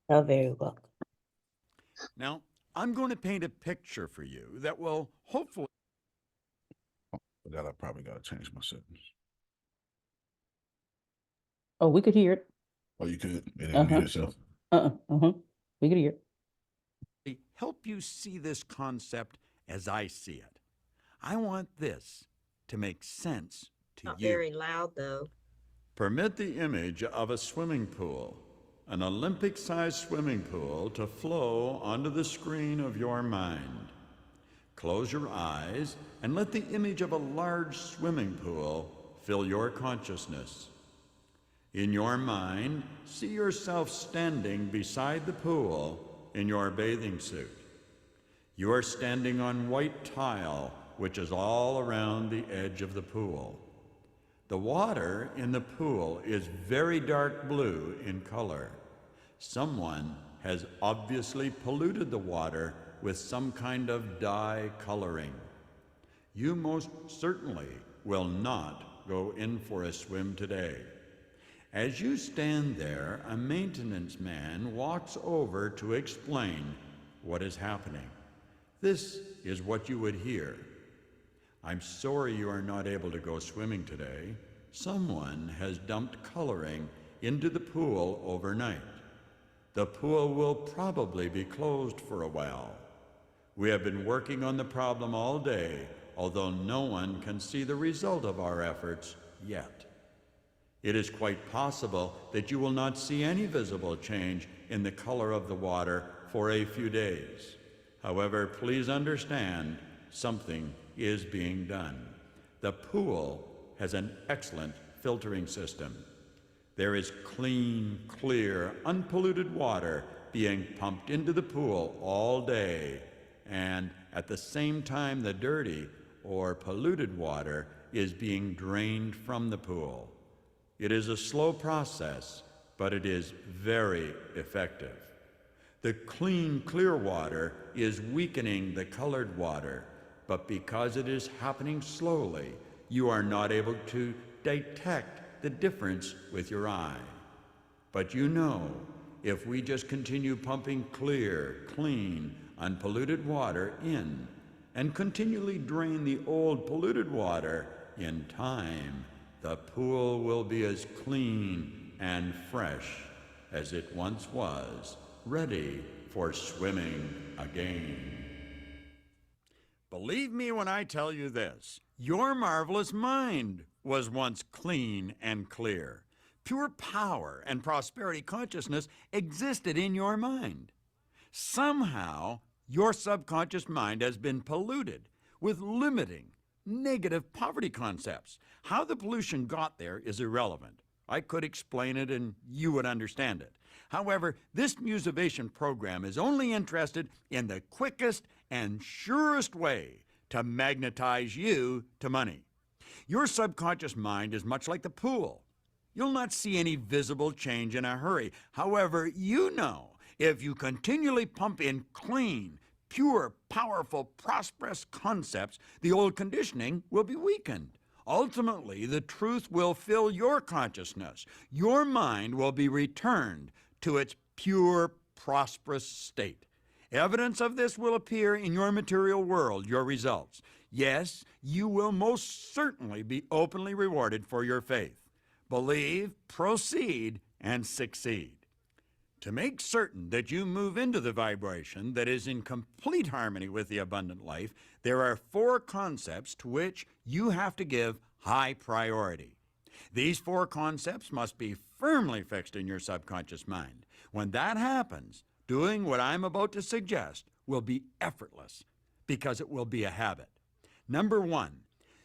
Oh, very welcome. Now, I'm going to paint a picture for you that will hopefully. Forgot I probably got to change my settings. Oh, we could hear it. Oh, you could. It didn't mute Uh-huh. itself. Uh-uh. We could hear it. help you see this concept as I see it. I want this to make sense to Not you. very loud, though. Permit the image of a swimming pool, an Olympic-sized swimming pool, to flow onto the screen of your mind. Close your eyes and let the image of a large swimming pool fill your consciousness. In your mind, see yourself standing beside the pool in your bathing suit. You are standing on white tile, which is all around the edge of the pool. The water in the pool is very dark blue in color. Someone has obviously polluted the water with some kind of dye coloring. You most certainly will not go in for a swim today. As you stand there, a maintenance man walks over to explain what is happening. This is what you would hear. I'm sorry you are not able to go swimming today. Someone has dumped coloring into the pool overnight. The pool will probably be closed for a while. We have been working on the problem all day, although no one can see the result of our efforts yet. It is quite possible that you will not see any visible change in the color of the water for a few days. However, please understand, something is being done. The pool has an excellent filtering system. There is clean, clear, unpolluted water being pumped into the pool all day, and at the same time the dirty or polluted water is being drained from the pool. It is a slow process, but it is very effective. The clean, clear water is weakening the colored water, but because it is happening slowly, you are not able to detect the difference with your eye. But you know, if we just continue pumping clear, clean, unpolluted water in and continually drain the old polluted water, in time, the pool will be as clean and fresh as it once was, ready for swimming again. Believe me when I tell you this, your marvelous mind was once clean and clear. Pure power and prosperity consciousness existed in your mind. Somehow, your subconscious mind has been polluted with limiting, negative poverty concepts. How the pollution got there is irrelevant. I could explain it and you would understand it. However, this Musivation program is only interested in the quickest and surest way to magnetize you to money. Your subconscious mind is much like the pool. You'll not see any visible change in a hurry. However, you know if you continually pump in clean, pure, powerful, prosperous concepts, the old conditioning will be weakened. Ultimately, the truth will fill your consciousness. Your mind will be returned to its pure, prosperous state. Evidence of this will appear in your material world, your results. Yes, you will most certainly be openly rewarded for your faith. Believe, proceed, and succeed. To make certain that you move into the vibration that is in complete harmony with the abundant life, there are 4 concepts to which you have to give high priority. These 4 concepts must be firmly fixed in your subconscious mind. When that happens, doing what I'm about to suggest will be effortless because it will be a habit. Number 1,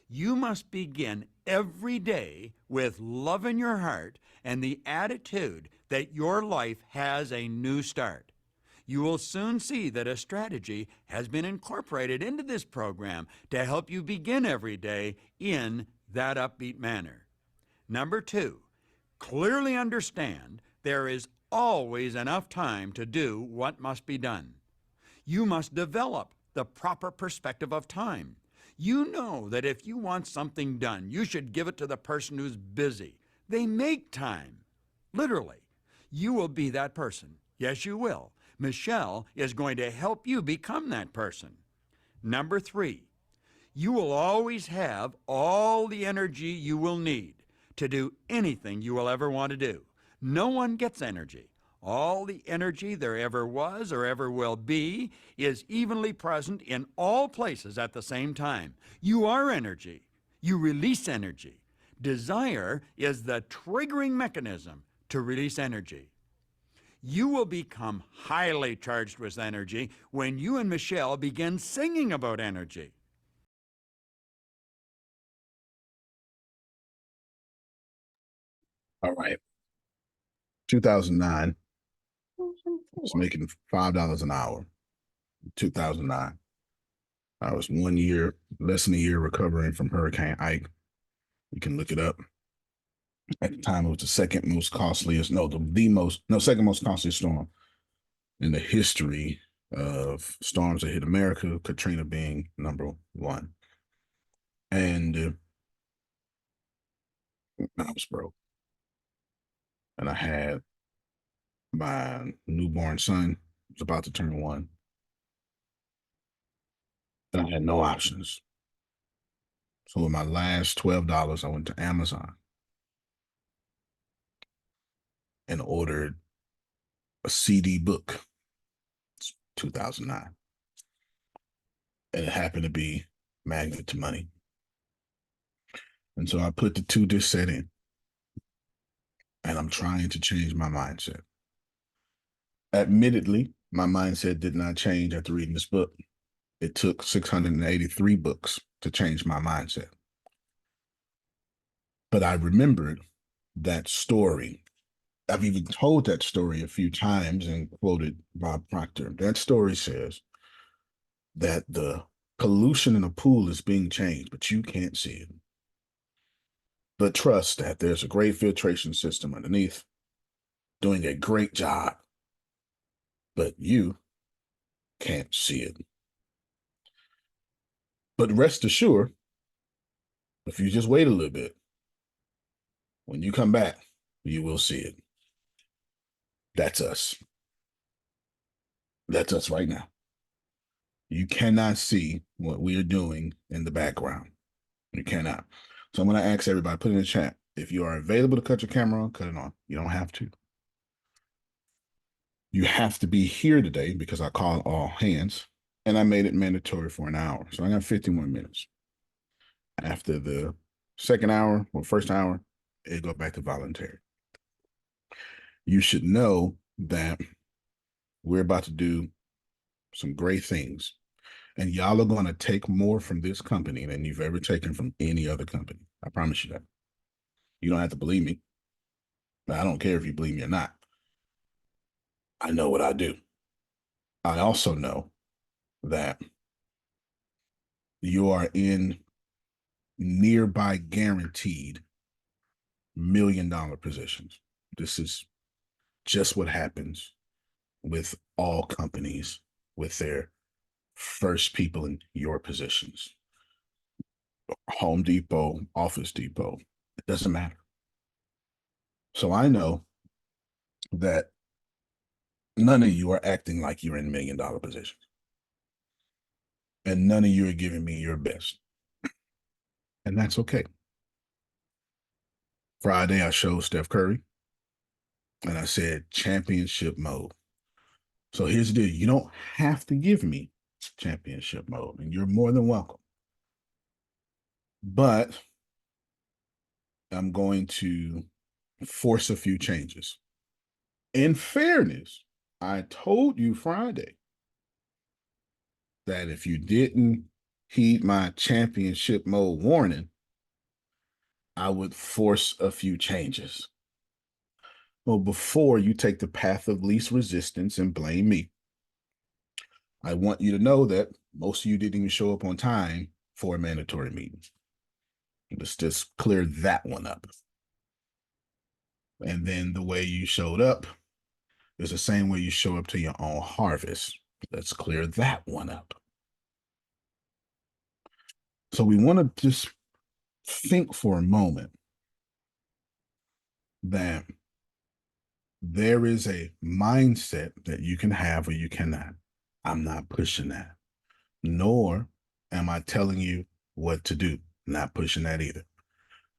you must begin every day with love in your heart and the attitude that your life has a new start. You will soon see that a strategy has been incorporated into this program to help you begin every day in that upbeat manner. Number 2, clearly understand there is always enough time to do what must be done. You must develop the proper perspective of time. You know that if you want something done, you should give it to the person who's busy. They make time. Literally. You will be that person. Yes, you will. Michelle is going to help you become that person. Number 3, you will always have all the energy you will need to do anything you will ever want to do. No one gets energy. All the energy there ever was or ever will be is evenly present in all places at the same time. You are energy. You release energy. Desire is the triggering mechanism to release energy. You will become highly charged with energy when you and Michelle begin singing about energy. All right. 2009, I was making $5 an hour. 2009. I was 1 year, less than a year recovering from Hurricane Ike. You can look it up. At the time, it was the second most costliest, no, second most costliest storm in the history of storms that hit America, Katrina being number one. And I was broke. And I had my newborn son, was about to turn 1. And I had no options. So with my last $12, I went to Amazon and ordered a CD book. It's 2009. And it happened to be Magnet to Money. And so I put the 2-disc set in, and I'm trying to change my mindset. Admittedly, my mindset did not change after reading this book. It took 683 books to change my mindset. But I remembered that story. I've even told that story a few times and quoted Bob Proctor. That story says that the pollution in a pool is being changed, but you can't see it. But trust that there's a great filtration system underneath doing a great job, but you can't see it. But rest assured, if you just wait a little bit, when you come back, you will see it. That's us. That's us right now. You cannot see what we are doing in the background. You cannot. So I'm going to ask everybody, put in the chat, if you are available to cut your camera on, cut it on. You don't have to. You have to be here today because I called all hands and I made it mandatory for an hour. So I got 51 minutes. After the second hour or first hour, it go back to voluntary. You should know that we're about to do some great things. And y'all are going to take more from this company than you've ever taken from any other company. I promise you that. You don't have to believe me. I don't care if you believe me or not. I know what I do. I also know that you are in nearby guaranteed $1 million positions. This is just what happens with all companies with their first people in your positions. Home Depot, Office Depot, it doesn't matter. So I know that none of you are acting like you're in $1 million positions. And none of you are giving me your best. And that's okay. Friday, I showed Steph Curry and I said championship mode. So here's the deal. You don't have to give me championship mode, and you're more than welcome. But I'm going to force a few changes. In fairness, I told you Friday that if you didn't heed my championship mode warning, I would force a few changes. Well, before you take the path of least resistance and blame me, I want you to know that most of you didn't even show up on time for a mandatory meeting. Let's just clear that one up. And then the way you showed up is the same way you show up to your own harvest. Let's clear that one up. So we want to just think for a moment that There is a mindset that you can have or you cannot. I'm not pushing that, nor am I telling you what to do. Not pushing that either.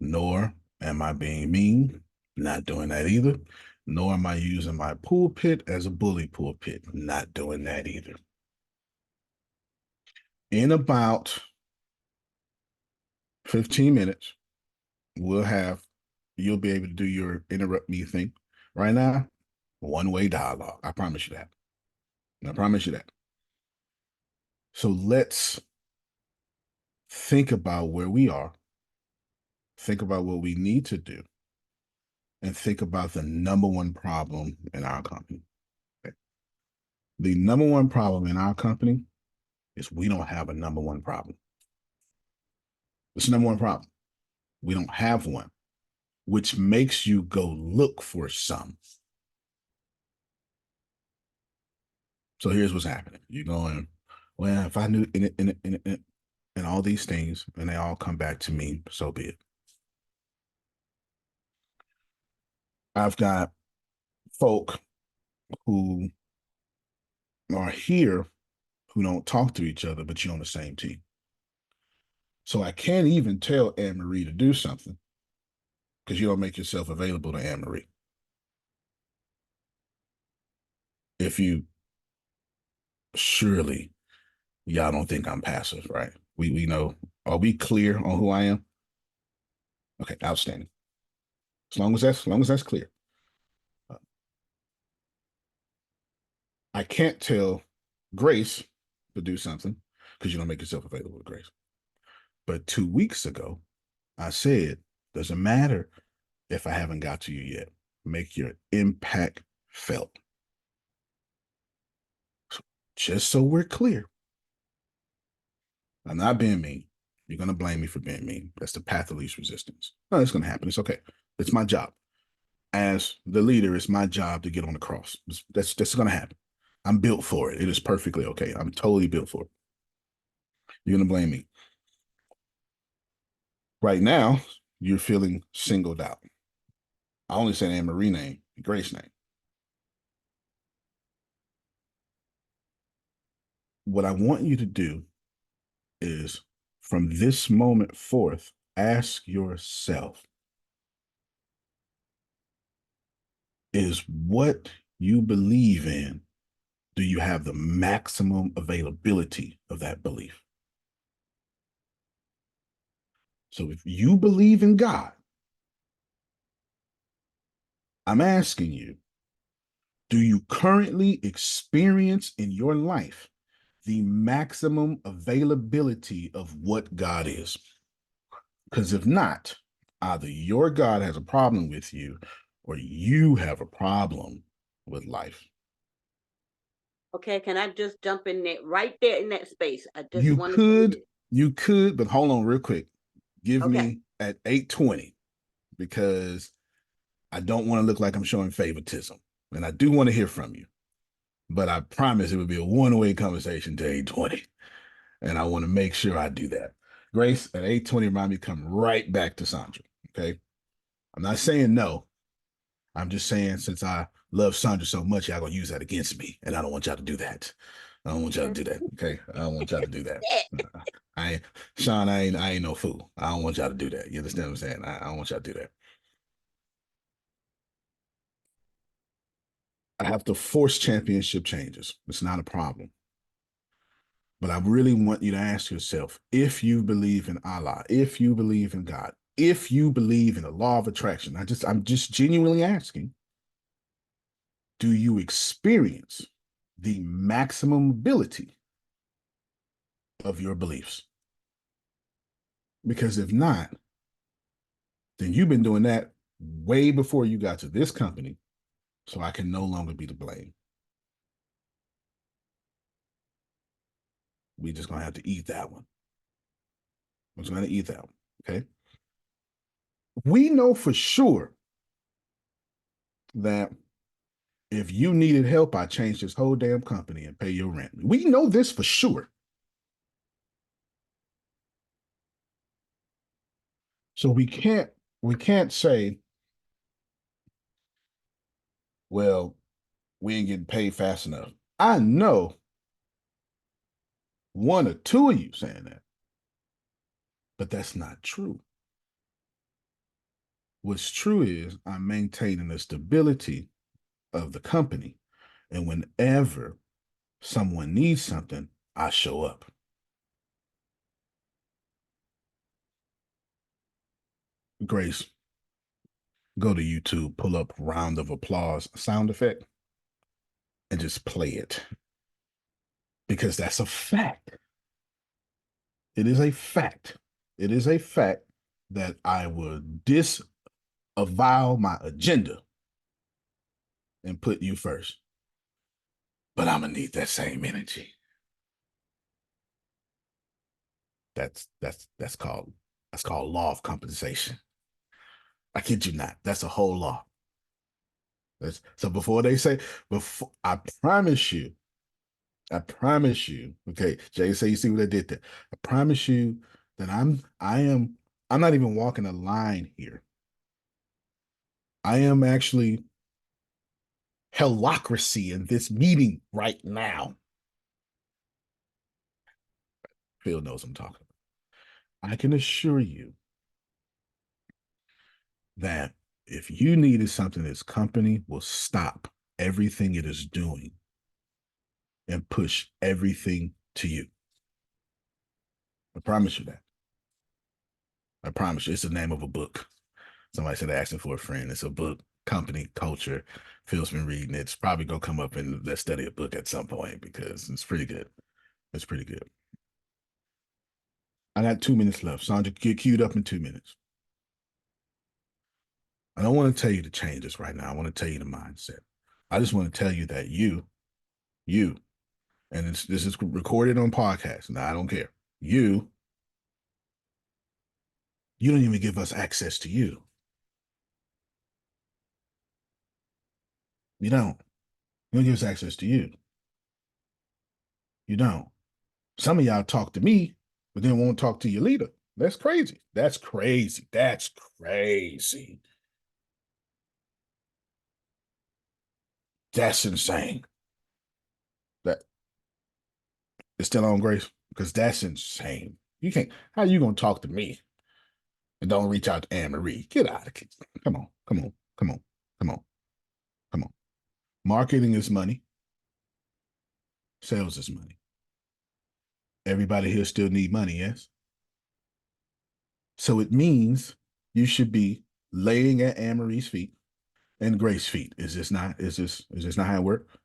Nor am I being mean. Not doing that either. Nor am I using my pulpit as a bully pulpit. Not doing that either. In about 15 minutes, you'll be able to do your interrupt me thing. Right now, one-way dialogue. I promise you that. I promise you that. So let's think about where we are, think about what we need to do, and think about the number one problem in our company. Okay. The number one problem in our company is we don't have a number one problem. It's the number one problem. We don't have one, which makes you go look for some. So here's what's happening. You're going, well, if I knew and all these things, and they all come back to me, so be it. I've got folk who are here who don't talk to each other, but you're on the same team. So I can't even tell Anne Marie to do something because you don't make yourself available to Anne Marie. If you surely y'all don't think I'm passive, right? We know. Are we clear on who I am? Okay, outstanding. As long as that's clear. I can't tell Grace to do something because you don't make yourself available to Grace. But 2 weeks ago, I said, doesn't matter if I haven't got to you yet. Make your impact felt. So just so we're clear, I'm not being mean. You're going to blame me for being mean. That's the path of least resistance. No, it's going to happen. It's okay. It's my job. As the leader, it's my job to get on the cross. That's going to happen. I'm built for it. It is perfectly okay. I'm totally built for it. You're going to blame me. Right now, you're feeling singled out. I only said Anne Marie name, Grace name. What I want you to do is from this moment forth, ask yourself, is what you believe in, do you have the maximum availability of that belief? So if you believe in God, I'm asking you, do you currently experience in your life the maximum availability of what God is? Because if not, either your God has a problem with you or you have a problem with life. Okay, can I just jump in there right there in that space? I just You want to say could, this. you could, but hold on real quick. Give Okay. me at 8:20 because I don't want to look like I'm showing favoritism. And I do want to hear from you. But I promise it would be a one-way conversation to 8:20. And I want to make sure I do that. Grace, at 8:20, remind me come right back to Sandra. Okay. I'm not saying no. I'm just saying since I love Sandra so much, y'all gonna use that against me. And I don't want y'all to do that. I don't want y'all to do that. Okay. I don't want y'all to do that. I Sean, I ain't no fool. I don't want y'all to do that. You understand what I'm saying? I don't want y'all to do that. I have to force championship changes. It's not a problem. But I really want you to ask yourself, if you believe in Allah, if you believe in God, if you believe in the law of attraction, I'm just genuinely asking, do you experience the maximum ability of your beliefs? Because if not, then you've been doing that way before you got to this company, so I can no longer be to blame. We're just gonna have to eat that one. We're just gonna eat that one. Okay. We know for sure that if you needed help, I changed this whole damn company and pay your rent. We know this for sure. So we can't say well, we ain't getting paid fast enough. I know one or two of you saying that, but that's not true. What's true is I'm maintaining the stability of the company. And whenever someone needs something, I show up. Grace, go to YouTube, pull up round of applause sound effect, and just play it. Because that's a fact. It is a fact. It is a fact that I will disavow my agenda and put you first. But I'm gonna need that same energy. That's called law of compensation. I kid you not. That's a whole law. So before they say, before I promise you, okay, Jay say you see what I did there. I promise you that I'm not even walking a line here. I am actually hellocracy in this meeting right now. Phil knows I'm talking about. I can assure you that if you needed something, this company will stop everything it is doing and push everything to you. I promise you that. I promise you, it's the name of a book. Somebody said asking for a friend. It's a book, company, culture. Phil's been reading it. It's probably gonna come up in Let's Study a Book at some point because it's pretty good. It's pretty good. I got 2 minutes left. Sandra, get queued up in 2 minutes. I don't want to tell you to change this right now. I want to tell you the mindset. I just want to tell you that you, and this is recorded on podcast. Now I don't care. You don't even give us access to you. You don't. You don't give us access to you. You don't. Some of y'all talk to me, but then won't talk to your leader. That's crazy. That's crazy. That's crazy. That's insane. That it's still on, Grace, because that's insane. You can't. How you gonna talk to me and don't reach out to Anne Marie? Get out of here. Come on. Come on. Come on. Come on. Come on. Marketing is money. Sales is money. Everybody here still need money, yes? So it means you should be laying at Anne Marie's feet and Grace's feet. Is this not how it works?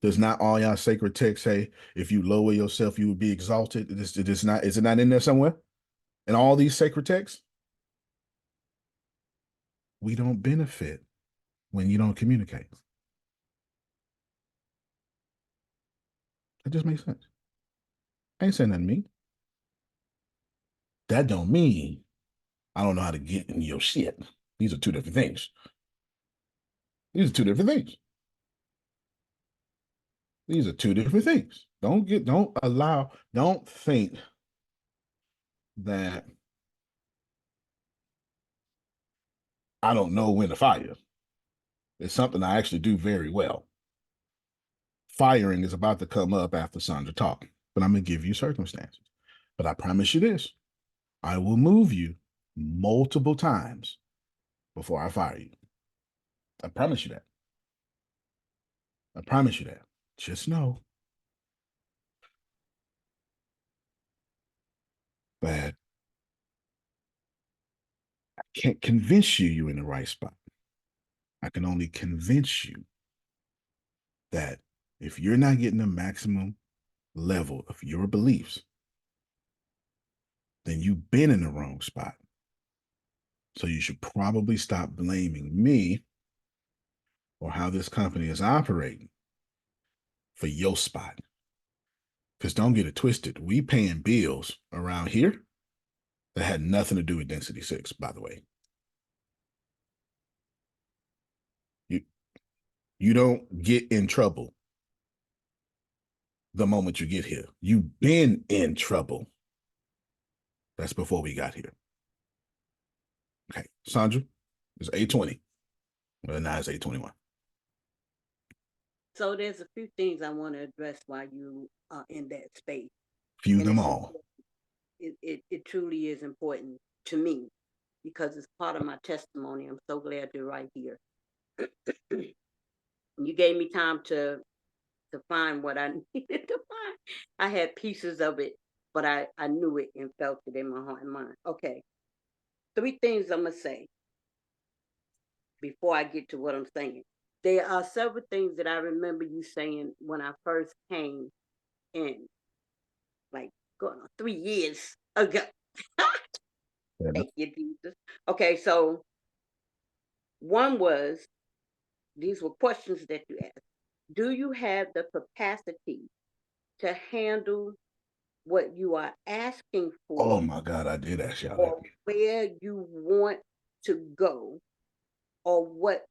Does not all y'all sacred texts say if you lower yourself, you would be exalted? Is it not in there somewhere? In all these sacred texts? We don't benefit when you don't communicate. That just makes sense. I ain't saying nothing to me. That don't mean I don't know how to get in your shit. These are two different things. These are two different things. These are two different things. Don't think that I don't know when to fire. It's something I actually do very well. Firing is about to come up after Sandra talk, but I'm going to give you circumstances. But I promise you this, I will move you multiple times before I fire you. I promise you that. I promise you that. Just know that I can't convince you're in the right spot. I can only convince you that if you're not getting the maximum level of your beliefs, then you've been in the wrong spot. So you should probably stop blaming me or how this company is operating for your spot. Because don't get it twisted. We paying bills around here that had nothing to do with density 6, by the way. You don't get in trouble the moment you get here. You've been in trouble. That's before we got here. Okay, Sandra, it's 8:20. Well, now it's 8:21. So there's a few things I want to address while you are in that space. Fuse And them it's all. it truly is important to me because it's part of my testimony. I'm so glad you're right here. You gave me time to find what I needed to find. I had pieces of it, but I knew it and felt it in my heart and mind. Okay. 3 things I'm gonna say before I get to what I'm saying. There are several things that I remember you saying when I first came in, like going on 3 years ago. Yeah. Thank you, Jesus. Okay, so one was, these were questions that you asked. Do you have the capacity to handle what you are asking Oh for my God, I did ask y'all that. or where you want to go or what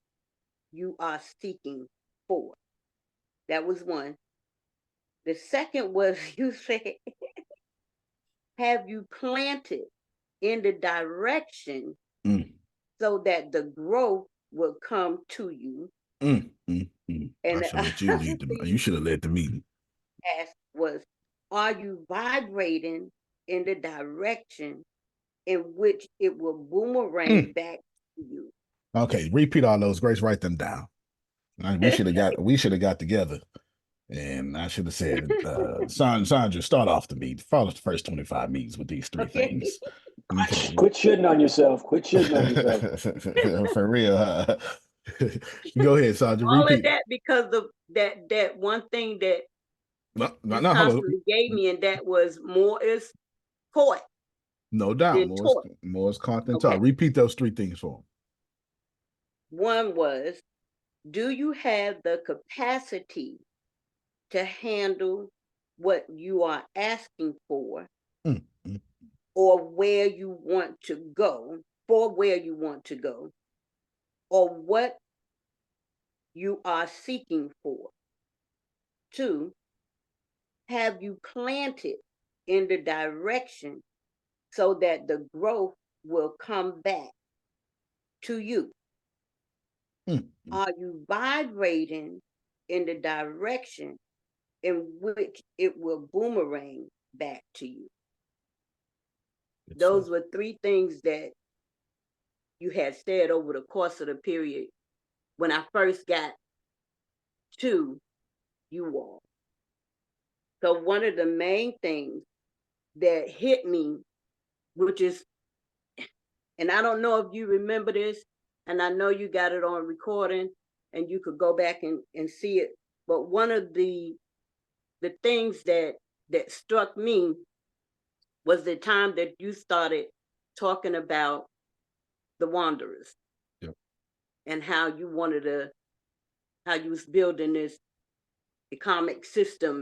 you are seeking for? That was one. The second was you said, have you planted in the direction Mm, so that the growth will come to you? mm, mm, mm. I And the should let you other lead the. You thing should have led the meeting. asked was, are you vibrating in the direction in which it will boomerang Mm. back to you? Okay, repeat all those. Grace, write them down. We should have got. We should have got together, and I should have said, Sandra, start off the meet. Follow the first 25 meetings with these 3 Okay. things. Because Quit shitting on yourself. Quit shitting on yourself. for real. Go ahead, Sandra. All of Repeat. that because of that one thing that No, no, you no, hold constantly gave on. me, and that was more is taught No doubt. than taught. More is caught than Okay. taught. Repeat those 3 things for One was, do you have the capacity to handle what you are asking for them. Mm. or where you want to go, for where you want to go, or what you are seeking for? 2, have you planted in the direction so that the growth will come back to you? Mm. Are you vibrating in the direction in which it will boomerang back to you? Good stuff. Those were 3 things that you had said over the course of the period when I first got to you all. So one of the main things that hit me, which is, and I don't know if you remember this, and I know you got it on recording and you could go back and see it, but one of the things that struck me was the time that you started talking about the wanderers. Yep. And how you wanted to, how you was building this economic system,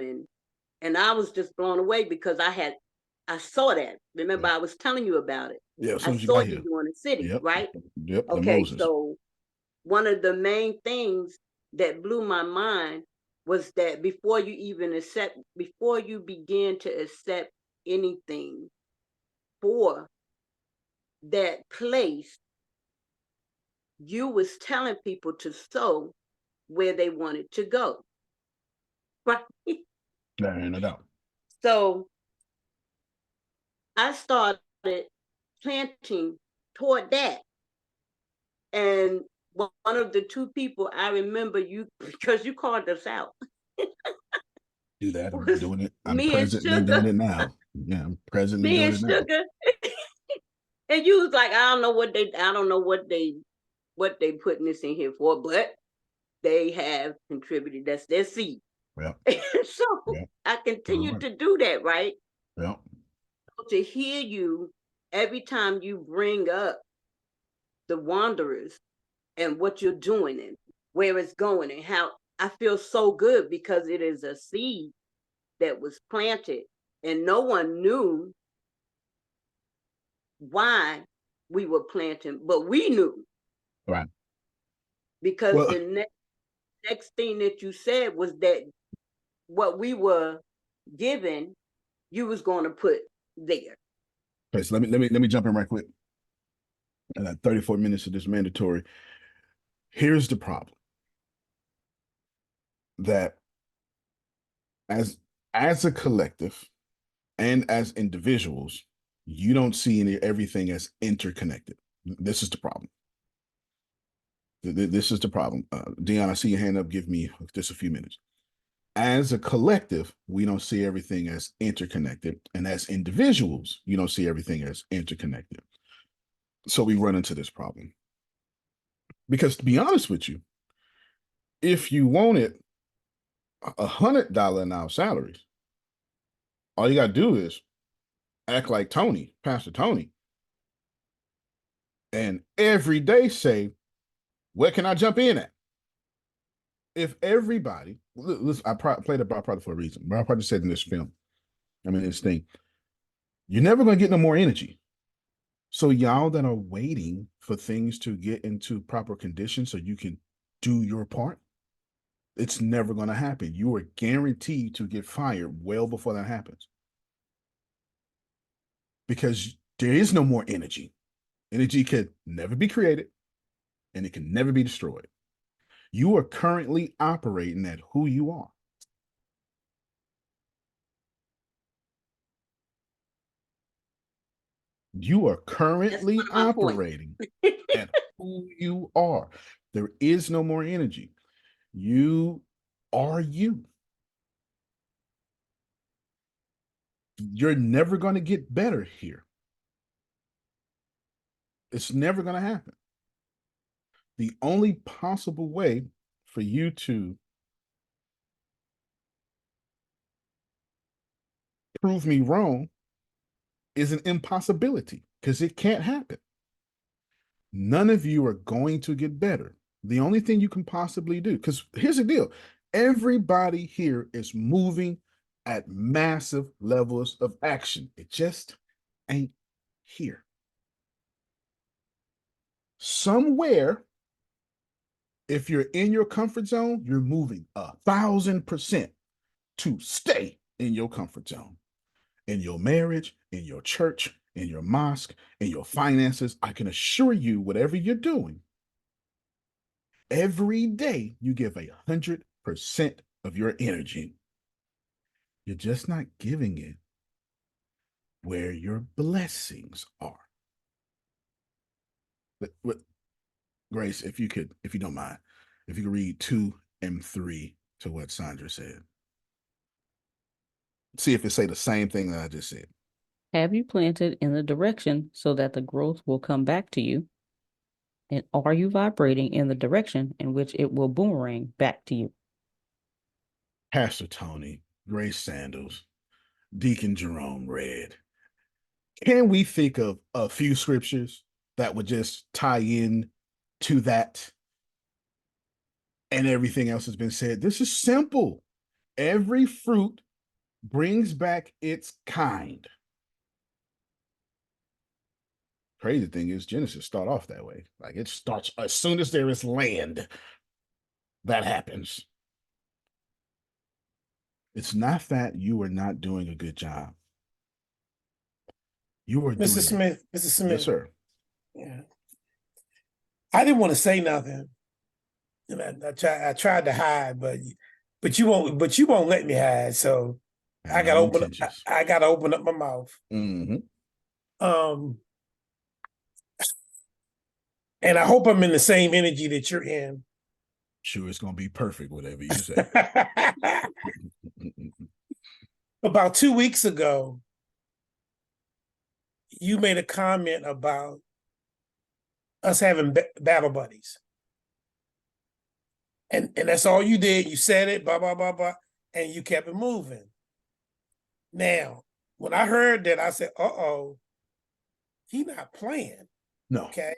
and I was just blown away because I saw that. Remember, Yep. I was telling you about it. Yeah, as I soon as you saw got you here. doing the city, Yep. right? Yep. The Okay, Moses. so one of the main things that blew my mind was that before you begin to accept anything for that place, you was telling people to sow where they wanted to go. Right? There ain't no doubt. So I started planting toward that. And one of the 2 people I remember you, because you called us out, Do that. I'm was doing it. I'm me and presently Sugar. doing it now. Yeah, I'm presently Me doing and it now. Sugar. And you was like, I don't know what they putting this in here for, but they have contributed. That's their seed. Yep. So Yep. I continue Right. to do that, right? Yep. To hear you every time you bring up the wanderers and what you're doing and where it's going and how I feel so good because it is a seed that was planted and no one knew why we were planting, but we knew Right. because Well, the next thing that you said was that what we were given, you was going to put there. okay, so let me jump in right quick. And at 34 minutes of this mandatory. Here's the problem. that as a collective and as individuals, you don't see everything as interconnected. This is the problem. This is the problem. Dion, I see your hand up. Give me just a few minutes. As a collective, we don't see everything as interconnected. And as individuals, you don't see everything as interconnected. So we run into this problem. Because to be honest with you, if you wanted $100 an hour salaries, all you got to do is act like Tony, Pastor Tony, and every day say, where can I jump in at? If everybody, listen, I played a byproduct for a reason, but I probably said in this film, this thing, you're never going to get no more energy. So y'all that are waiting for things to get into proper condition so you can do your part, it's never going to happen. You are guaranteed to get fired well before that happens. Because there is no more energy. Energy could never be created and it can never be destroyed. You are currently operating at who you are. You are currently operating at who you are. There is no more energy. You are you. You're never going to get better here. It's never going to happen. The only possible way for you to prove me wrong is an impossibility because it can't happen. None of you are going to get better. The only thing you can possibly do, because here's the deal, everybody here is moving at massive levels of action. It just ain't here. Somewhere, if you're in your comfort zone, you're moving 1,000% to stay in your comfort zone. In your marriage, in your church, in your mosque, in your finances, I can assure you, whatever you're doing, every day you give 100% of your energy. You're just not giving it where your blessings are. But Grace, if you don't mind, if you could read 2 and 3 to what Sandra said. See if it say the same thing that I just said. Have you planted in the direction so that the growth will come back to you? And are you vibrating in the direction in which it will boomerang back to you? Pastor Tony, Grace Sandals, Deacon Jerome read. Can we think of a few scriptures that would just tie in to that and everything else has been said? This is simple. Every fruit brings back its kind. Crazy thing is Genesis start off that way. Like it starts as soon as there is land, that happens. It's not that you are not doing a good job. You are Mr. Smith, Mr. Smith. Yes, sir. Yeah. I didn't want to say nothing. And I tried to hide, but you won't let me hide. So I gotta open up my mouth. Mm-hmm. And I hope I'm in the same energy that you're in. Sure, it's gonna be perfect, whatever you say. About 2 weeks ago, you made a comment about us having battle buddies. And that's all you did. You said it, blah, blah, blah, blah, and you kept it moving. Now, when I heard that, I said, uh-oh, he's not playing. No. Okay.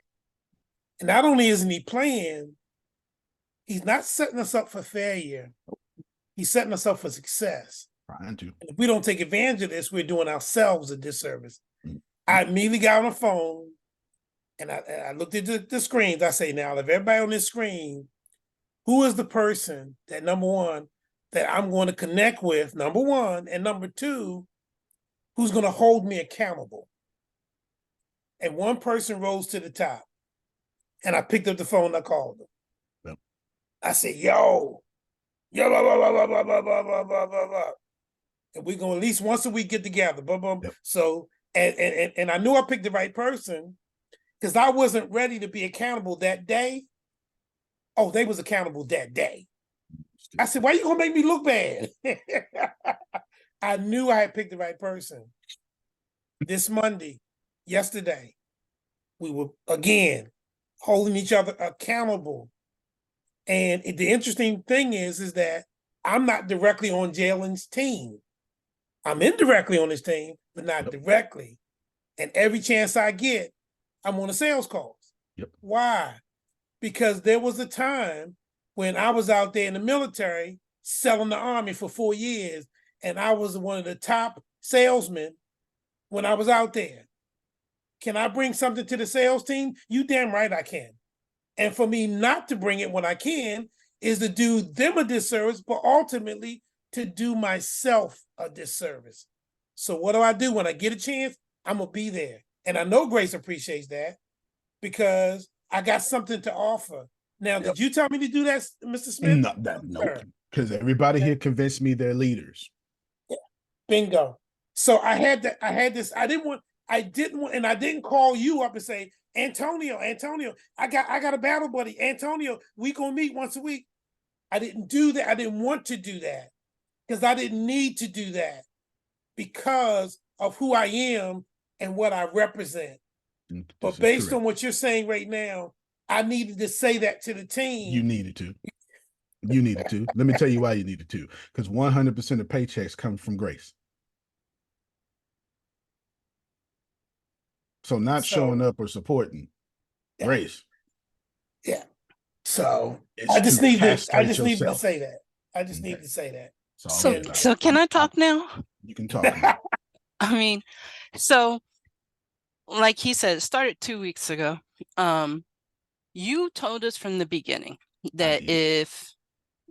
And not only isn't he playing, he's not setting us up for failure. He's setting us up for success. Trying to. And if we don't take advantage of this, we're doing ourselves a disservice. Mm-hmm. I immediately got on the phone and I looked at the screens. I say, now, if everybody on this screen, who is the person that, number one, that I'm going to connect with, number one, and number two, who's going to hold me accountable? And one person rose to the top. And I picked up the phone and I called them. Yep. I said, yo, Yeah, blah, blah, blah, blah, blah, blah, blah, blah, blah, blah, blah. And we're gonna at least once a week get together. Blah, blah. Yep. So and I knew I picked the right person because I wasn't ready to be accountable that day. Oh, they was accountable that day. I said, why you gonna make me look bad? I knew I had picked the right person. This Monday, yesterday, we were again holding each other accountable. And the interesting thing is that I'm not directly on Jalen's team. I'm indirectly on his team, but not directly. And every chance I get, I'm on the sales calls. Yep. Why? Because there was a time when I was out there in the military selling the Army for 4 years, and I was one of the top salesmen when I was out there. Can I bring something to the sales team? You damn right I can. And for me not to bring it when I can is to do them a disservice, but ultimately to do myself a disservice. So what do I do when I get a chance? I'm going to be there. And I know Grace appreciates that because I got something to offer. Now, did you tell me to do that, Mr. Smith? No, nope. Because everybody here convinced me they're leaders. Yeah. Bingo. So I didn't want, and I didn't call you up and say, Antonio, I got a battle buddy. Antonio, we gonna meet once a week. I didn't do that. I didn't want to do that because I didn't need to do that because of who I am and what I represent. But based on what you're saying right now, I needed to say that to the team. You needed to. You needed to. Let me tell you why you needed to. Because 100% of paychecks come from Grace. So not showing up or supporting Grace. Yeah. So I just need to say that. I just need to say that. So can I talk now? You can talk now. I mean, so like he said, it started 2 weeks ago. You told us from the beginning that if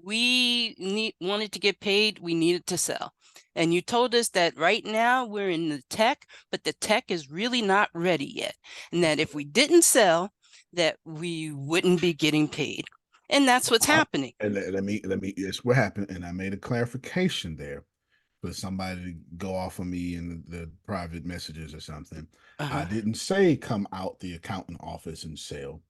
we wanted to get paid, we needed to sell. And you told us that right now we're in the tech, but the tech is really not ready yet. And that if we didn't sell, that we wouldn't be getting paid. And that's what's happening. And let me, it's what happened. And I made a clarification there for somebody to go off of me in the private messages or something. I didn't say come out the accountant office and sell.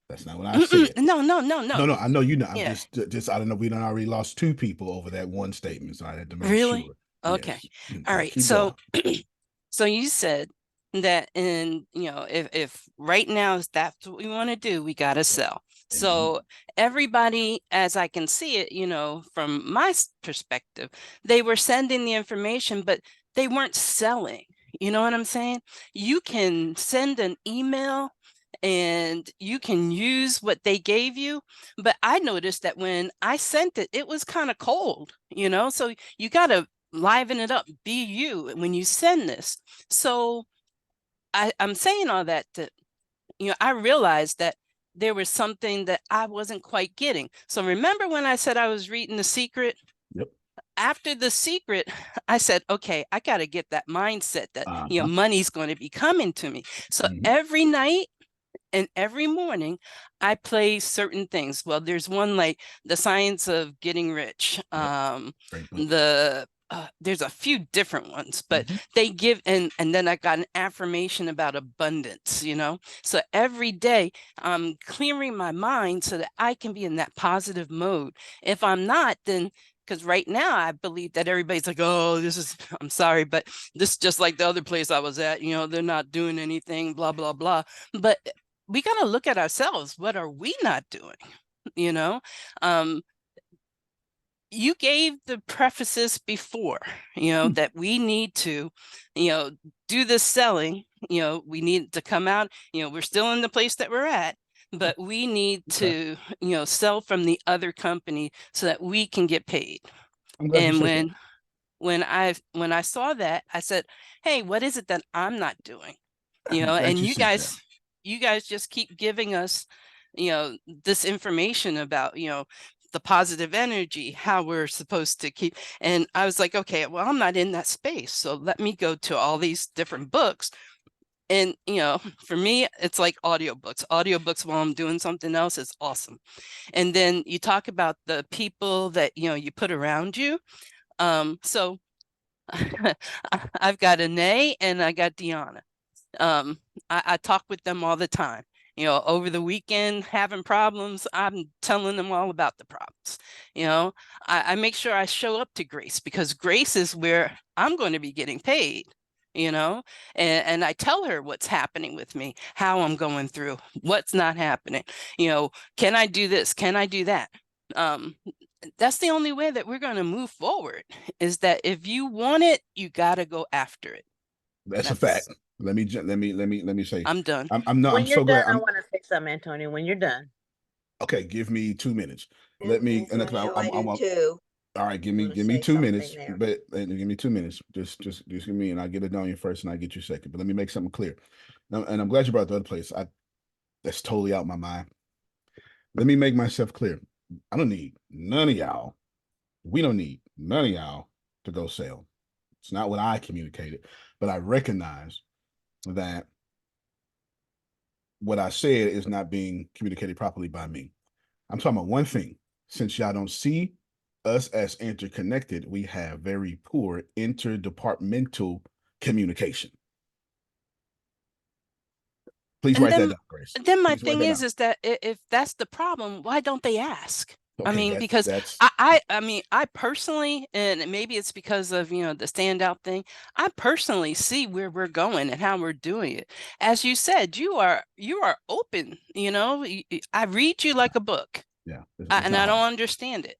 That's not what I said. No. I know you know. I'm just I don't know. We done already lost 2 people over that one statement, so I had to make really? sure. Okay. Yes. All right. So, so you said that if right now is that's what we want to do, we got to sell. So everybody, as I can see it, from my perspective, they were sending the information, but they weren't selling. You know what I'm saying? You can send an email and you can use what they gave you. But I noticed that when I sent it, it was kind of cold, so you got to liven it up, be you when you send this. So I'm saying all that to, I realized that there was something that I wasn't quite getting. So remember when I said I was reading The Secret? Yep. After The Secret, I said, okay, I got to get that mindset that, money's going to be coming to me. So every night and every morning I play certain things. Well, there's one like The Science of Getting Rich. There's a few different ones, but they give, and then I got an affirmation about abundance, So every day I'm clearing my mind so that I can be in that positive mode. If I'm not, then because right now I believe that everybody's like, oh, I'm sorry, but this is just like the other place I was at, they're not doing anything, blah, blah, blah. But we got to look at ourselves. What are we not doing? You gave the prefaces before, that we need to, do this selling, we need to come out, we're still in the place that we're at, but we need to, sell from the other company so that we can get paid. And when I saw that, I said, hey, what is it that I'm not doing? And you guys just keep giving us, this information about, the positive energy, how we're supposed to keep. And I was like, okay, well, I'm not in that space. So let me go to all these different books And, for me, it's like audiobooks while I'm doing something else is awesome. And then you talk about the people that, you put around you. So I've got Anae and I got Deanna. I talk with them all the time. Over the weekend, having problems, I'm telling them all about the problems. I make sure I show up to Grace, because Grace is where I'm going to be getting paid, and I tell her what's happening with me, how I'm going through, what's not happening. Can I do this? Can I do that? That's the only way that we're going to move forward, is that if you want it, you got to go after it. That's a fact. Let me say. I'm done. I'm you're so glad. done, I want to say something, Antonio. When you're done. Okay, give me 2 minutes. Let me. And Antonio, I do want. too. All right, give Wanna me say 2 minutes. something there. But give me 2 minutes. Just give me, and I'll get it on you first, and I get you second. But let me make something clear. Now, and I'm glad you brought the other place. That's totally out my mind. Let me make myself clear. I don't need none of y'all. We don't need none of y'all to go sell. It's not what I communicated, but I recognize that what I said is not being communicated properly by me. I'm talking about one thing. Since y'all don't see us as interconnected, we have very poor interdepartmental communication. Please And write that down, Grace. then my Please write thing that is that if that's the problem, why don't they ask? I Okay, mean, because that's I mean, I personally, and maybe it's because of, the standout thing, I personally see where we're going and how we're doing it. As you said, you are open, I read you like a book, yeah. It's and not I hard. don't understand it.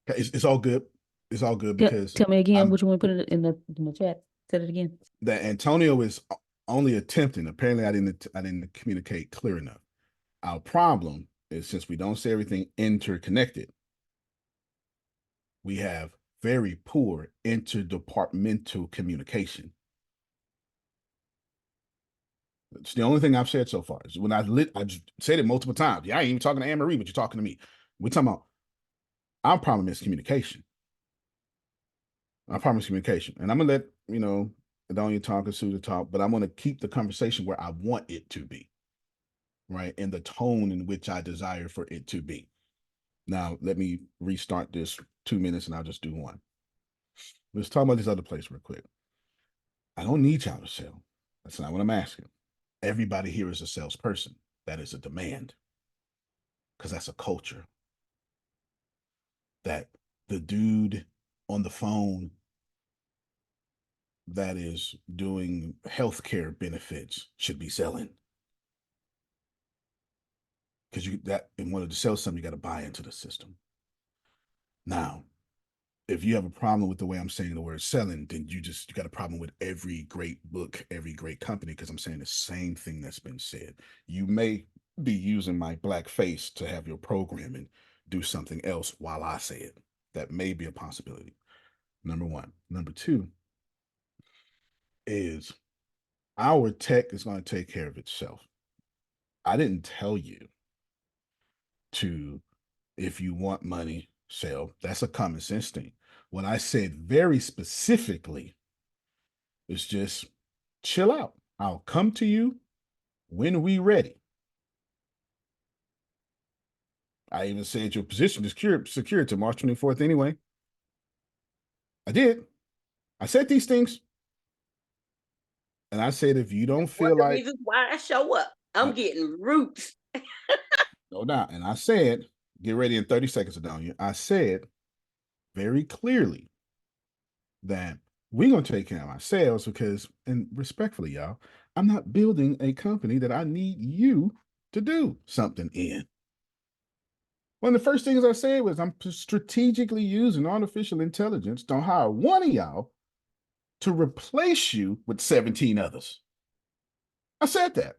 Okay, it's all good. It's all good Tell, because tell me again I'm what you want to put in the chat. Say it again. that Antonio is only attempting. Apparently, I didn't communicate clear enough. Our problem is, since we don't say everything interconnected, we have very poor interdepartmental communication. It's the only thing I've said so far. Is when I've said it multiple times. Yeah, I ain't even talking to Anne Marie, but you're talking to me. We're talking about our problem is communication. Our problem is communication. And I'm gonna let Adonia talk and Sue to talk, but I'm gonna keep the conversation where I want it to be, right? In the tone in which I desire for it to be. Now, let me restart this 2 minutes and I'll just do one. Let's talk about this other place real quick. I don't need y'all to sell. That's not what I'm asking. Everybody here is a salesperson. That is a demand. Because that's a culture. That the dude on the phone that is doing healthcare benefits should be selling. Because in order to sell something, you got to buy into the system. Now, if you have a problem with the way I'm saying the word selling, then you got a problem with every great book, every great company, because I'm saying the same thing that's been said. You may be using my black face to have your programming do something else while I say it. That may be a possibility. Number one. Number two is our tech is going to take care of itself. I didn't tell you to, if you want money, sell. That's a common sense thing. What I said very specifically is just chill out. I'll come to you when we ready. I even said your position is secured to March 24th anyway. I did. I said these things. And I said, if you don't feel One of the like, reasons why I show up, I'm getting roots. no doubt. And I said, get ready in 30 seconds, Adonia. I said very clearly that we're going to take care of ourselves because, and respectfully, y'all, I'm not building a company that I need you to do something in. One of the first things I said was I'm strategically using artificial intelligence to hire one of y'all to replace you with 17 others. I said that.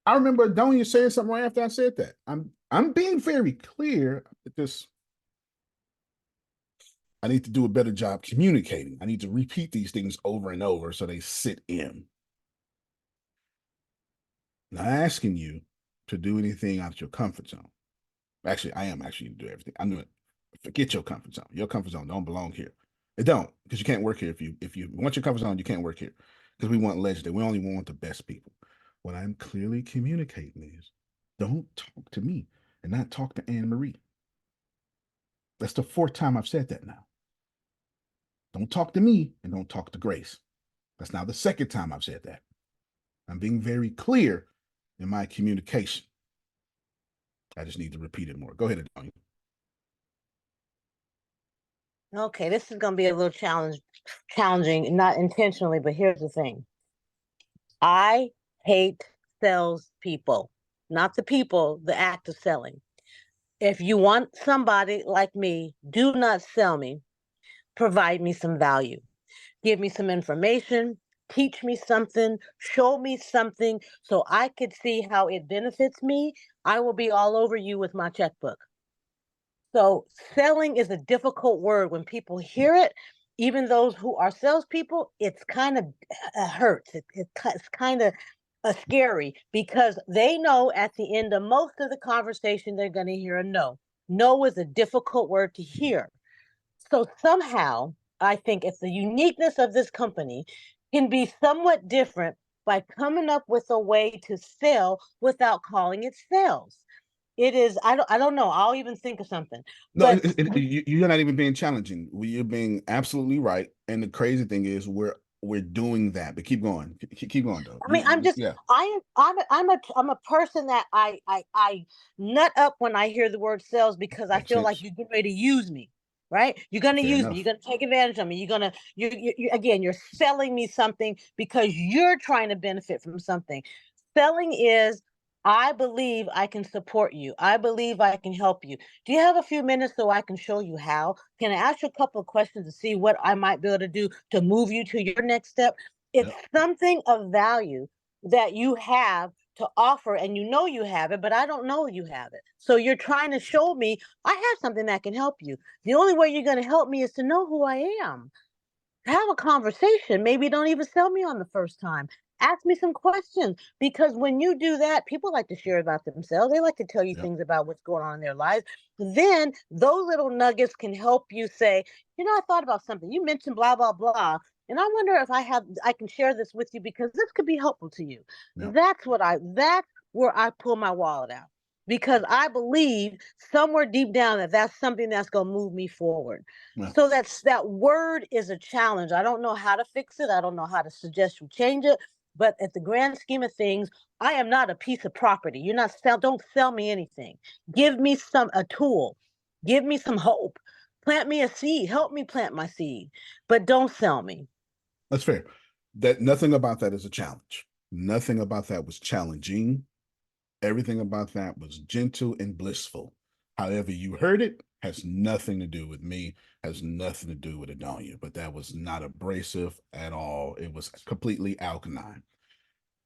I remember Adonia saying something right after I said that. I'm being very clear that this. I need to do a better job communicating. I need to repeat these things over and over so they sit in. Not asking you to do anything out of your comfort zone. Actually, I am actually to do everything. I'm doing. Forget your comfort zone. Your comfort zone don't belong here. It don't, because you can't work here. If you want your comfort zone, you can't work here. because we want legendary. We only want the best people. What I'm clearly communicating is don't talk to me and not talk to Anne Marie. That's the 4th time I've said that now. Don't talk to me and don't talk to Grace. That's now the 2nd time I've said that. I'm being very clear in my communication. I just need to repeat it more. Go ahead, Adonia. Okay, this is going to be a little challenging, not intentionally, but here's the thing. I hate salespeople, not the people, the act of selling. If you want somebody like me, do not sell me. Provide me some value. Give me some information, teach me something, show me something so I could see how it benefits me. I will be all over you with my checkbook. So selling is a difficult word when people hear it. Even those who are salespeople, it's kind of hurts. It's kind of scary because they know at the end of most of the conversation they're going to hear a no. No is a difficult word to hear. So somehow, I think it's the uniqueness of this company can be somewhat different by coming up with a way to sell without calling it sales. It is, I don't know. I'll even think of something. No, But you're not even being challenging. You're being absolutely right. And the crazy thing is, we're doing that. But keep going. Keep going, though. I mean, I'm just, Yeah, I'm a person that I nut up when I hear the word sales because I makes feel like sense. you're getting ready to use me, right? You're going to Fair use me. enough. You're going to take advantage of me. You're going to, again, you're selling me something because you're trying to benefit from something. Selling is, I believe I can support you. I believe I can help you. Do you have a few minutes so I can show you how? Can I ask you a couple of questions to see what I might be able to do to move you to your next step? It's Yep. something of value that you have to offer, and you know you have it, but I don't know you have it. So you're trying to show me I have something that can help you. The only way you're going to help me is to know who I am. Have a conversation. Maybe don't even sell me on the first time. Ask me some questions because when you do that, people like to share about themselves. They like to tell you Yep. things about what's going on in their lives. Then those little nuggets can help you say, I thought about something. You mentioned blah blah blah, and I wonder if I can share this with you because this could be helpful to you. Yep. That's where I pull my wallet out because I believe somewhere deep down that that's something that's going to move me forward. Well, So that word is a challenge. I don't know how to fix it. I don't know how to suggest you change it. But at the grand scheme of things, I am not a piece of property. Don't sell me anything. Give me a tool. Give me some hope. Plant me a seed. Help me plant my seed. But don't sell me. that's fair. That nothing about that is a challenge. Nothing about that was challenging. Everything about that was gentle and blissful. However, you heard it has nothing to do with me, has nothing to do with Adonia, but that was not abrasive at all. It was completely alkaline.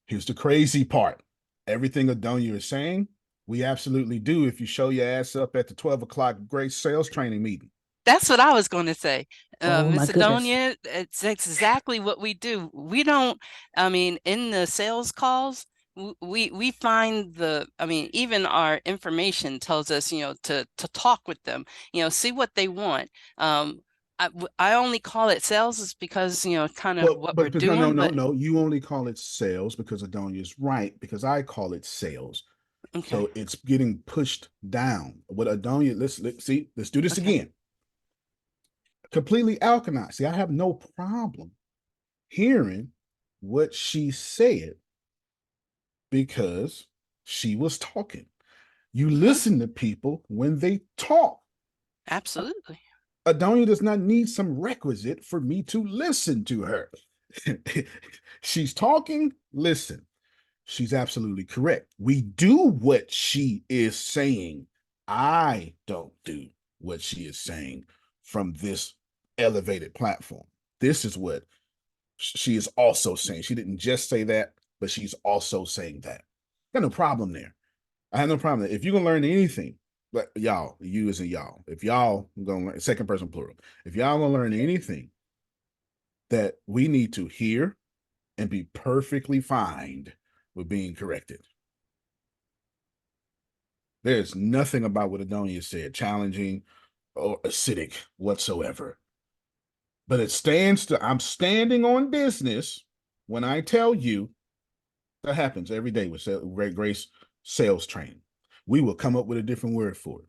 Here's the crazy part. Everything Adonia is saying, we absolutely do if you show your ass up at the 12 o'clock Grace sales training meeting. That's what I was going to say. Oh my Miss goodness. Adonia, it's exactly what we do. We don't, I mean, in the sales calls, we find even our information tells us, to talk with them, see what they want. I only call it sales is because, kind of Well, what we're but no, no, doing, no, but no. You only call it sales because Adonia is right, because I call it sales. okay, So it's getting pushed down. What Adonia, let's do this okay. again. Completely alkanized. See, I have no problem hearing what she said because she was talking. You Uh-huh. listen to people when they talk. Absolutely. Adonia does not need some requisite for me to listen to her. She's talking, listen. She's absolutely correct. We do what she is saying. I don't do what she is saying from this elevated platform. This is what she is also saying. She didn't just say that, but she's also saying that. Got no problem there. I have no problem there. If you're gonna learn anything, but y'all, you as in y'all, if y'all gonna learn, second person plural, if y'all gonna learn anything that we need to hear and be perfectly fine with being corrected. There's nothing about what Adonia said challenging or acidic whatsoever. But it stands to, I'm standing on business When I tell you, that happens every day with Grace sales training. We will come up with a different word for it.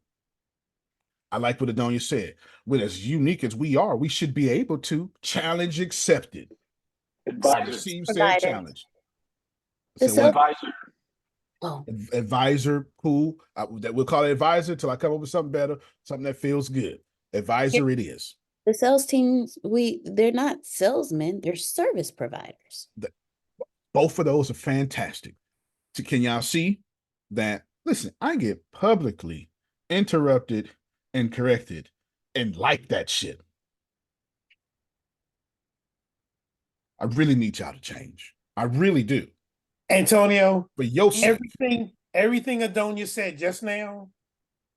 I like what Adonia said. With as unique as we are, we should be able to challenge accepted. I receive said challenge. The So what? Advisor. Oh, Advisor, cool. That we'll call it advisor till I come up with something better, something that feels good. Advisor, it is. the sales teams, they're not salesmen, they're service providers. Both of those are fantastic. So can y'all see that? Listen, I get publicly interrupted and corrected and like that shit. I really need y'all to change. I really do. Antonio, For your sake. everything Adonia said just now,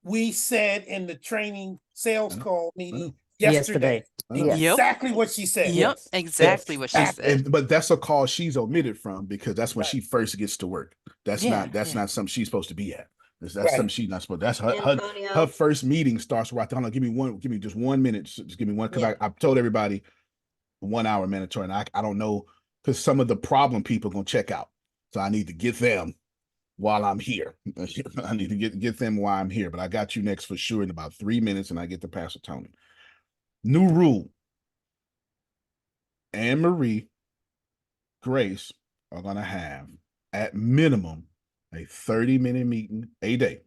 we said in the training sales call meeting yesterday. Exactly what she said. Yep, exactly what she said. But that's a call she's omitted from because that's when she first gets to work. That's not something she's supposed to be at. That's something she's not supposed. That's her first meeting starts right there. Hold on, give me just 1 minute. Just give me one because I told everybody 1 hour mandatory, and I don't know because some of the problem people are gonna check out. So I need to get them while I'm here. I need to get them while I'm here. But I got you next for sure in about 3 minutes, and I get to Pastor Tony. New rule. Anne Marie, Grace are going to have at minimum a 30-minute meeting a day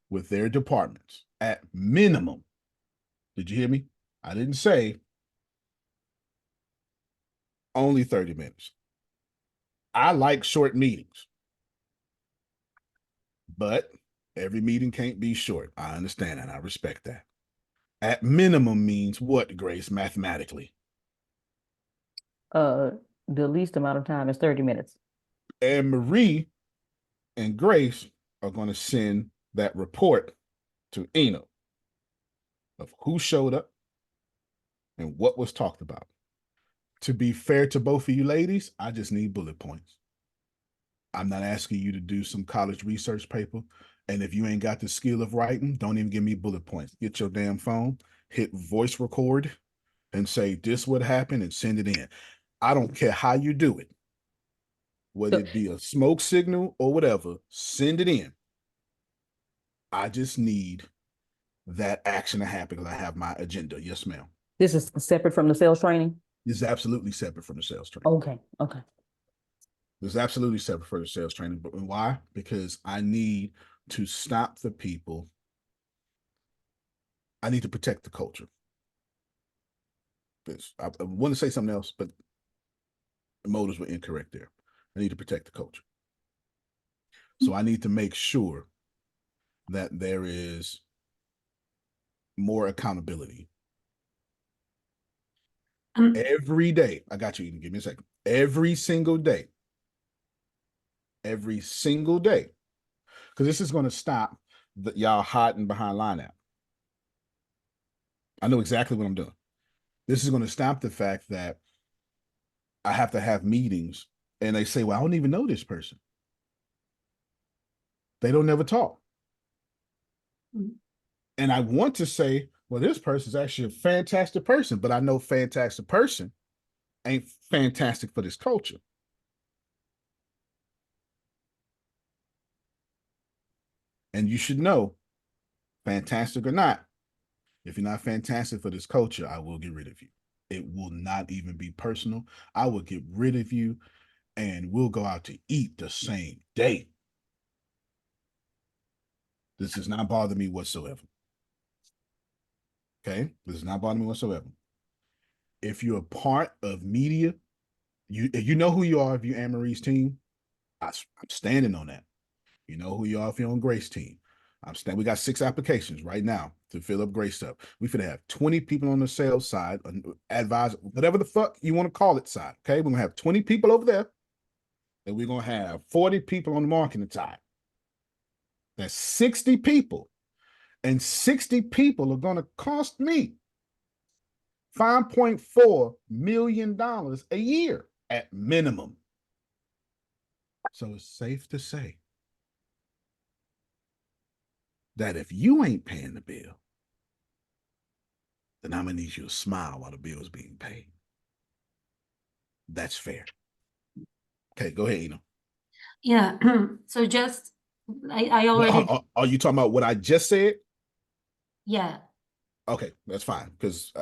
with their departments. At minimum. Did you hear me? I didn't say only 30 minutes. I like short meetings, but every meeting can't be short. I understand that. I respect that. At minimum means what, Grace, mathematically? The least amount of time is 30 minutes. And Marie and Grace are going to send that report to Eno of who showed up and what was talked about. To be fair to both of you ladies, I just need bullet points. I'm not asking you to do some college research paper. And if you ain't got the skill of writing, don't even give me bullet points. Get your damn phone, hit voice record, and say, this would happen, and send it in. I don't care how you do it. Whether it be a smoke signal or whatever, send it in. I just need that action to happen because I have my agenda. Yes, ma'am. This is separate from the sales training? This is absolutely separate from the sales training. Okay. This is absolutely separate for the sales training. But why? Because I need to stop the people. I need to protect the culture. I want to say something else, but the motives were incorrect there. I need to protect the culture. So I need to make sure that there is more accountability. Every day, I got you. Give me a second. Every single day, because this is going to stop y'all hiding behind line app. I know exactly what I'm doing. This is going to stop the fact that I have to have meetings and they say, well, I don't even know this person. They don't never talk. And I want to say, well, this person is actually a fantastic person, but I know fantastic person ain't fantastic for this culture. And you should know, fantastic or not, if you're not fantastic for this culture, I will get rid of you. It will not even be personal. I will get rid of you and we'll go out to eat the same day. This does not bother me whatsoever. Okay? This does not bother me whatsoever. If you're a part of media, you know who you are if you're Anne Marie's team. I'm standing on that. You know who you are if you're on Grace's team. We got 6 applications right now to fill up Grace up. We finna have 20 people on the sales side, advisor, whatever the fuck you want to call it side. Okay, we're gonna have 20 people over there, and we're gonna have 40 people on the marketing side. That's 60 people, and 60 people are gonna cost me $5.4 million a year at minimum. So it's safe to say that if you ain't paying the bill, then I'm gonna need you to smile while the bill is being paid. That's fair. Okay, go ahead, Ina. Yeah. So just I already Are you talking about what I just said? yeah. Okay, that's fine. Because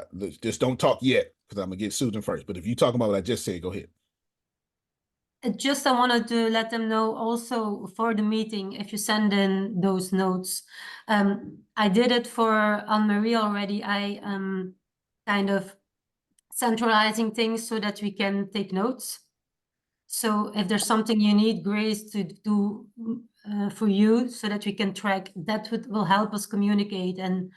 just don't talk yet, because I'm gonna get Susan first. But if you talking about what I just said, go ahead. Just I wanted to let them know also for the meeting, if you send in those notes. I did it for Anne-Marie already. I am kind of centralizing things so that we can take notes. So if there's something you need Grace to do for you so that we can track, that will help us communicate and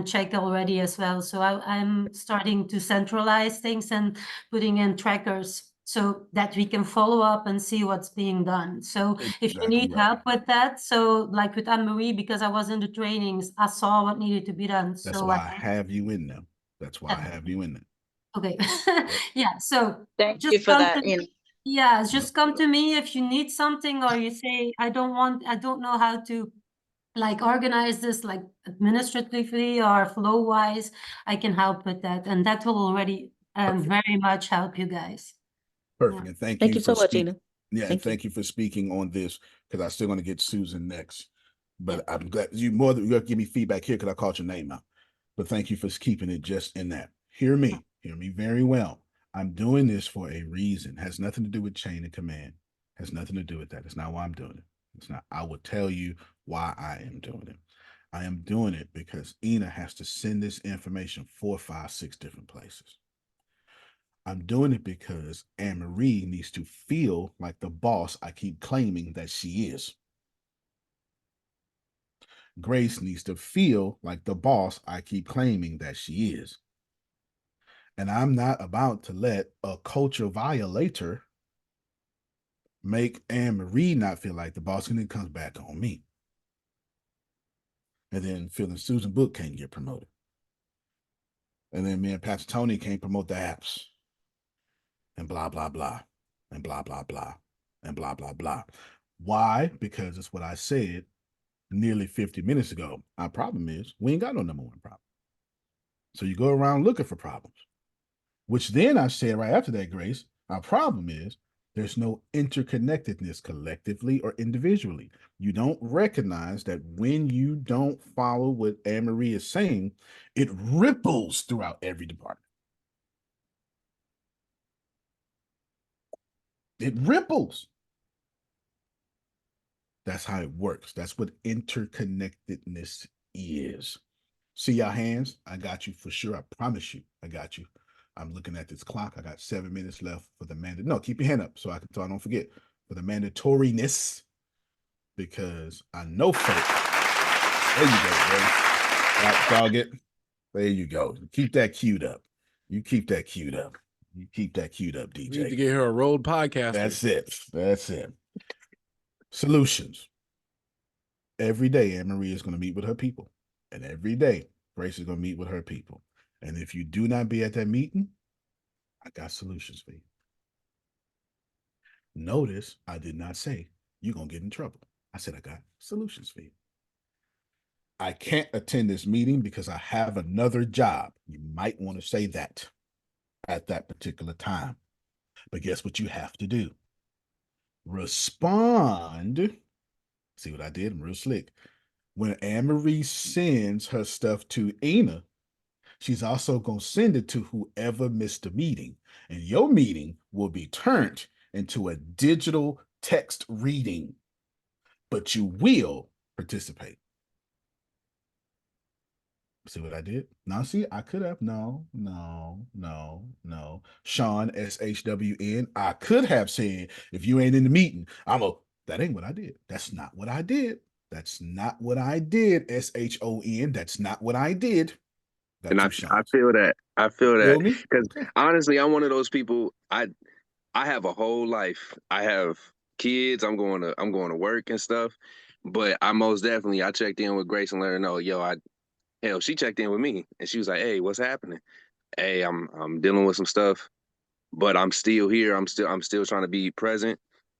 check already as well. So I'm starting to centralize things and putting in trackers so that we can follow up and see what's being done. So if you need help with that, so like with Anne-Marie, because I was in the trainings, I saw what needed to be done. That's So why I have you in there. That's why I have you in there. Okay. Yeah. So Thank just you for come that. to, yeah, just come to me if you need something or you say, I don't know how to like organize this like administratively or flow wise. I can help with that. And that will already very much help you guys. Perfect. Yeah. And thank Thank you you for so much, speaking. Ina. Yeah, and Thank you. thank you for speaking on this, because I still want to get Susan next. But Yeah. I'm glad you more than you give me feedback here because I called your name out. But thank you for keeping it just in that. Hear me very well. I'm doing this for a reason. Has nothing to do with chain of command. Has nothing to do with that. It's not why I'm doing it. It's not. I will tell you why I am doing it. I am doing it because Ina has to send this information 4, 5, 6 different places. I'm doing it because Anne-Marie needs to feel like the boss I keep claiming that she is. Grace needs to feel like the boss I keep claiming that she is. And I'm not about to let a culture violator make Anne-Marie not feel like the boss, and it comes back on me. And then feeling Susan Book can't get promoted. And then me and Pastor Tony can't promote the apps. And blah, blah, blah. And blah, blah, blah. And blah, blah, blah. Why? Because it's what I said nearly 50 minutes ago. Our problem is we ain't got no number one problem. So you go around looking for problems, which then I said right after that, Grace, our problem is there's no interconnectedness collectively or individually. You don't recognize that when you don't follow what Anne-Marie is saying, it ripples throughout every department. It ripples. That's how it works. That's what interconnectedness is. See y'all hands? I got you for sure. I promise you, I got you. I'm looking at this clock. I got 7 minutes left for the mandate. No, keep your hand up so I don't forget for the mandatoriness, because I know folks. There you go, Grace. Right, dog it. There you go. Keep that queued up. You keep that queued up. You keep that queued up, DJ. We need to get her a road podcaster. That's it. That's it. Solutions. Every day, Anne-Marie is going to meet with her people. And every day, Grace is going to meet with her people. And if you do not be at that meeting, I got solutions for you. Notice I did not say you're going to get in trouble. I said I got solutions for you. I can't attend this meeting because I have another job. You might want to say that at that particular time. But guess what you have to do? Respond. See what I did? I'm real slick. When Anne-Marie sends her stuff to Ina, she's also going to send it to whoever missed the meeting. And your meeting will be turned into a digital text reading, but you will participate. See what I did? Now, see, I could have. No. Sean, SHWN. I could have said, if you ain't in the meeting, that ain't what I did. That's not what I did. That's not what I did, SHON. That's not what I did. And I feel that. I feel that. Because okay. Honestly, I'm one of those people. I have a whole life. I have kids. I'm going to work and stuff. But I most definitely I checked in with Grace and let her know, hell, she checked in with me and she was like, "Hey, what's happening? Hey, I'm dealing with some stuff, but I'm still here. I'm still trying to be present,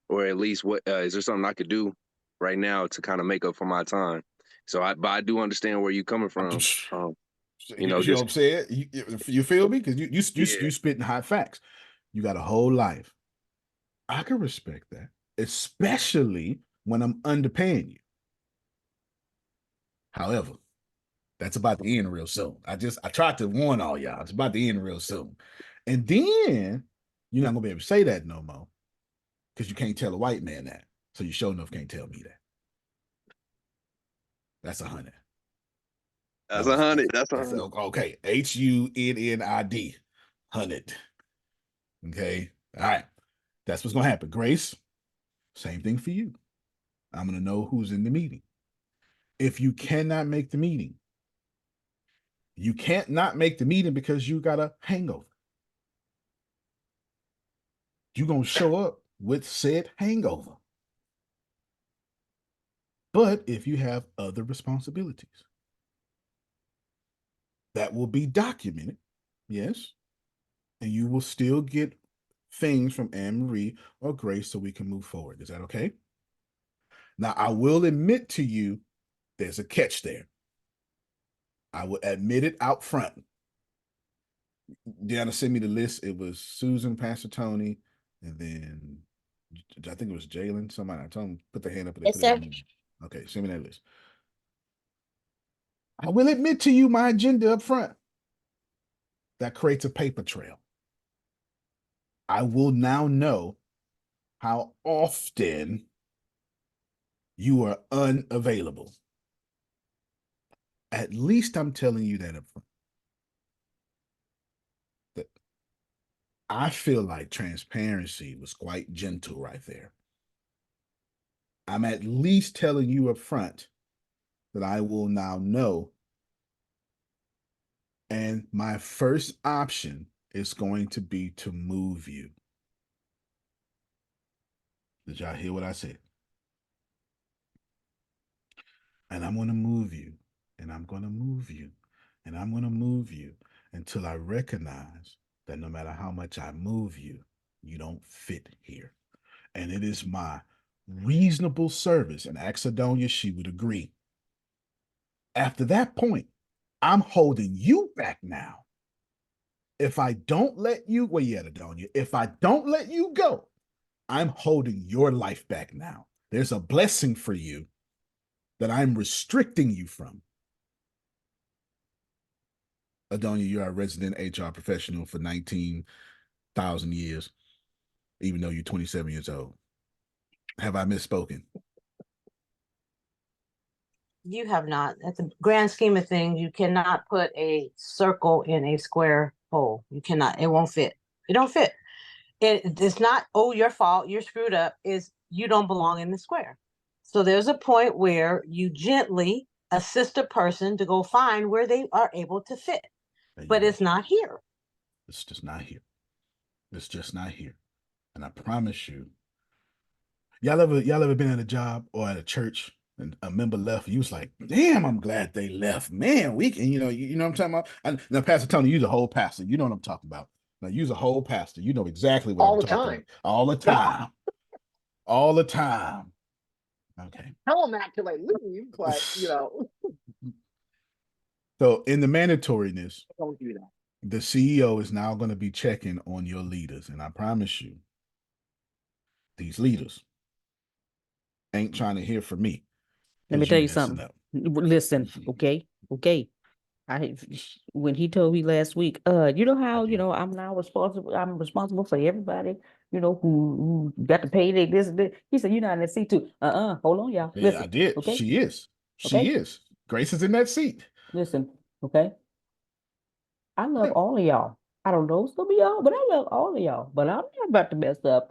or at least what is there something I could do right now to kind of make up for my time?" So but I do understand where you're coming from. You know what I'm saying? You feel me? Because you Yeah. spitting hot facts. You got a whole life. I can respect that, especially when I'm underpaying you. However, that's about to end real soon. I tried to warn all y'all. It's about to end real soon. And then you're not gonna be able to say that no more because you can't tell a white man that. So you sure enough can't tell me that. That's 100. That's 100. That's 100. Okay. HUNNID 100. Okay. All right. That's what's gonna happen. Grace, same thing for you. I'm gonna know who's in the meeting. If you cannot make the meeting, you can't not make the meeting because you got a hangover. You're gonna show up with said hangover. But if you have other responsibilities, that will be documented, yes, and you will still get things from Anne Marie or Grace so we can move forward. Is that okay? Now, I will admit to you, there's a catch there. I will admit it out front. Deanna sent me the list. It was Susan, Pastor Tony, and then I think it was Jalen. Somebody, I told them put their hand up. Yes, sir. Okay, send me that list. I will admit to you my agenda up front. That creates a paper trail. I will now know how often you are unavailable. At least I'm telling you that up front. That I feel like transparency was quite gentle right there. I'm at least telling you up front that I will now know. And my first option is going to be to move you. Did y'all hear what I said? And I'm going to move you, and I'm going to move you, and I'm going to move you until I recognize that no matter how much I move you, you don't fit here. And it is my reasonable service, and Axedonia, she would agree. After that point, I'm holding you back now. If I don't let you, well, yeah, Adonia, if I don't let you go, I'm holding your life back now. There's a blessing for you that I'm restricting you from. Adonia, you're a resident HR professional for 19,000 years, even though you're 27 years old. Have I misspoken? You have not. At the grand scheme of things, you cannot put a circle in a square hole. You cannot. It won't fit. It don't fit. It's not, oh, your fault, you're screwed up. Is you don't belong in the square. So there's a point where you gently assist a person to go find where they are able to fit. But it's not here. It's just not here. It's just not here. And I promise you, y'all ever been at a job or at a church and a member left? You was like, damn, I'm glad they left. Man, we can, you know what I'm talking about? And now, Pastor Tony, you're a whole pastor. You know what I'm talking about. Now, you're a whole pastor. You know exactly what I'm talking about. All the time. All the time. Okay. Tell them that till I leave, but So in the mandatoriness, don't do that. the CEO is now going to be checking on your leaders. And I promise you, these leaders ain't trying to hear from me. Let me tell you something. Listen, okay. When he told me last week, you know how, I'm now responsible for everybody, who got to pay this and that. He said, you're not in that seat too. Hold on, y'all. Yeah, Listen, I did. okay? She is. She Okay? is. Grace is in that seat. Listen, okay? I love all of y'all. I don't know some of y'all, but I love all of y'all. But I'm not about to mess up,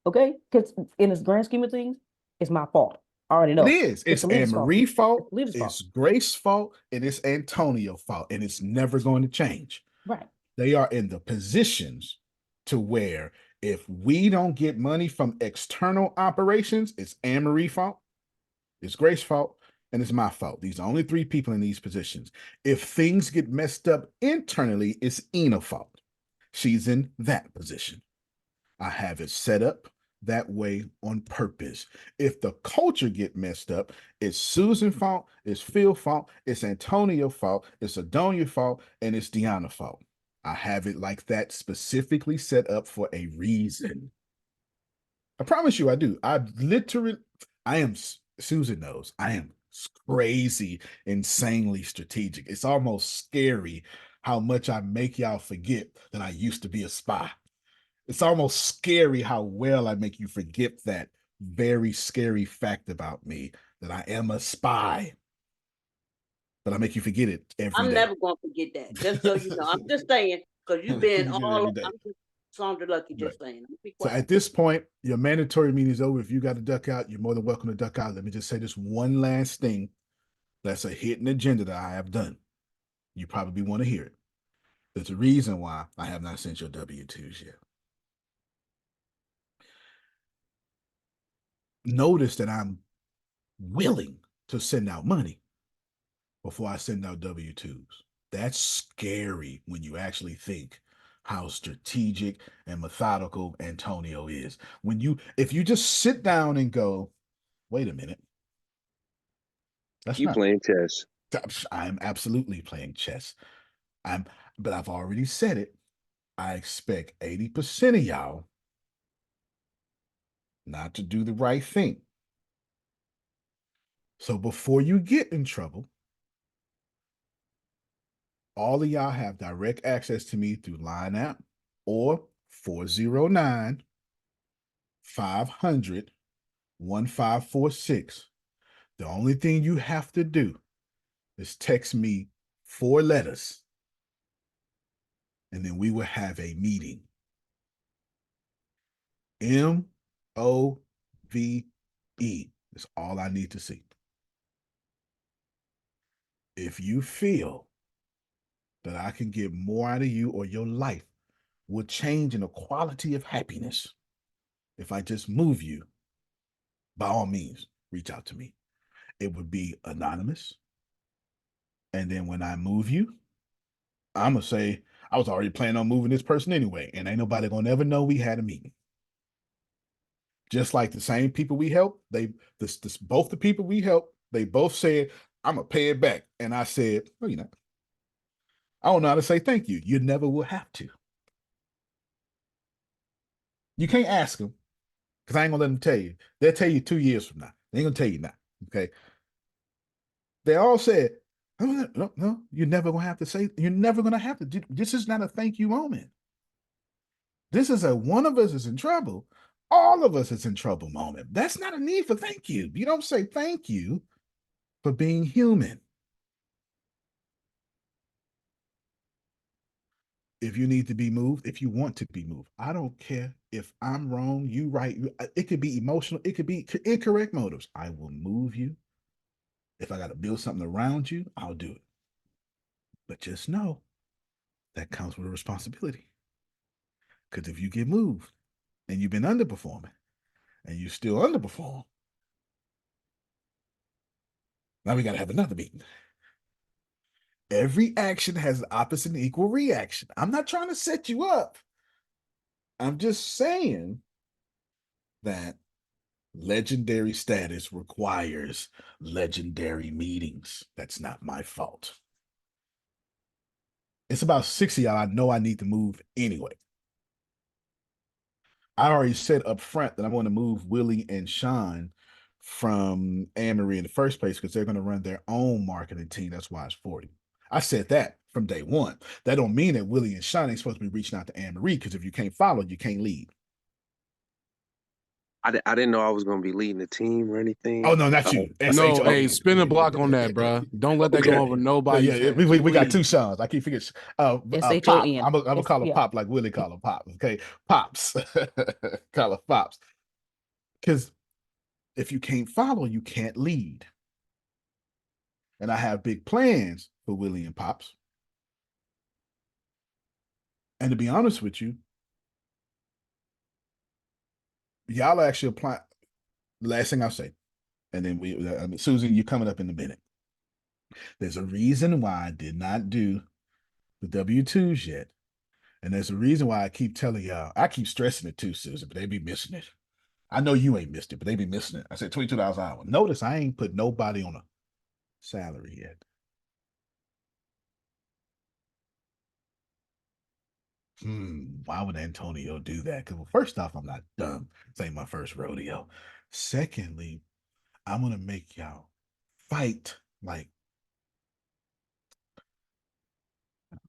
okay? Because in this grand scheme of things, it's my fault. I already know. It is. It's the Anne leader's fault. Marie's fault. It's the leader's It's fault. Grace's fault. And it's Antonio's fault. And it's never going to change. Right. They are in the positions to where if we don't get money from external operations, it's Anne Marie's fault, it's Grace's fault, and it's my fault. These are only three people in these positions. If things get messed up internally, it's Ina's fault. She's in that position. I have it set up that way on purpose. If the culture get messed up, it's Susan's fault, it's Phil's fault, it's Antonio's fault, it's Adonia's fault, and it's Deanna's fault. I have it like that specifically set up for a reason. I promise you I do. I am, Susan knows, I am crazy, insanely strategic. It's almost scary how much I make y'all forget that I used to be a spy. It's almost scary how well I make you forget that very scary fact about me, that I am a spy. But I make you forget it every I'm day. never gonna forget that. Just so you know, I'm just saying because you've been Forget it all. every day. I'm just Sandra Lucky. Right. Just saying. Be So quiet. at this point, your mandatory meeting is over. If you got to duck out, you're more than welcome to duck out. Let me just say this one last thing. That's a hidden agenda that I have done. You probably want to hear it. There's a reason why I have not sent your W-2s yet. Notice that I'm willing to send out money before I send out W-2s. That's scary when you actually think how strategic and methodical Antonio is. If you just sit down and go, wait a minute, that's You not. playing chess. I'm absolutely playing chess. But I've already said it. I expect 80% of y'all not to do the right thing. So before you get in trouble, all of y'all have direct access to me through Line app or 409 500 1546. The only thing you have to do is text me 4 letters, and then we will have a meeting. MOVE is all I need to see. If you feel that I can get more out of you or your life will change in the quality of happiness if I just move you, by all means, reach out to me. It would be anonymous. And then when I move you, I'm going to say, I was already planning on moving this person anyway, and ain't nobody going to ever know we had a meeting. Just like the same people we helped, both the people we helped, they both said, I'm going to pay it back. And I said, no, you're not. I don't know how to say thank you. You never will have to. You can't ask them because I ain't going to let them tell you. They'll tell you 2 years from now. They ain't going to tell you now. Okay. They all said, no, you're never going to have to say, you're never going to have to. This is not a thank you moment. This is a one of us is in trouble. All of us is in trouble moment. That's not a need for thank you. You don't say thank you for being human. If you need to be moved, if you want to be moved, I don't care if I'm wrong, you right. It could be emotional, it could be incorrect motives. I will move you. If I got to build something around you, I'll do it. But just know that comes with a responsibility. Because if you get moved and you've been underperforming and you still underperform, now we got to have another meeting. Every action has an opposite and equal reaction. I'm not trying to set you up. I'm just saying that legendary status requires legendary meetings. That's not my fault. It's about 6 of y'all I know I need to move anyway. I already said up front that I'm going to move Willie and Sean from Anne-Marie in the first place because they're going to run their own marketing team. That's why it's 40. I said that from day one. That don't mean that Willie and Sean ain't supposed to be reaching out to Anne-Marie because if you can't follow, you can't lead. I didn't know I was going to be leading the team or anything. Oh, no, not you. No, SHO. hey, spin a block on that, bro. Don't let that go over nobody's Yeah, head. we got 2 Sean's. I keep forgetting. Pop. I'm gonna call him Pop like Willie call him Pop. Okay, Pops. Call him Pops. Because if you can't follow, you can't lead. And I have big plans for Willie and Pops. And to be honest with you, y'all actually apply. The last thing I'll say, and then Susan, you're coming up in a minute. There's a reason why I did not do the W-2s yet. And there's a reason why I keep telling y'all, I keep stressing it too, Susan, but they be missing it. I know you ain't missed it, but they be missing it. I said $22 an hour. Notice I ain't put nobody on a salary yet. why would Antonio do that? Because first off, I'm not dumb. This ain't my first rodeo. Secondly, I'm gonna make y'all fight like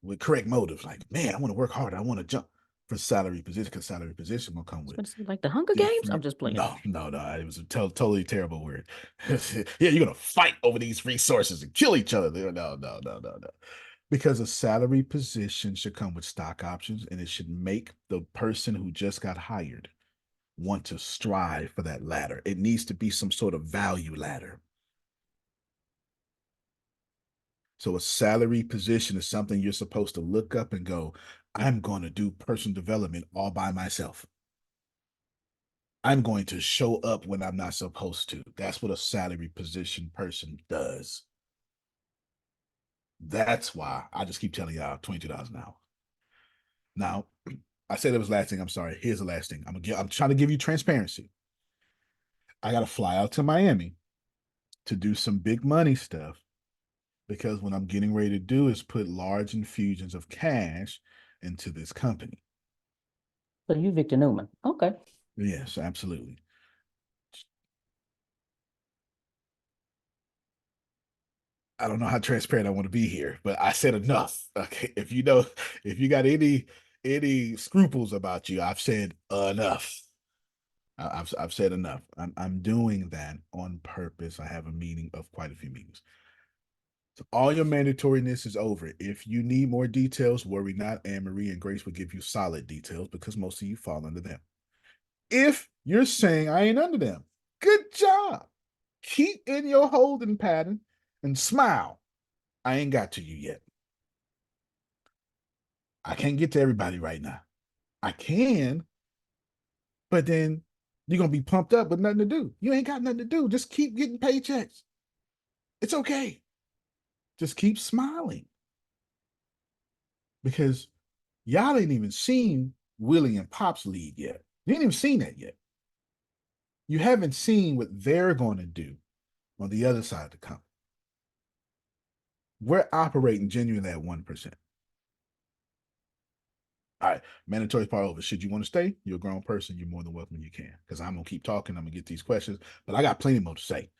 with correct motives. Like, man, I want to work hard. I want to jump for salary position because salary position gonna come with Like the Hunger Games? I'm just playing. No. It was a totally terrible word. Yeah, you're gonna fight over these resources and kill each other. No. Because a salary position should come with stock options, and it should make the person who just got hired want to strive for that ladder. It needs to be some sort of value ladder. So a salary position is something you're supposed to look up and go, I'm going to do personal development all by myself. I'm going to show up when I'm not supposed to. That's what a salary position person does. That's why I just keep telling y'all $22 an hour. Now, I said it was last thing. I'm sorry. Here's the last thing. I'm trying to give you transparency. I got to fly out to Miami to do some big money stuff because what I'm getting ready to do is put large infusions of cash into this company. So you Victor Newman. Okay. Yes, absolutely. I don't know how transparent I want to be here, but I said enough. Okay. If you got any scruples about you, I've said enough. I've said enough. I'm doing that on purpose. I have a meeting of quite a few meetings. So all your mandatoriness is over. If you need more details, worry not. Anne Marie and Grace will give you solid details because most of you fall under them. If you're saying I ain't under them, good job. Keep in your holding pattern and smile. I ain't got to you yet. I can't get to everybody right now. I can, but then you're going to be pumped up with nothing to do. You ain't got nothing to do. Just keep getting paychecks. It's okay. Just keep smiling. Because y'all ain't even seen Willie and Pop's lead yet. You ain't even seen that yet. You haven't seen what they're going to do on the other side of the company. We're operating genuinely at 1%. All right, mandatory part over. Should you want to stay? You're a grown person. You're more than welcome. You can, because I'm gonna keep talking. I'm gonna get these questions, but I got plenty more to say.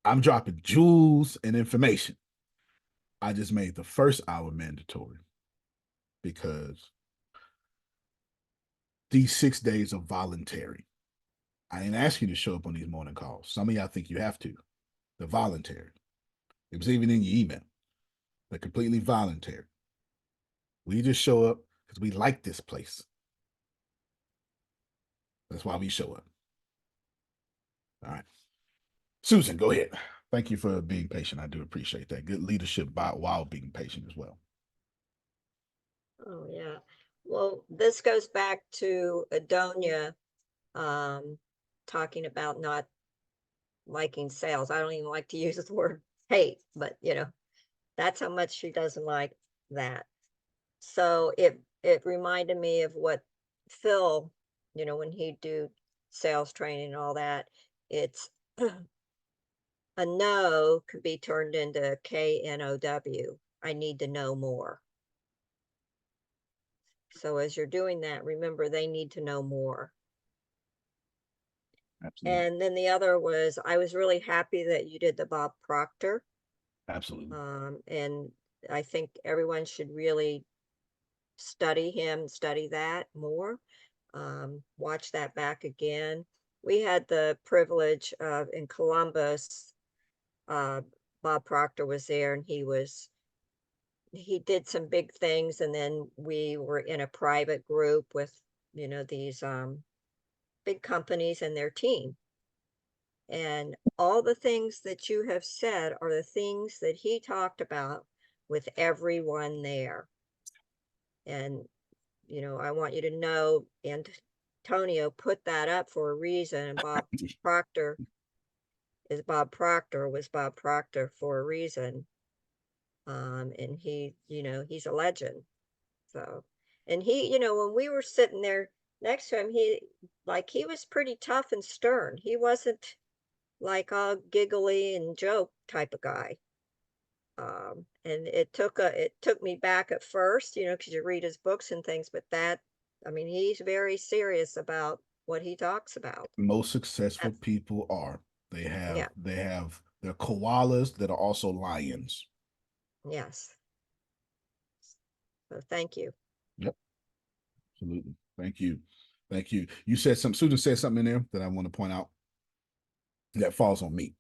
I'm dropping jewels and information. I just made the first hour mandatory because these 6 days are voluntary. I didn't ask you to show up on these morning calls. Some of y'all think you have to. They're voluntary. It was even in your email. They're completely voluntary. We just show up because we like this place. That's why we show up. All right. Susan, go ahead. Thank you for being patient. I do appreciate that. Good leadership while being patient as well. Oh, yeah. Well, this goes back to Adonia talking about not liking sales. I don't even like to use the word hate, but that's how much she doesn't like that. So it reminded me of what Phil, when he do sales training and all that, it's a no could be turned into KNOW. I need to know more. So as you're doing that, remember they need to know more. Absolutely. And then the other was, I was really happy that you did the Bob Proctor. Absolutely. And I think everyone should really study him, study that more. Watch that back again. We had the privilege of in Columbus, Bob Proctor was there, and he did some big things, and then we were in a private group with these big companies and their team. And all the things that you have said are the things that he talked about with everyone there. And I want you to know, Antonio put that up for a reason, and Bob Proctor was Bob Proctor for a reason. And he, he's a legend. So, and he, when we were sitting there next to him, he was pretty tough and stern. He wasn't like all giggly and joke type of guy. And it took me back at first, you know, because you read his books and things, but I mean, he's very serious about what he talks about. Most successful people are. They Yeah. have they're koalas that are also lions. Yes. So thank you. Yep. Absolutely. Thank you. Thank you. You said something, Susan said something in there that I want to point out that falls on me.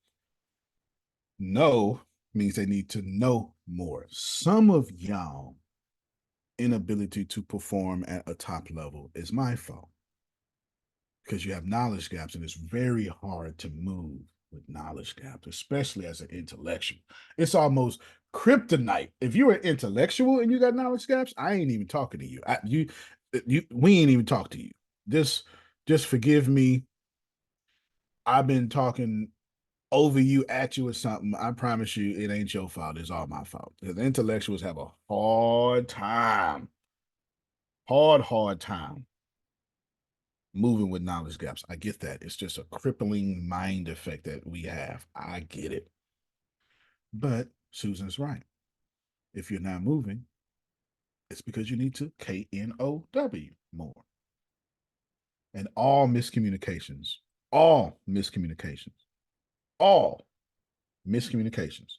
Know means they need to know more. Some of y'all inability to perform at a top level is my fault because you have knowledge gaps and it's very hard to move with knowledge gaps, especially as an intellectual. It's almost kryptonite. If you're an intellectual and you got knowledge gaps, I ain't even talking to you. We ain't even talk to you. Just forgive me. I've been talking over you, at you, or something. I promise you, it ain't your fault. It's all my fault. Because intellectuals have a hard time, hard time moving with knowledge gaps. I get that. It's just a crippling mind effect that we have. I get it. But Susan's right. If you're not moving, it's because you need to KNOW more. And all miscommunications, all miscommunications, all miscommunications,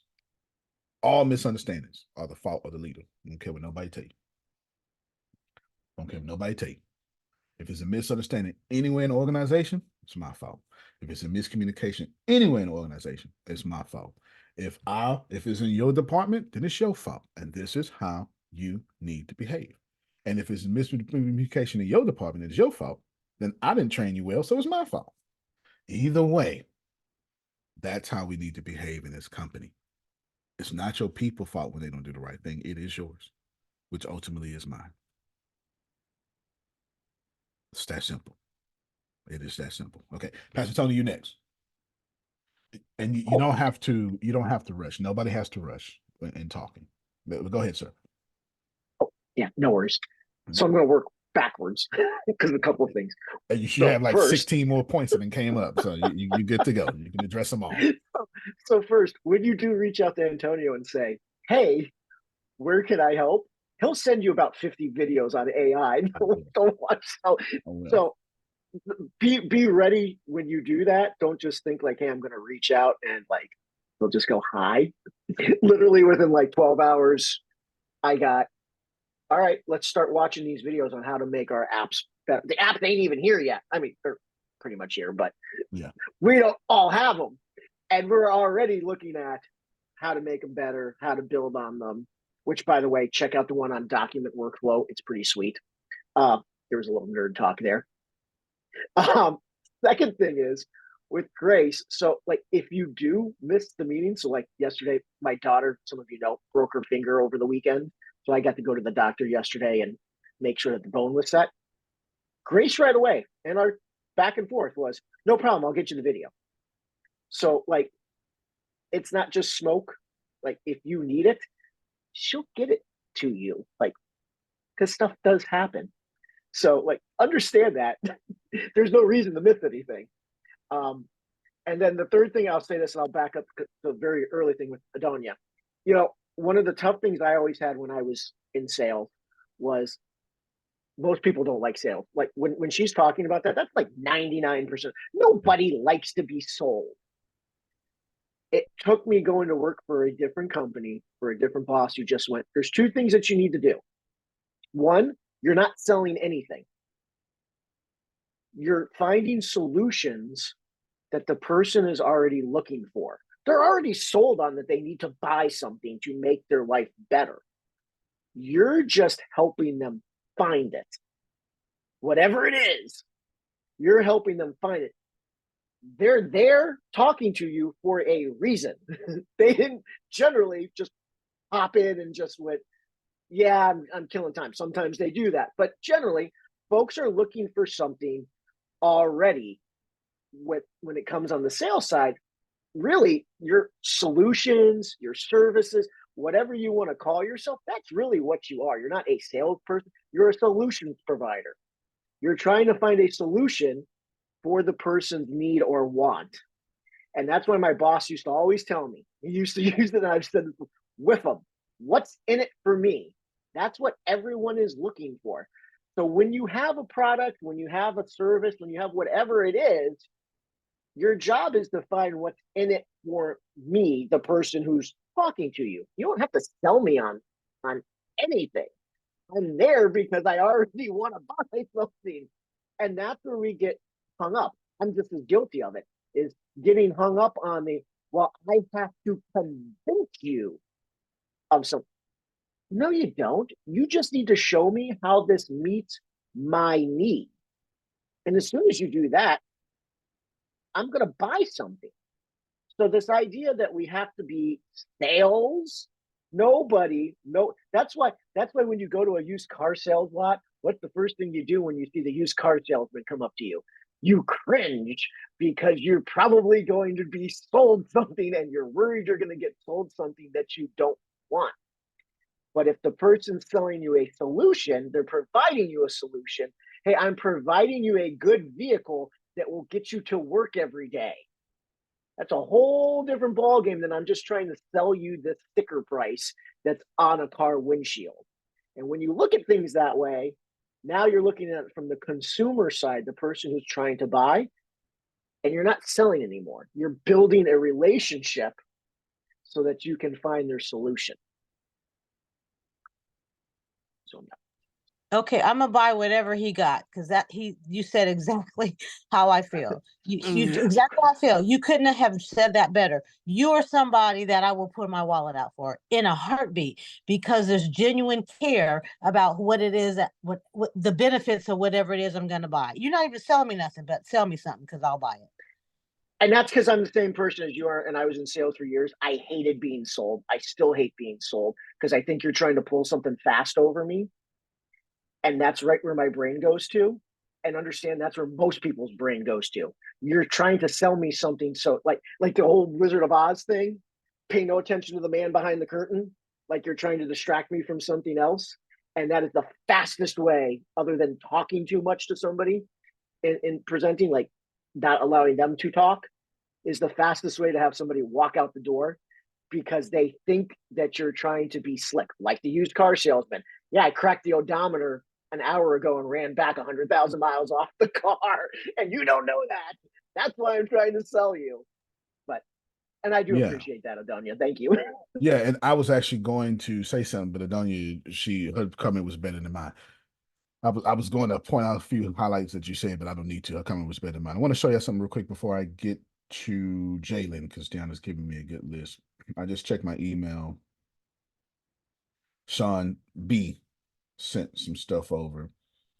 all misunderstandings are the fault of the leader. I don't care what nobody tell you. Don't care what nobody tell you. If it's a misunderstanding anywhere in the organization, it's my fault. If it's a miscommunication anywhere in the organization, it's my fault. If it's in your department, then it's your fault. And this is how you need to behave. And if it's a miscommunication in your department, it's your fault, then I didn't train you well, so it's my fault. Either way, that's how we need to behave in this company. It's not your people's fault when they don't do the right thing. It is yours, which ultimately is mine. It's that simple. It is that simple. Okay, Pastor Tony, you next. And you don't have to. You don't have to rush. Nobody has to rush in talking. But go ahead, sir. Yeah, no worries. So I'm going to work backwards because of a couple of things. You should have like 16 more points that came up, so you're good to go. You can address them all. So first, when you do reach out to Antonio and say, "Hey, where can I help?" He'll send you about 50 videos on AI. Don't watch. So be ready when you do that. Don't just think like, "Hey, I'm going to reach out," and like they'll just go hi. Literally within like 12 hours, I got, all right, let's start watching these videos on how to make our apps better. The app ain't even here yet. I mean, they're pretty much here, but yeah, we don't all have them. And we're already looking at how to make them better, how to build on them, which, by the way, check out the one on document workflow. It's pretty sweet. There was a little nerd talk there. Second thing is with Grace. So, like, if you do miss the meeting, so like yesterday, my daughter, some of you know, broke her finger over the weekend. So I got to go to the doctor yesterday and make sure that the bone was set. Grace right away, and our back and forth was, no problem, I'll get you the video. So, like, it's not just smoke. Like, if you need it, she'll get it to you. Like, because stuff does happen. So, like, understand that. There's no reason to miss anything. And then the third thing, I'll say this, and I'll back up to the very early thing with Adonia. You know, one of the tough things I always had when I was in sales was most people don't like sales. Like when she's talking about that, that's like 99%. Nobody likes to be sold. It took me going to work for a different company, for a different boss who just went, there's two things that you need to do. One, you're not selling anything. You're finding solutions that the person is already looking for. They're already sold on that they need to buy something to make their life better. You're just helping them find it. Whatever it is, you're helping them find it. They're there talking to you for a reason. They didn't generally just hop in and just went, yeah, I'm killing time. Sometimes they do that. But generally, folks are looking for something already. When it comes on the sales side, really your solutions, your services, whatever you want to call yourself, that's really what you are. You're not a salesperson. You're a solutions provider. You're trying to find a solution for the person's need or want. And that's why my boss used to always tell me, he used to use it, and I've said this, with them. What's in it for me? That's what everyone is looking for. So when you have a product, when you have a service, when you have whatever it is, your job is to find what's in it for me, the person who's talking to you. You don't have to sell me on anything. I'm there because I already want to buy something. And that's where we get hung up. I'm just as guilty of it, is getting hung up on the, well, I have to convince you of something. No, you don't. You just need to show me how this meets my need. And as soon as you do that, I'm going to buy something. So this idea that we have to be sales, that's why when you go to a used car sales lot, what's the first thing you do when you see the used car salesman come up to you? You cringe because you're probably going to be sold something and you're worried you're going to get sold something that you don't want. But if the person's selling you a solution, they're providing you a solution. Hey, I'm providing you a good vehicle that will get you to work every day. That's a whole different ballgame than I'm just trying to sell you this sticker price that's on a car windshield. And when you look at things that way, now you're looking at it from the consumer side, the person who's trying to buy, and you're not selling anymore. You're building a relationship so that you can find their solution. So Okay, I'm gonna buy whatever he got because you said exactly how I feel. You exactly how I feel. You couldn't have said that better. You're somebody that I will put my wallet out for in a heartbeat because there's genuine care about what it is that what the benefits of whatever it is I'm gonna buy. You're not even selling me nothing, but sell me something because I'll buy it. And that's because I'm the same person as you are, and I was in sales for years. I hated being sold. I still hate being sold because I think you're trying to pull something fast over me. And that's right where my brain goes to. And understand that's where most people's brain goes to. You're trying to sell me something. So like the whole Wizard of Oz thing, pay no attention to the man behind the curtain. Like you're trying to distract me from something else. And that is the fastest way, other than talking too much to somebody in presenting, like not allowing them to talk, is the fastest way to have somebody walk out the door because they think that you're trying to be slick, like the used car salesman. Yeah, I cracked the odometer an hour ago and ran back 100,000 miles off the car, and you don't know that. That's why I'm trying to sell you. And I do appreciate that, Adonia. Thank you. Yeah, and I was actually going to say something, but Adonia, her comment was better than mine. I was going to point out a few highlights that you said, but I don't need to. Her comment was better than mine. I want to show you something real quick before I get to Jalen, because Deanna's giving me a good list. I just checked my email. Sean B sent some stuff over,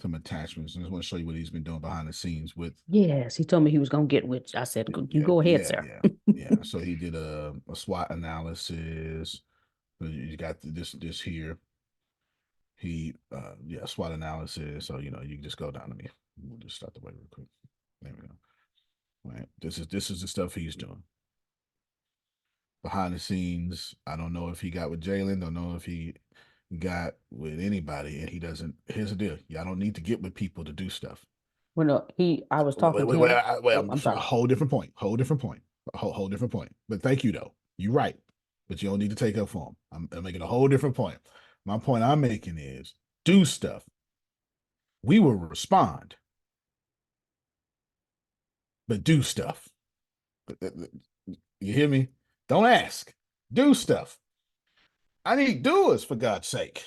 some attachments. And I just want to show you what he's been doing behind the scenes with. Yes, he told me he was going to get with. I said, you go ahead, sir. Yeah. So he did a SWOT analysis. You got this here. He SWOT analysis. So you can just go down to me. We'll just start the way real quick. There we go. All right. This is the stuff he's doing. Behind the scenes, I don't know if he got with Jalen, don't know if he got with anybody, and he doesn't. Here's the deal. Y'all don't need to get with people to do stuff. Well, no, I was talking to him. I'm sorry. Whole different point. Whole different point. But thank you, though. You're right. But you don't need to take up for him. I'm making a whole different point. My point I'm making is do stuff. We will respond. But do stuff. You hear me? Don't ask. Do stuff. I need doers, for God's sake.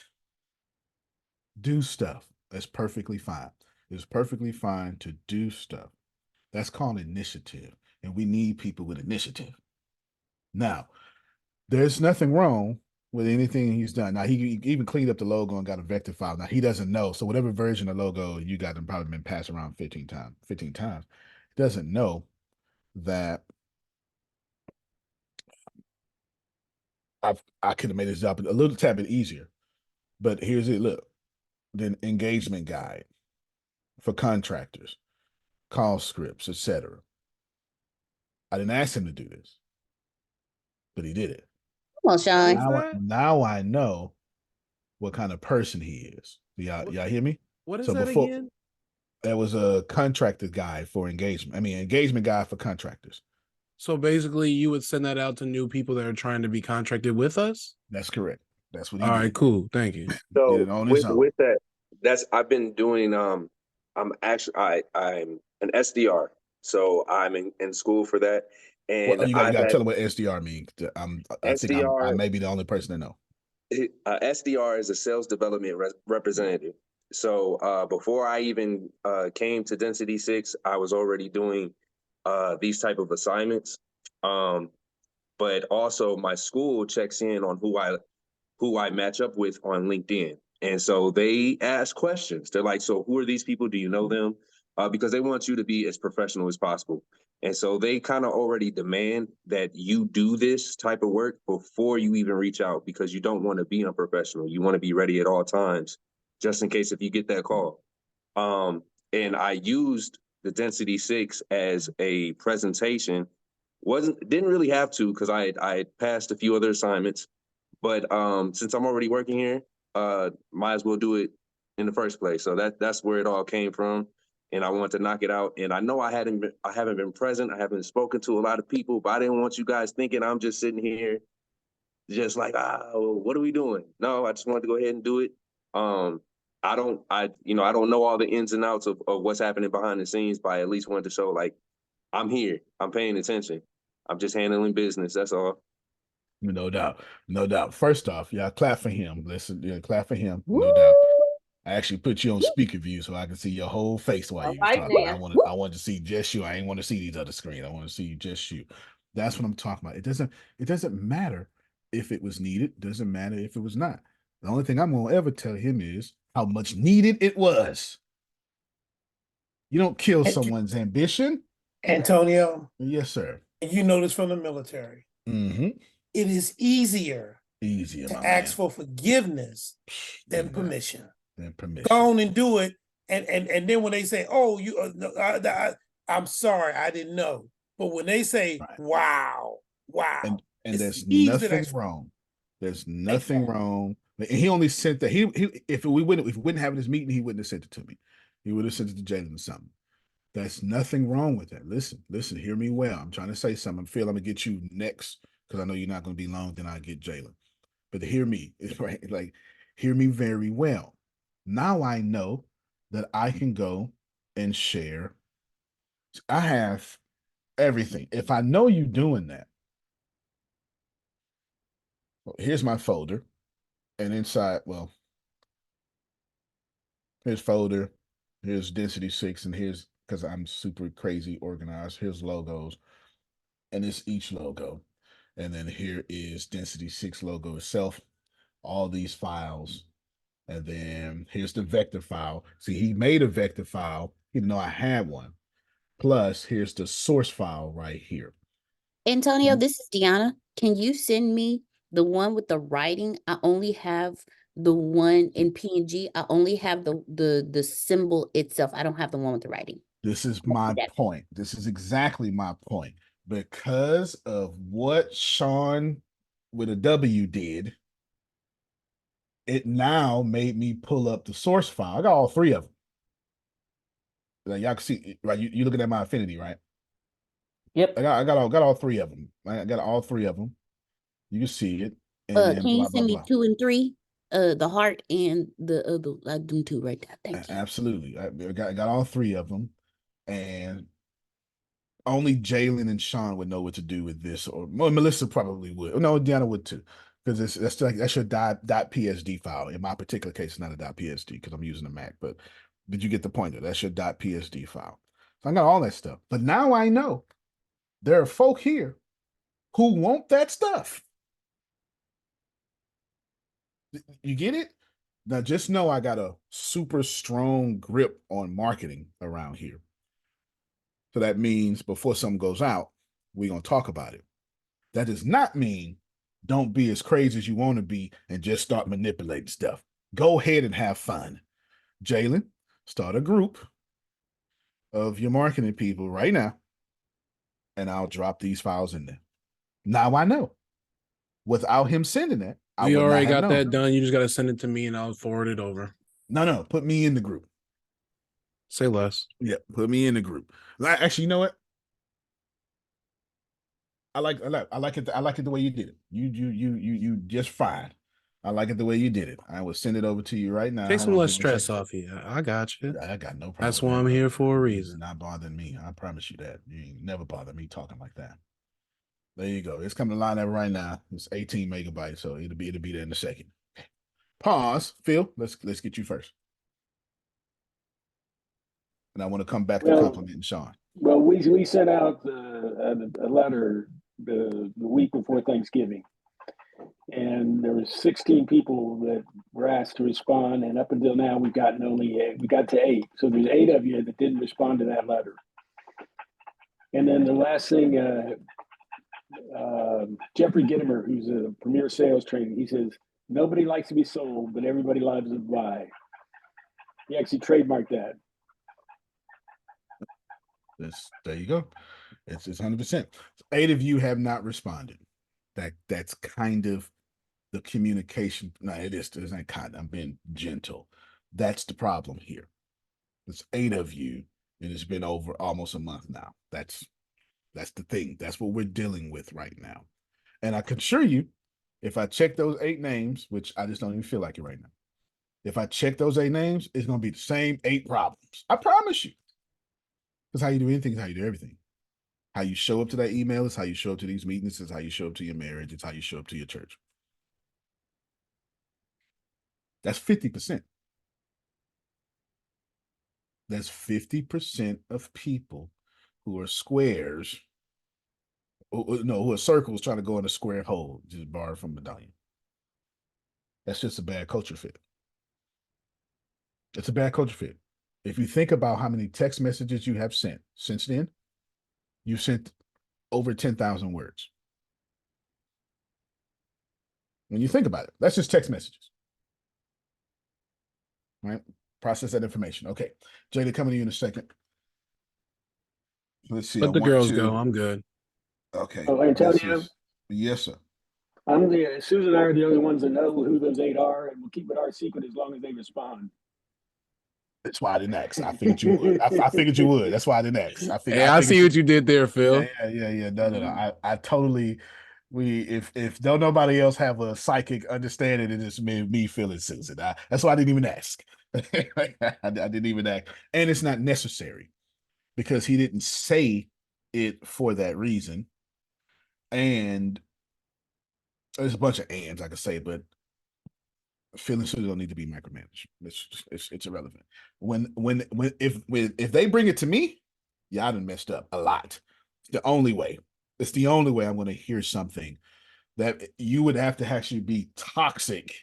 Do stuff. That's perfectly fine. It's perfectly fine to do stuff. That's called initiative. And we need people with initiative. Now, there's nothing wrong with anything he's done. Now, he even cleaned up the logo and got a vector file. Now, he doesn't know. So whatever version of logo you got them probably been passed around 15 times. He doesn't know that I could have made his job a little tad bit easier. But here's it. Look, the engagement guide for contractors, call scripts, etc. I didn't ask him to do this, but he did it. Come on, Sean. Now I know what kind of person he is. Y'all hear me? What is that again? That was a contractor guide for engagement. Engagement guide for contractors. So basically, you would send that out to new people that are trying to be contracted with us? That's correct. That's what he All right, did. cool. Thank you. Did So it on his own. with that, I've been doing I'm actually I'm an SDR. So I'm in school for that. Well, And you got to tell him what SDR means. I think I SDR may be the only person to know. SDR is a sales development representative. So before I even came to Density 6, I was already doing these type of assignments. But also my school checks in on who I match up with on LinkedIn. And so they ask questions. They're like, so who are these people? Do you know them? Because they want you to be as professional as possible. And so they kind of already demand that you do this type of work before you even reach out, because you don't want to be unprofessional. You want to be ready at all times, just in case if you get that call. And I used the Density 6 as a presentation. Didn't really have to, because I had passed a few other assignments. But since I'm already working here, might as well do it in the first place. So that's where it all came from, and I wanted to knock it out. And I know I haven't been present. I haven't spoken to a lot of people, but I didn't want you guys thinking I'm just sitting here, just like, what are we doing? No, I just wanted to go ahead and do it. I don't know all the ins and outs of what's happening behind the scenes, but I at least wanted to show, like, I'm here. I'm paying attention. I'm just handling business. That's all. No doubt. No doubt. First off, y'all clap for him. Listen, yeah, clap for him. Woo! No doubt. I actually put you on speaker view so I can see your whole face while All you was right talking. now. I wanted to see just you. I ain't want to see these other screens. I want to see just you. That's what I'm talking about. It doesn't matter if it was needed. It doesn't matter if it was not. The only thing I'm gonna ever tell him is how much needed it was. You don't kill someone's ambition. Antonio, Yes, sir. you know this from the military. Mm-hmm. It is easier Easier, my to man. ask for forgiveness than permission. Than permission. Go on and do it. And then when they say, oh, I'm sorry, I didn't know. But when they say, Right. wow, And it's there's easy to nothing ask for. wrong. There's nothing wrong. And he only sent that. If we wouldn't have this meeting, he wouldn't have sent it to me. He would have sent it to Jalen or something. There's nothing wrong with that. Listen, hear me well. I'm trying to say something. I'm gonna get you next because I know you're not gonna be long, then I get Jalen. But hear me. It's right, like, hear me very well. Now I know that I can go and share. I have everything. If I know you doing that, here's my folder. And inside, well, here's folder, here's Density 6, and here's, because I'm super crazy organized, here's logos, and it's each logo. And then here is Density 6 logo itself, all these files. And then here's the vector file. See, he made a vector file, even though I had one. Plus, here's the source file right here. Antonio, this is Deanna. Can you send me the one with the writing? I only have the one in PNG. I only have the symbol itself. I don't have the one with the writing. This is my point. This is exactly my point. Because of what Sean with a W did, it now made me pull up the source file. I got all three of them. Like, y'all can see, right? You looking at my affinity, right? Yep. I got all three of them. I got all three of them. You can see it. And then Can you blah, send blah, me blah. 2 and 3? The heart and the other. I do 2 right there. Thank you. Absolutely. I got all three of them. And only Jalen and Sean would know what to do with this, or Melissa probably would. No, Deanna would too, because that's your .psd file. In my particular case, it's not a .psd because I'm using a Mac. But did you get the point? That's your .psd file. So I got all that stuff. But now I know there are folk here who want that stuff. You get it? Now just know I got a super strong grip on marketing around here. So that means before something goes out, we're going to talk about it. That does not mean don't be as crazy as you want to be and just start manipulating stuff. Go ahead and have fun. Jalen, start a group of your marketing people right now, and I'll drop these files in there. Now I know. Without him sending it, I We would already not have got known. that done. You just got to send it to me and I'll forward it over. No, put me in the group. Say less. Yeah, put me in the group. Actually, you know what? I like it. I like it the way you did it. You just fine. I like it the way you did it. I will send it over to you right now. Take Hold some on, less give me a stress second. off you. I got you. I got no problem. That's with why that, I'm bro. here for a It is reason. not bothering me. I promise you that. You ain't never bothered me talking like that. There you go. It's coming to line up right now. It's 18 megabytes, so it'll be there in a second. Pause. Phil, let's get you first. And I want to come back to complimenting Sean. Well, we sent out a letter the week before Thanksgiving, and there was 16 people that were asked to respond, and up until now we got to 8. So there's 8 of you that didn't respond to that letter. And then the last thing, Jeffrey Gittimer, who's a premier sales trainer, he says nobody likes to be sold, but everybody loves to buy. He actually trademarked that. There you go. It's 100%. 8 of you have not responded. That's kind of the communication. No, it is. It's not kind. I'm being gentle. That's the problem here. It's 8 of you, and it's been over almost a month now. That's the thing. That's what we're dealing with right now. And I can assure you, if I check those 8 names, which I just don't even feel like it right now, if I check those 8 names, it's going to be the same 8 problems. I promise you. Because how you do anything is how you do everything. How you show up to that email is how you show up to these meetings. It's how you show up to your marriage. It's how you show up to your church. That's 50%. That's 50% of people who are squares, who are circles trying to go in a square hole, just borrowed from medallion. That's just a bad culture fit. It's a bad culture fit. If you think about how many text messages you have sent since then, you've sent over 10,000 words. When you think about it, that's just text messages. Right? Process that information. Okay. Jada, coming to you in a second. Let's see. Let the girls go. I'm good. Okay. Oh, Antonio? Yes, sir. Susan and I are the only ones that know who those 8 are, and we'll keep it our secret as long as they respond. That's why I didn't ask. I figured you would. I figured you would. That's why I didn't ask. I see what you did there, Phil. Yeah. No. I totally. If don't nobody else have a psychic understanding, it just made me feeling Susan. That's why I didn't even ask. I didn't even ask, and it's not necessary because he didn't say it for that reason. And there's a bunch of ands I could say, but feelings don't need to be micromanaged. It's irrelevant. If they bring it to me, yeah, I done messed up a lot. It's the only way. It's the only way I'm going to hear something that you would have to actually be toxic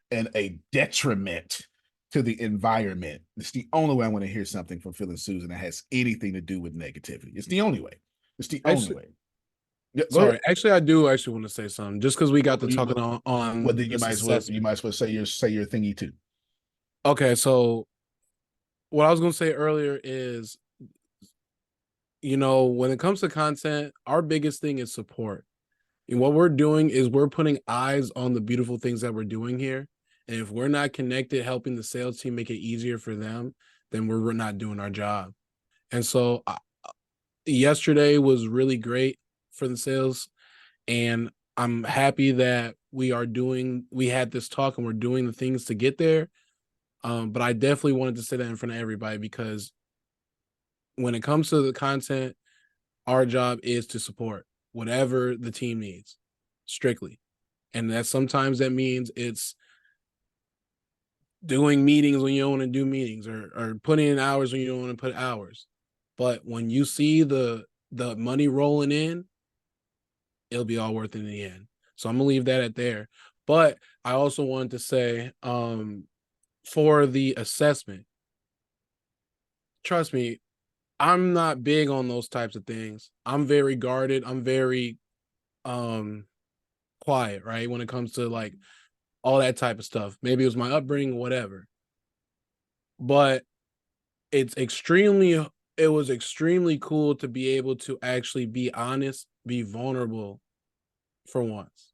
and a detriment to the environment. It's the only way I'm going to hear something from Phil and Susan that has anything to do with negativity. It's the only way. It's the only way. Yeah, sorry, actually, I do want to say something. Just because we got to talking on. Well, then you might as well say your thingy too. Okay, so what I was going to say earlier is, when it comes to content, our biggest thing is support. And what we're doing is we're putting eyes on the beautiful things that we're doing here. And if we're not connected, helping the sales team make it easier for them, then we're not doing our job. And so yesterday was really great for the sales. And I'm happy that we had this talk and we're doing the things to get there. But I definitely wanted to say that in front of everybody because when it comes to the content, our job is to support whatever the team needs strictly. And sometimes that means it's doing meetings when you don't want to do meetings or putting in hours when you don't want to put hours. But when you see the money rolling in, it'll be all worth it in the end. So I'm gonna leave that at there. But I also wanted to say, for the assessment, trust me, I'm not big on those types of things. I'm very guarded. I'm very quiet, right? When it comes to like all that type of stuff. Maybe it was my upbringing, whatever. But it was extremely cool to be able to actually be honest, be vulnerable for once.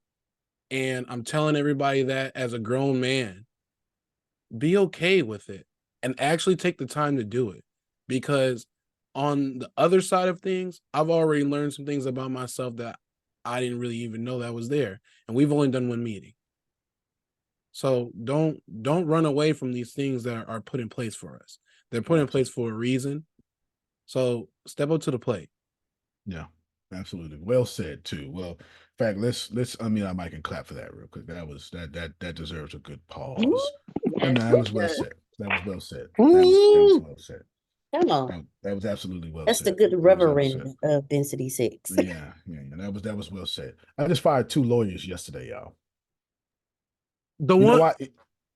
And I'm telling everybody that as a grown man, be okay with it and actually take the time to do it. Because on the other side of things, I've already learned some things about myself that I didn't really even know that was there. And we've only done one meeting. So don't run away from these things that are put in place for us. They're put in place for a reason. So step up to the plate. Yeah, absolutely. Well said too. Well, in fact, let's unmute our mic and clap for that real quick. That deserves a good pause. And that was well said. That was well said. That was well said. Come on. That was absolutely well That's said. the good That was well reverend said. of density 6. Yeah. That was well said. I just fired 2 lawyers yesterday, y'all. The You know one, why?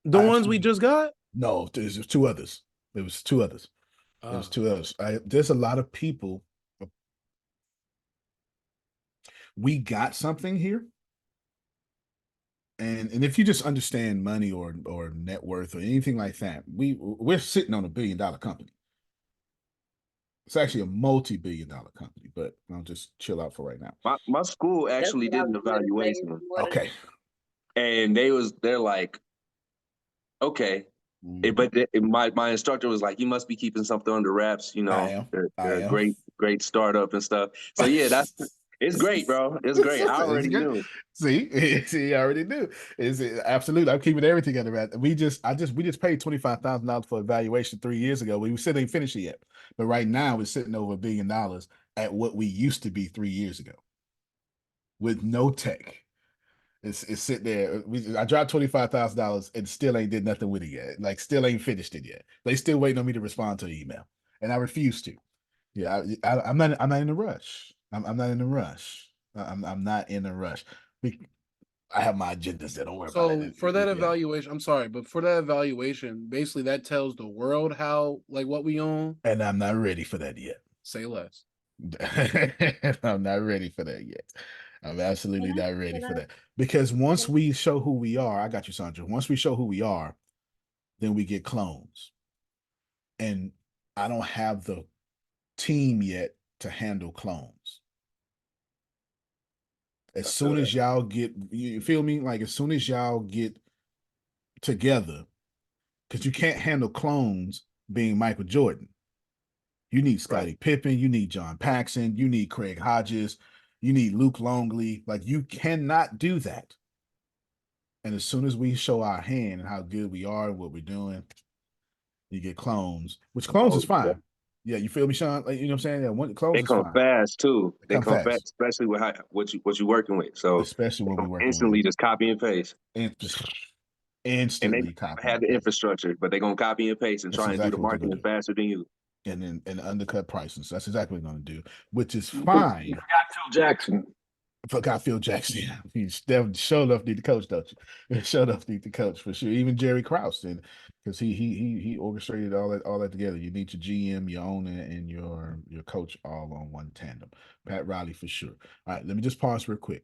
the ones we just got? No, there's 2 others. There was 2 others. There was 2 others. There's a lot of people. We got something here. And if you just understand money or net worth or anything like that, we're sitting on $1 billion company. It's actually a multi-billion-dollar company, but I'll just chill out for right now. My school actually did an evaluation. Okay. And they're like, okay. But my instructor was like, you must be keeping something under wraps, you know. They're a great startup and stuff. So yeah, it's great, bro. It's great. I already knew. See, I already knew. Absolutely. I'm keeping everything under wraps. We just paid $25,000 for evaluation 3 years ago. We still ain't finished it yet. But right now we're sitting over $1 billion at what we used to be 3 years ago with no tech. It's sitting there. I dropped $25,000 and still ain't did nothing with it yet. Like still ain't finished it yet. They still waiting on me to respond to the email, and I refuse to. Yeah, I'm not in a rush. I'm not in a rush. I'm not in a rush. I have my agendas that don't worry about it. So for that evaluation, I'm sorry, but for that evaluation, basically that tells the world how what we own. And I'm not ready for that yet. Say less. I'm not ready for that yet. I'm absolutely not ready for that. Because once we show who we are, I got you, Sandra. Once we show who we are, then we get clones. And I don't have the team yet to handle clones. As soon as y'all get, you feel me? Like as soon as y'all get together, because you can't handle clones being Michael Jordan. You need Scottie Pippen, you need John Paxson, you need Craig Hodges, you need Luke Longley. Like you cannot do that. And as soon as we show our hand and how good we are and what we're doing, you get clones, which clones is fine. Yeah, you feel me, Sean? Like, you know what I'm saying? Yeah, clones they come fast too. They come fast, especially with what you're working with. So especially when we're working instantly with just copy and paste. Instantly and copy. Have the infrastructure, but they're gonna copy and paste and try and do the marketing faster than you. And undercut pricing. So that's exactly what we're going to do, which is fine. You forgot Phil Jackson. Forgot Phil Jackson. He sure enough need to coach, don't you? Sure enough need to coach for sure. Even Jerry Krause, and because he orchestrated all that together. You need your GM, your owner, and your coach all on one tandem. Pat Riley for sure. All right, let me just pause real quick.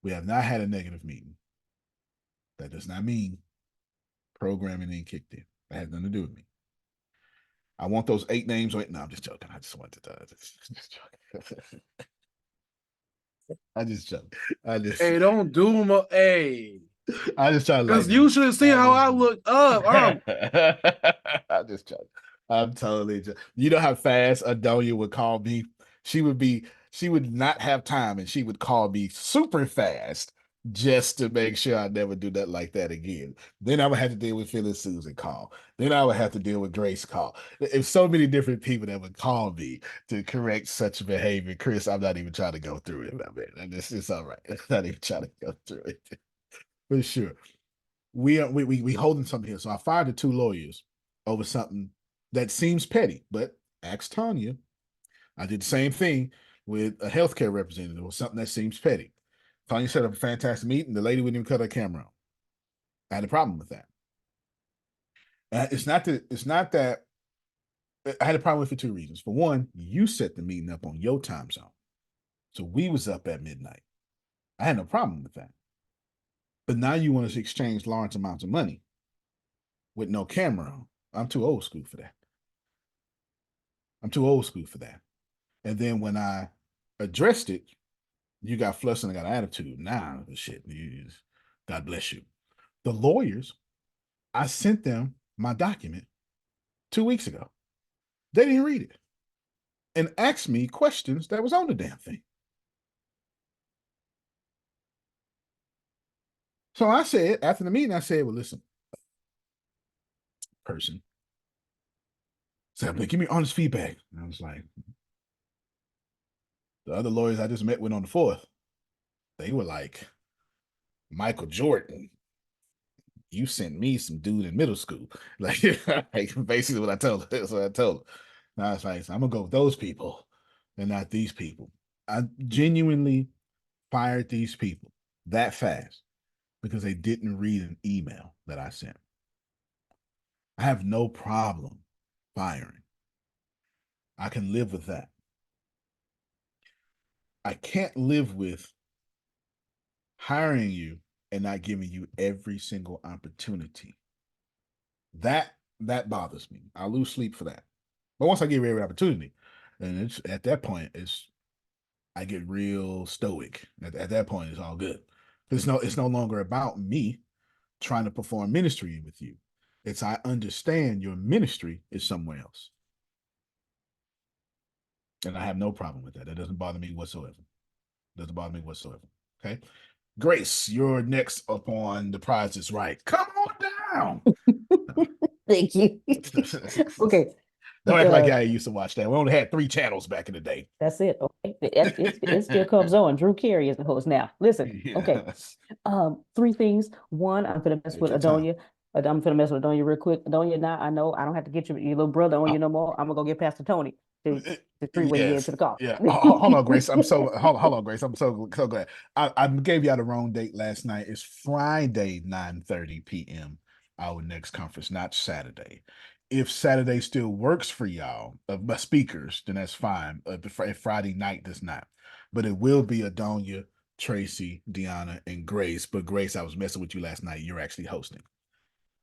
We have not had a negative meeting. That does not mean programming ain't kicked in. That has nothing to do with me. I want those 8 names. Wait, no, I'm just joking. I just wanted to. Just joking. I just joke. Hey, don't do them. Hey, I just try to because you should see how I look up. I just joke. I'm totally just. You know how fast Adonia would call me. She would not have time, and she would call me super fast just to make sure I never do that like that again. Then I would have to deal with Phyllis Susan call. Then I would have to deal with Grace call. There's so many different people that would call me to correct such behavior. Chris, I'm not even trying to go through it, my man. It's all right. I'm not even trying to go through it. For sure. We holding something here. So I fired the 2 lawyers over something that seems petty, but ask Tanya. I did the same thing with a healthcare representative or something that seems petty. Tanya set up a fantastic meeting. The lady wouldn't even cut her camera on. I had a problem with that. It's not that I had a problem with it for 2 reasons. For one, you set the meeting up on your time zone. So we was up at midnight. I had no problem with that. But now you want us to exchange large amounts of money with no camera on. I'm too old school for that. And then when I addressed it, you got flustered and got an attitude. Nah, shit. God bless you. The lawyers, I sent them my document 2 weeks ago. They didn't read it and asked me questions that was on the damn thing. So I said, after the meeting, I said, well, listen, person. So I'm like, give me honest feedback. And I was like, the other lawyers I just met with on the 4th, they were like, Michael Jordan, you sent me some dude in middle school. Like, basically what I told her. That's what I told her. And I was like, I'm gonna go with those people and not these people. I genuinely fired these people that fast because they didn't read an email that I sent. I have no problem firing. I can live with that. I can't live with hiring you and not giving you every single opportunity. That bothers me. I lose sleep for that. But once I give every opportunity, and it's at that point, I get real stoic. At that point, it's all good. It's no longer about me trying to perform ministry with you. It's I understand your ministry is somewhere else. And I have no problem with that. That doesn't bother me whatsoever. Doesn't bother me whatsoever. Okay. Grace, you're next up on The Prize is Right. Come on down. Thank you. Okay. Don't act like I used to watch that. We only had 3 channels back in the day. That's it. Okay. It still comes on. Drew Carey is the host now. Listen. Okay. Yes. 3 things. One, I'm gonna mess Take with your time. Adonia. I'm gonna mess with Adonia real quick. Adonia, now I know I don't have to get your little brother on you no more. I'm gonna go get Pastor Tony to freeway you Yes. into the car. Yeah. Hold on, Grace. Hold on, Grace. I'm so glad. I gave y'all the wrong date last night. It's Friday, 9:30 p.m. Our next conference, not Saturday. If Saturday still works for y'all, speakers, then that's fine. If Friday night does not. But it will be Adonia, Tracy, Deanna, and Grace. But Grace, I was messing with you last night. You're actually hosting.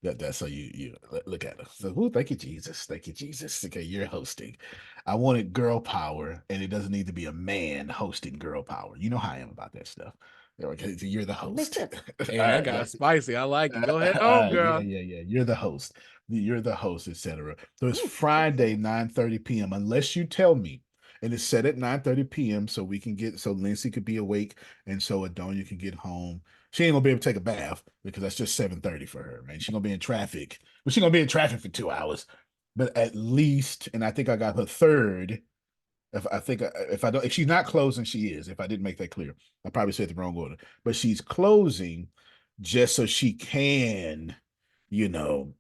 That's so you look at us. So, thank you, Jesus. Thank you, Jesus. Okay, you're hosting. I wanted girl power, and it doesn't need to be a man hosting girl power. You know how I am about that stuff. Okay, so you're the host. Hey, All that right, got spicy. I like it. Go ahead all on, right, girl. yeah. You're the host. You're the host, etc. So it's Friday, 9:30 p.m. Unless you tell me. And it's set at 9:30 p.m. so we can get so Lindsay could be awake and so Adonia can get home. She ain't gonna be able to take a bath because that's just 7:30 for her, man. She's gonna be in traffic. But she's gonna be in traffic for 2 hours. But at least, and I think I got her third. If she's not closing, she is. If I didn't make that clear, I probably said the wrong order. But she's closing just so she can, you know,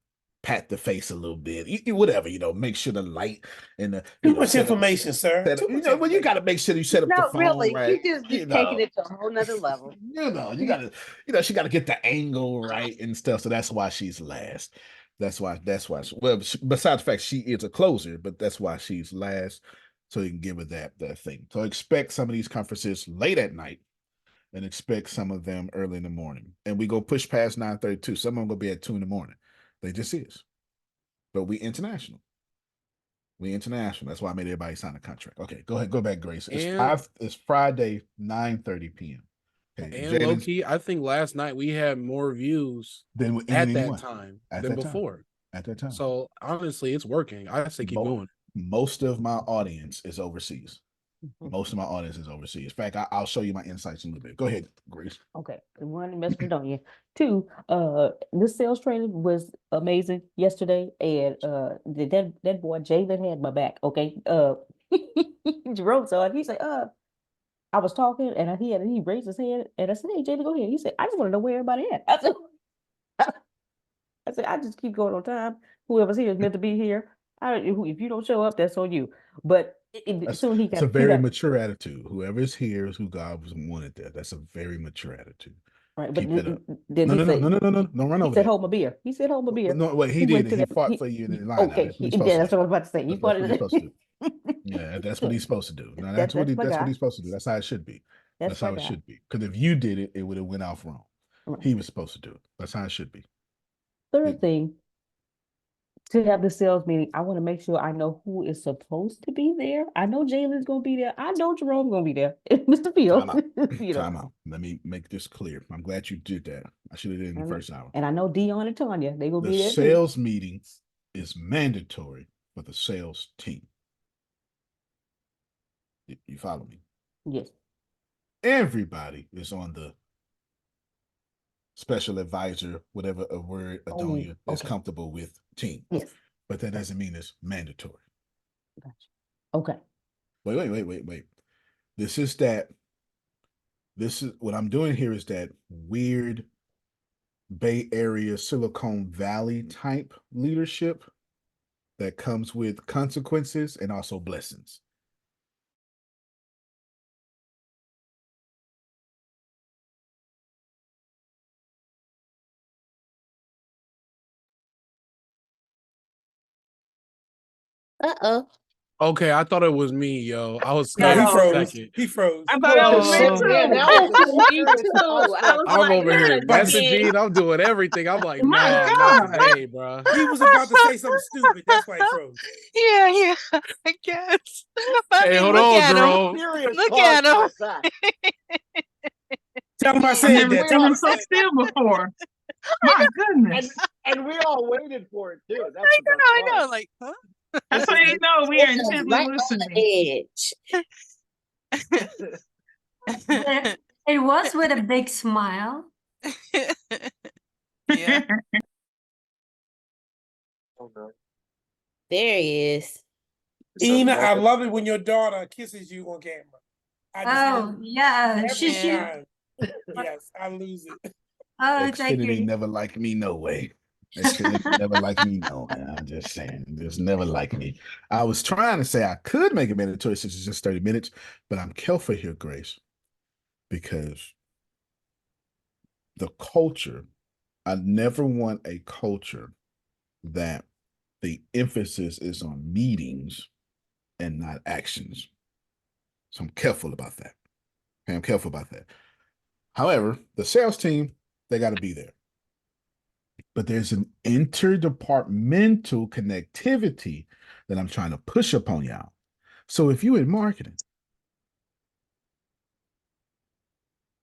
pat the face a little bit, whatever, make sure the light and the, Too much information, sir. Too much well, you got to make sure you set up the No, phone really, right, you just taking it to a whole nother level. you got to, she got to get the angle right and stuff. So that's why she's last. Well, besides the fact she is a closer, but that's why she's last. So you can give her that thing. So expect some of these conferences late at night and expect some of them early in the morning. And we go push past 9:32. Some of them gonna be at 2 in the morning. They just is. But we international. That's why I made everybody sign a contract. Okay, go ahead, go back, Grace. It's Friday, 9:30 p.m. Okay, And low key, I think last night we had more views than at that time than before. At that time. So honestly, it's working. I say keep going. Most of my audience is overseas. Most of my audience is overseas. In fact, I'll show you my insights in a little bit. Go ahead, Grace. Okay. One, mess with Adonia. 2, this sales training was amazing yesterday, and that boy Jalen had my back. Okay. Jerome saw it. He said, I was talking, and he raised his hand, and I said, "Hey, Jalen, go ahead." He said, "I just want to know where everybody at." I said, "I just keep going on time. Whoever's here is meant to be here. If you don't show up, that's on you." But soon It's a very mature attitude. Whoever's here is who God was wanted there. That's a very mature attitude. Right, Keep but it up. then No, he said, don't run he over said, that. "Hold my beer." He said, "Hold my beer." No, what he went did, to he that. fought for you in the line. Okay, That's what he's supposed yeah, to that's do. what I was about to say. That's what he's supposed to do. Yeah, that's what he's supposed to do. Now that's what my guy. he's supposed to do. That's how it should be. That's That's how my it guy. should be. Because if you did it, it would have went off wrong. Right. He was supposed to do it. That's how it should be. Third thing, to have the sales meeting, I want to make sure I know who is supposed to be there. I know Jalen's going to be there. I know Jerome's going to be there. Mr. Field. Time out. Let me make this clear. I'm glad you did that. I should have did it in the first hour. And I know Dion and Tanya. They will be there too. The sales meeting is mandatory for the sales team. You follow me? Yes. Everybody is on the special advisor, whatever a word Adonia is okay. comfortable with, team. Yes. But that doesn't mean it's mandatory. Gotcha. Okay. Wait. This is what I'm doing here is that weird Bay Area, Silicon Valley type leadership that comes with consequences and also blessings. Uh-oh. Okay, I thought it was me, yo. I was No, scared he for a froze. second. He froze. I thought it was Oh, man, that was me mysterious too. to us I for a was I'm like, over here God, messaging. I'm doing everything. I'm like, my nah, not God. today, bro. He was about to say something stupid. That's why he froze. Yeah, I guess. I Hey, mean, hold look on, at him. Jerome. serious Look pause at for him. a sec. Tell him I I've said never that. seen Tell him him I so said still before. My and goodness. and we all waited for it too. That's the best I part. know, like, huh? That's how you know we are Yeah, intently right on listening. the edge. It was with a big smile. Yeah. Oh no. There he is. Ina, I love it when your daughter kisses you on camera. I just love Oh, it. yeah. Every She, Yeah. time. Yes, I lose it. oh, thank Xfinity you. never liked me, no way. Xfinity never liked me, no way. I'm just saying, just never liked me. I was trying to say I could make it mandatory since it's just 30 minutes, but I'm careful here, Grace, because the culture, I never want a culture that the emphasis is on meetings and not actions. So I'm careful about that. Okay, I'm careful about that. However, the sales team, they got to be there. But there's an interdepartmental connectivity that I'm trying to push upon y'all. So if you in marketing,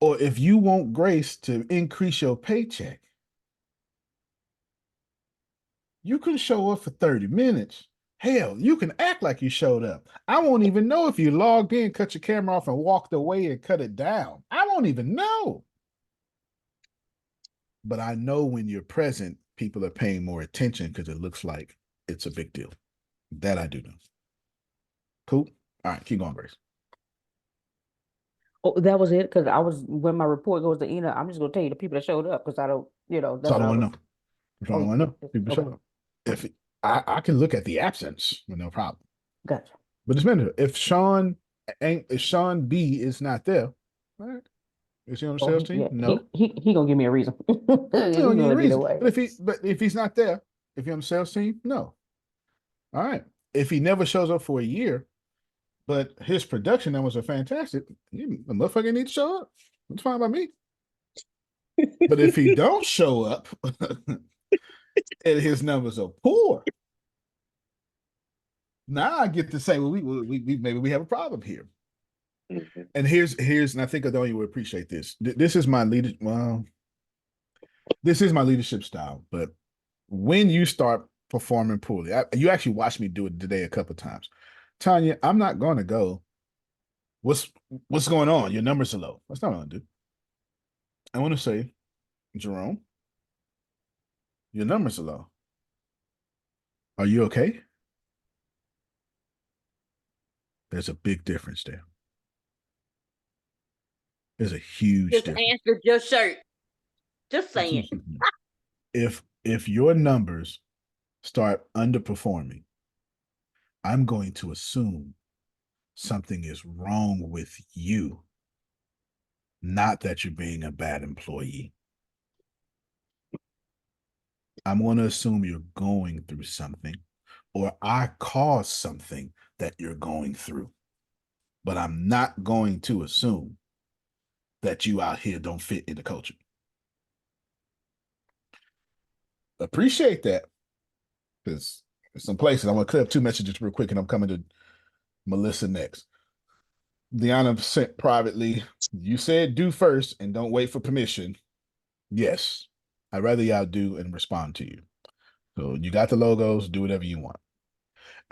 or if you want Grace to increase your paycheck, you can show up for 30 minutes. Hell, you can act like you showed up. I won't even know if you logged in, cut your camera off, and walked away and cut it down. I won't even know. But I know when you're present, people are paying more attention because it looks like it's a big deal. That I do know. Cool. All right, keep going, Grace. Oh, that was it. Because I was when my report goes to Ina, I'm just gonna tell you the people that showed up because I don't, That's all that's I what I want to was. know. That's all I want to know. People Okay, show up. If I can look at the absence with no problem. gotcha. But it's mandatory. If Sean B is not there, all right. Is he on the Oh, sales team? yeah, No. he gonna give me a reason. He's No, you need a gonna get reason. away. But if he's not there, if he's on the sales team, no. All right. If he never shows up for a year, but his production numbers are fantastic, the motherfucker needs to show up. That's fine by me. But if he don't show up and his numbers are poor, now I get to say, well, we maybe we have a problem here. Mm-hmm. And and I think Adonia would appreciate this. This is my leadership. Well, this is my leadership style. But when you start performing poorly, you actually watched me do it today a couple of times. Tanya, I'm not going to go. What's going on? Your numbers are low. That's not what I do. I want to say, Jerome, your numbers are low. Are you okay? There's a big difference there. There's a huge Just difference. answered your shirt. Just saying. If your numbers start underperforming, I'm going to assume something is wrong with you, not that you're being a bad employee. I'm going to assume you're going through something, or I caused something that you're going through. But I'm not going to assume that you out here don't fit in the culture. Appreciate that, because some places I want to clear up 2 messages real quick, and I'm coming to Melissa next. Deanna sent privately, you said do first and don't wait for permission. Yes, I'd rather y'all do and respond to you. So you got the logos, do whatever you want.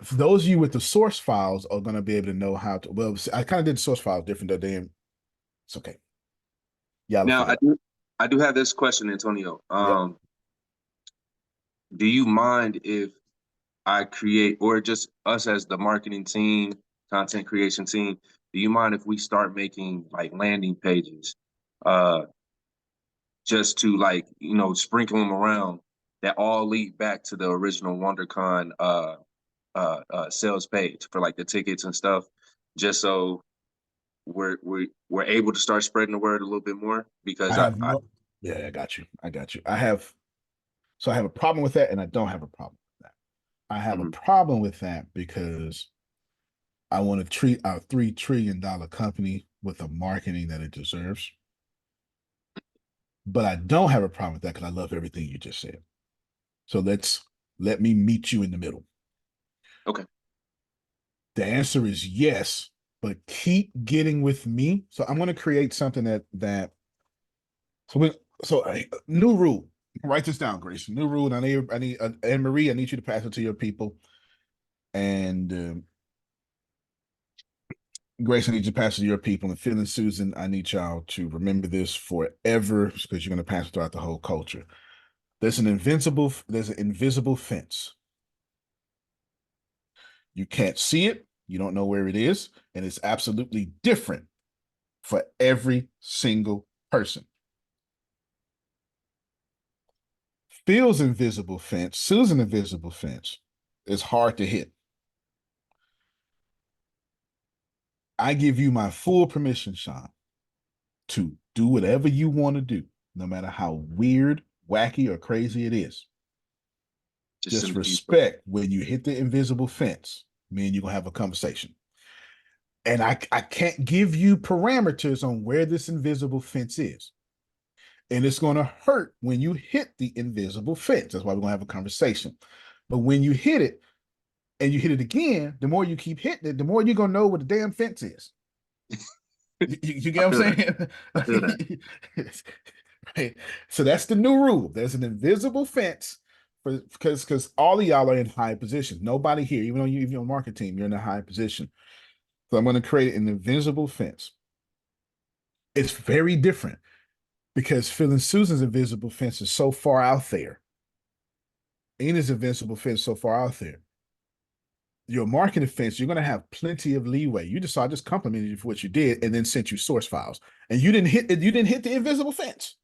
For those of you with the source files are going to be able to know how to, well, I kind of did the source files different today. It's okay. Y'all Now, I do have this question, Antonio. Yep. Do you mind if I create, or just us as the marketing team, content creation team, do you mind if we start making like landing pages, just to like, sprinkle them around that all lead back to the original WonderCon sales page for like the tickets and stuff, just so we're able to start spreading the word a little bit more? Because I have no. Yeah, I got you. I got you. I have a problem with that, and I don't have a problem with that. I have a problem with that because I want to treat our $3 trillion company with the marketing that it deserves. But I don't have a problem with that because I love everything you just said. So let me meet you in the middle. Okay. The answer is yes, but keep getting with me. So I'm going to create something that new rule. Write this down, Grace. New rule. And I need Anne Marie. I need you to pass it to your people. And Grace, I need you to pass it to your people. And Phil and Susan, I need y'all to remember this forever because you're going to pass it throughout the whole culture. There's an invisible fence. You can't see it. You don't know where it is. And it's absolutely different for every single person. Phil's invisible fence, Susan's invisible fence is hard to hit. I give you my full permission, Sean, to do whatever you want to do, no matter how weird, wacky, or crazy it is. Just respect when you hit the invisible fence, me and you gonna have a conversation. And I can't give you parameters on where this invisible fence is. And it's going to hurt when you hit the invisible fence. That's why we're going to have a conversation. But when you hit it and you hit it again, the more you keep hitting it, the more you're going to know what the damn fence is. You get what I'm saying? Right. So that's the new rule. There's an invisible fence because all of y'all are in high positions. Nobody here, even though you're a market team, you're in a high position. So I'm going to create an invisible fence. It's very different because Phil and Susan's invisible fence is so far out there. Ina's invisible fence so far out there. Your marketing fence, you're going to have plenty of leeway. You just saw I just complimented you for what you did and then sent you source files. And you didn't hit the invisible fence.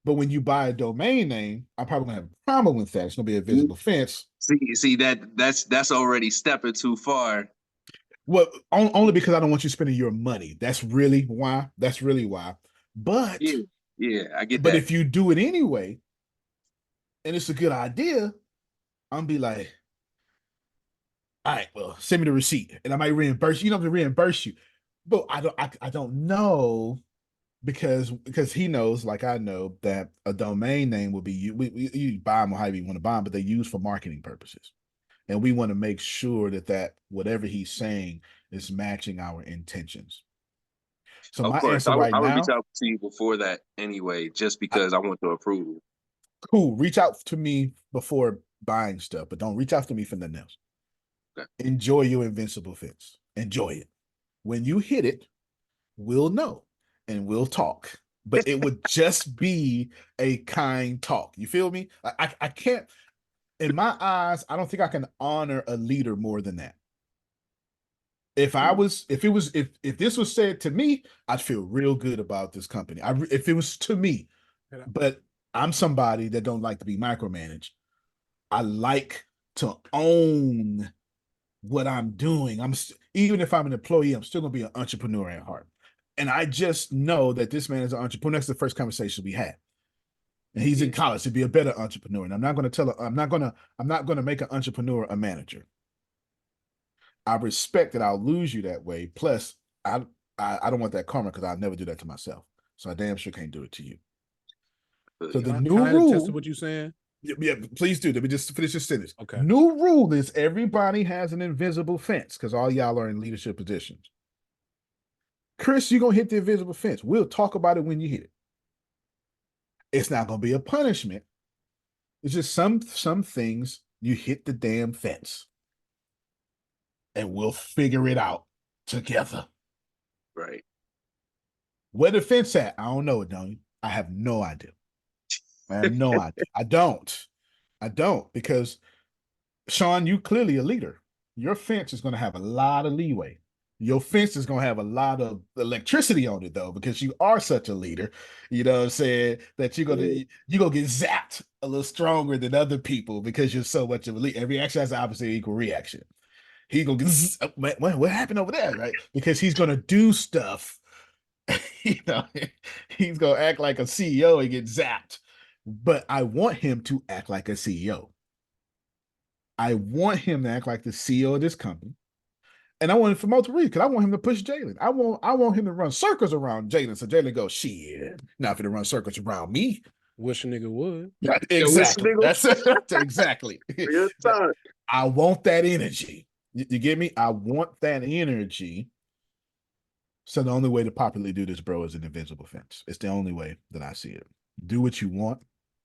But when you buy a domain name, I'm probably gonna have a problem with that. It's gonna be a visible fence. See that's already stepping too far. Well, only because I don't want you spending your money. That's really why. But yeah, I get but that. if you do it anyway, and it's a good idea, I'm be like, all right, well, send me the receipt, and I might reimburse you. You know, to reimburse you, but I don't know because he knows, like I know, that a domain name will be you buy them however you want to buy them, but they use for marketing purposes. And we want to make sure that whatever he's saying is matching our intentions. So Of my course, answer right I would reach now, out to you before that anyway, just because I want the approval. cool. Reach out to me before buying stuff, but don't reach out to me for nothing else. Okay. Enjoy your invincible fence. Enjoy it. When you hit it, we'll know and we'll talk. But it would just be a kind talk. You feel me? I can't, in my eyes, I don't think I can honor a leader more than that. If this was said to me, I'd feel real good about this company. If it was to me, but I'm somebody that don't like to be micromanaged. I like to own what I'm doing. Even if I'm an employee, I'm still gonna be an entrepreneur at heart. And I just know that this man is an entrepreneur. That's the first conversation we had. And he's in college to be a better entrepreneur. And I'm not gonna make an entrepreneur a manager. I respect that I'll lose you that way. Plus, I don't want that karma because I'll never do that to myself. So I damn sure can't do it to you. So the new rule. What you saying? Yeah, please do. Let me just finish this sentence. Okay. New rule is everybody has an invisible fence because all y'all are in leadership positions. Chris, you're gonna hit the invisible fence. We'll talk about it when you hit it. It's not gonna be a punishment. It's just some things you hit the damn fence. And we'll figure it out together. Right. Where the fence at? I don't know it, don't you? I have no idea. I have no idea. I don't because Sean, you clearly a leader. Your fence is going to have a lot of leeway. Your fence is going to have a lot of electricity on it though, because you are such a leader. You know what I'm saying? That you're gonna get zapped a little stronger than other people because you're so much of a leader. Every action has the opposite equal reaction. He's gonna get what happened over there, right? Because he's gonna do stuff. You know, he's gonna act like a CEO and get zapped. But I want him to act like a CEO. I want him to act like the CEO of this company. And I want it for multiple reasons because I want him to push Jalen. I want him to run circles around Jalen. So Jalen goes, shit, not for to run circles around me. Wish a nigga would. Exactly. That's exactly. I want that energy. You get me? I want that energy. So the only way to properly do this, bro, is an invisible fence. It's the only way that I see it. Do what you want.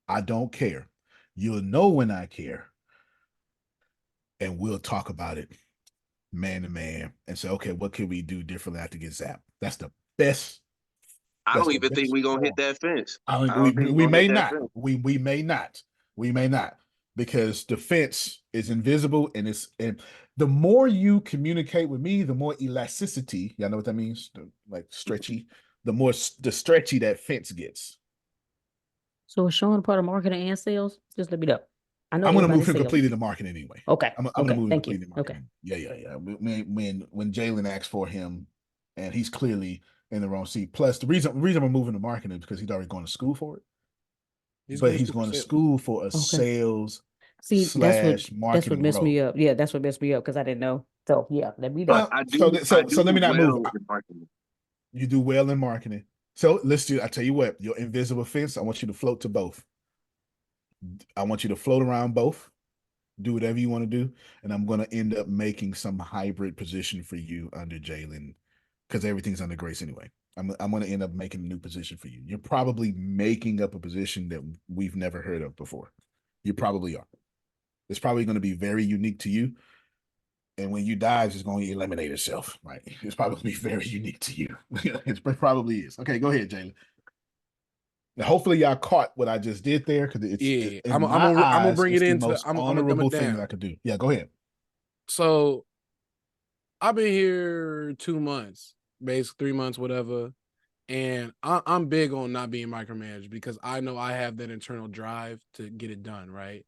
I don't care. You'll know when I care. And we'll talk about it man to man and say, okay, what can we do differently after get zapped? That's the best. I don't even think we're gonna hit that fence. We may not. We may not. We may not. Because the fence is invisible and the more you communicate with me, the more elasticity, y'all know what that means? Like stretchy, the stretchy that fence gets. So is Sean part of marketing and sales? Just let me know. I know I'm going to move him sales. completely to marketing anyway. Okay. I'm going to move him Thank completely you. to marketing. Yeah. When Jalen asked for him, and he's clearly in the wrong seat. Plus, the reason I'm moving to marketing is because he's already going to school for it. He's going to school for a sales that's what messed role. me up. Yeah, that's what messed me up because I didn't know. So yeah, let me know. So let me not move. You do well in marketing. So let's do. I tell you what, your invisible fence. I want you to float to both. I want you to float around both. Do whatever you want to do, and I'm going to end up making some hybrid position for you under Jalen because everything's under Grace anyway. I'm going to end up making a new position for you. You're probably making up a position that we've never heard of before. You probably are. It's probably going to be very unique to you. And when you die, it's going to eliminate itself, right? It's probably going to be very unique to you. It probably is. Okay, go ahead, Jalen. Now, hopefully, y'all caught what I just did there because I'm gonna bring it into. I'm gonna dumb it thing down. that I could do. Yeah, go ahead. So, I've been here 2 months, basically 3 months, whatever, and I'm big on not being micromanaged because I know I have that internal drive to get it done, right?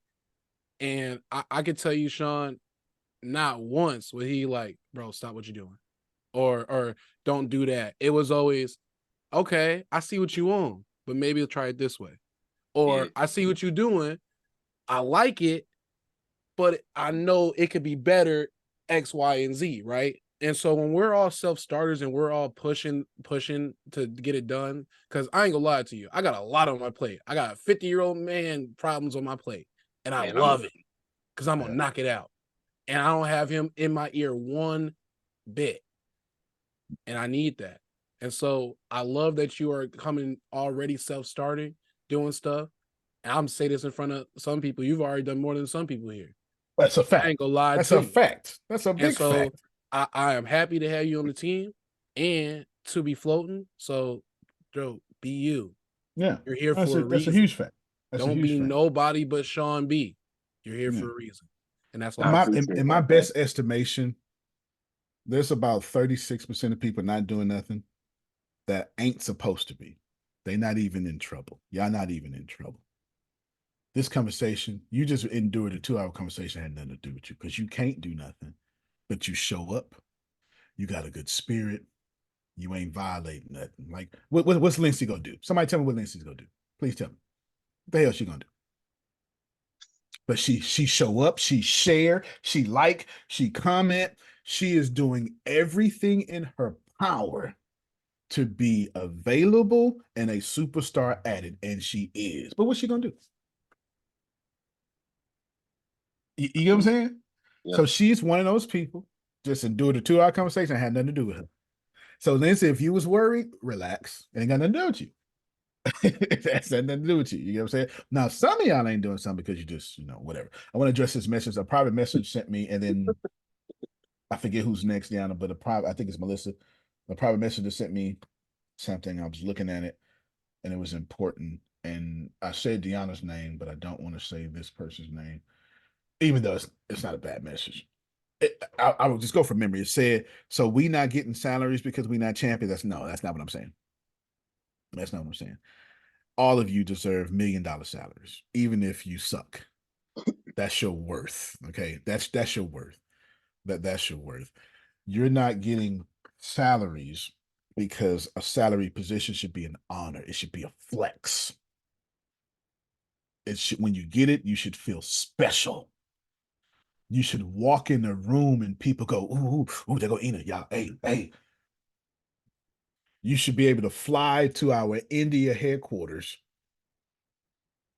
And I could tell you, Sean, not once would he like, bro, stop what you're doing, or don't do that. It was always, okay, I see what you want, but maybe you'll try it this way. Or I see what you're doing. I like it, but I know it could be better X, Y, and Z, right? And so when we're all self-starters and we're all pushing to get it done, because I ain't gonna lie to you, I got a lot on my plate. I got a 50-year-old man problems on my plate, and I love it because I'm gonna knock it out. And I don't have him in my ear one bit. And I need that. And so I love that you are coming already self-starting, doing stuff. And I'm say this in front of some people. You've already done more than some people here. That's a fact. I ain't gonna lie. That's a fact. That's a big fact. I am happy to have you on the team and to be floating. So, Joe, be you. Yeah. You're here for a reason. That's a huge fact. Don't be nobody but Sean B. You're here for a reason. And that's why in my best estimation, there's about 36% of people not doing nothing that ain't supposed to be. They're not even in trouble. Y'all not even in trouble. This conversation, you just endured a 2-hour conversation, had nothing to do with you because you can't do nothing, but you show up. You got a good spirit. You ain't violating nothing. Like, what's Lindsay gonna do? Somebody tell me what Lindsay's gonna do. Please tell me. What the hell she gonna do? But she show up, she share, she like, she comment. She is doing everything in her power to be available and a superstar at it, and she is. But what's she gonna do? You know what I'm saying? Yeah. So she's one of those people. Just endured a 2-hour conversation, had nothing to do with her. So Lindsay, if you was worried, relax. It ain't got nothing to do with you. That's nothing to do with you. You know what I'm saying? Now, some of y'all ain't doing something because you just, whatever. I want to address this message. A private message sent me, and then I forget who's next, Deanna, but I think it's Melissa. A private message that sent me something. I was looking at it, and it was important. And I said Deanna's name, but I don't want to say this person's name, even though it's not a bad message. I will just go from memory. It said, "So we not getting salaries because we not champions." That's not what I'm saying. That's not what I'm saying. All of you deserve $1 million salaries, even if you suck. That's your worth. Okay, that's your worth. That's your worth. You're not getting salaries because a salary position should be an honor. It should be a flex. It should, when you get it, you should feel special. You should walk in the room and people go, ooh, ooh, there go Ina. Y'all, hey. You should be able to fly to our India headquarters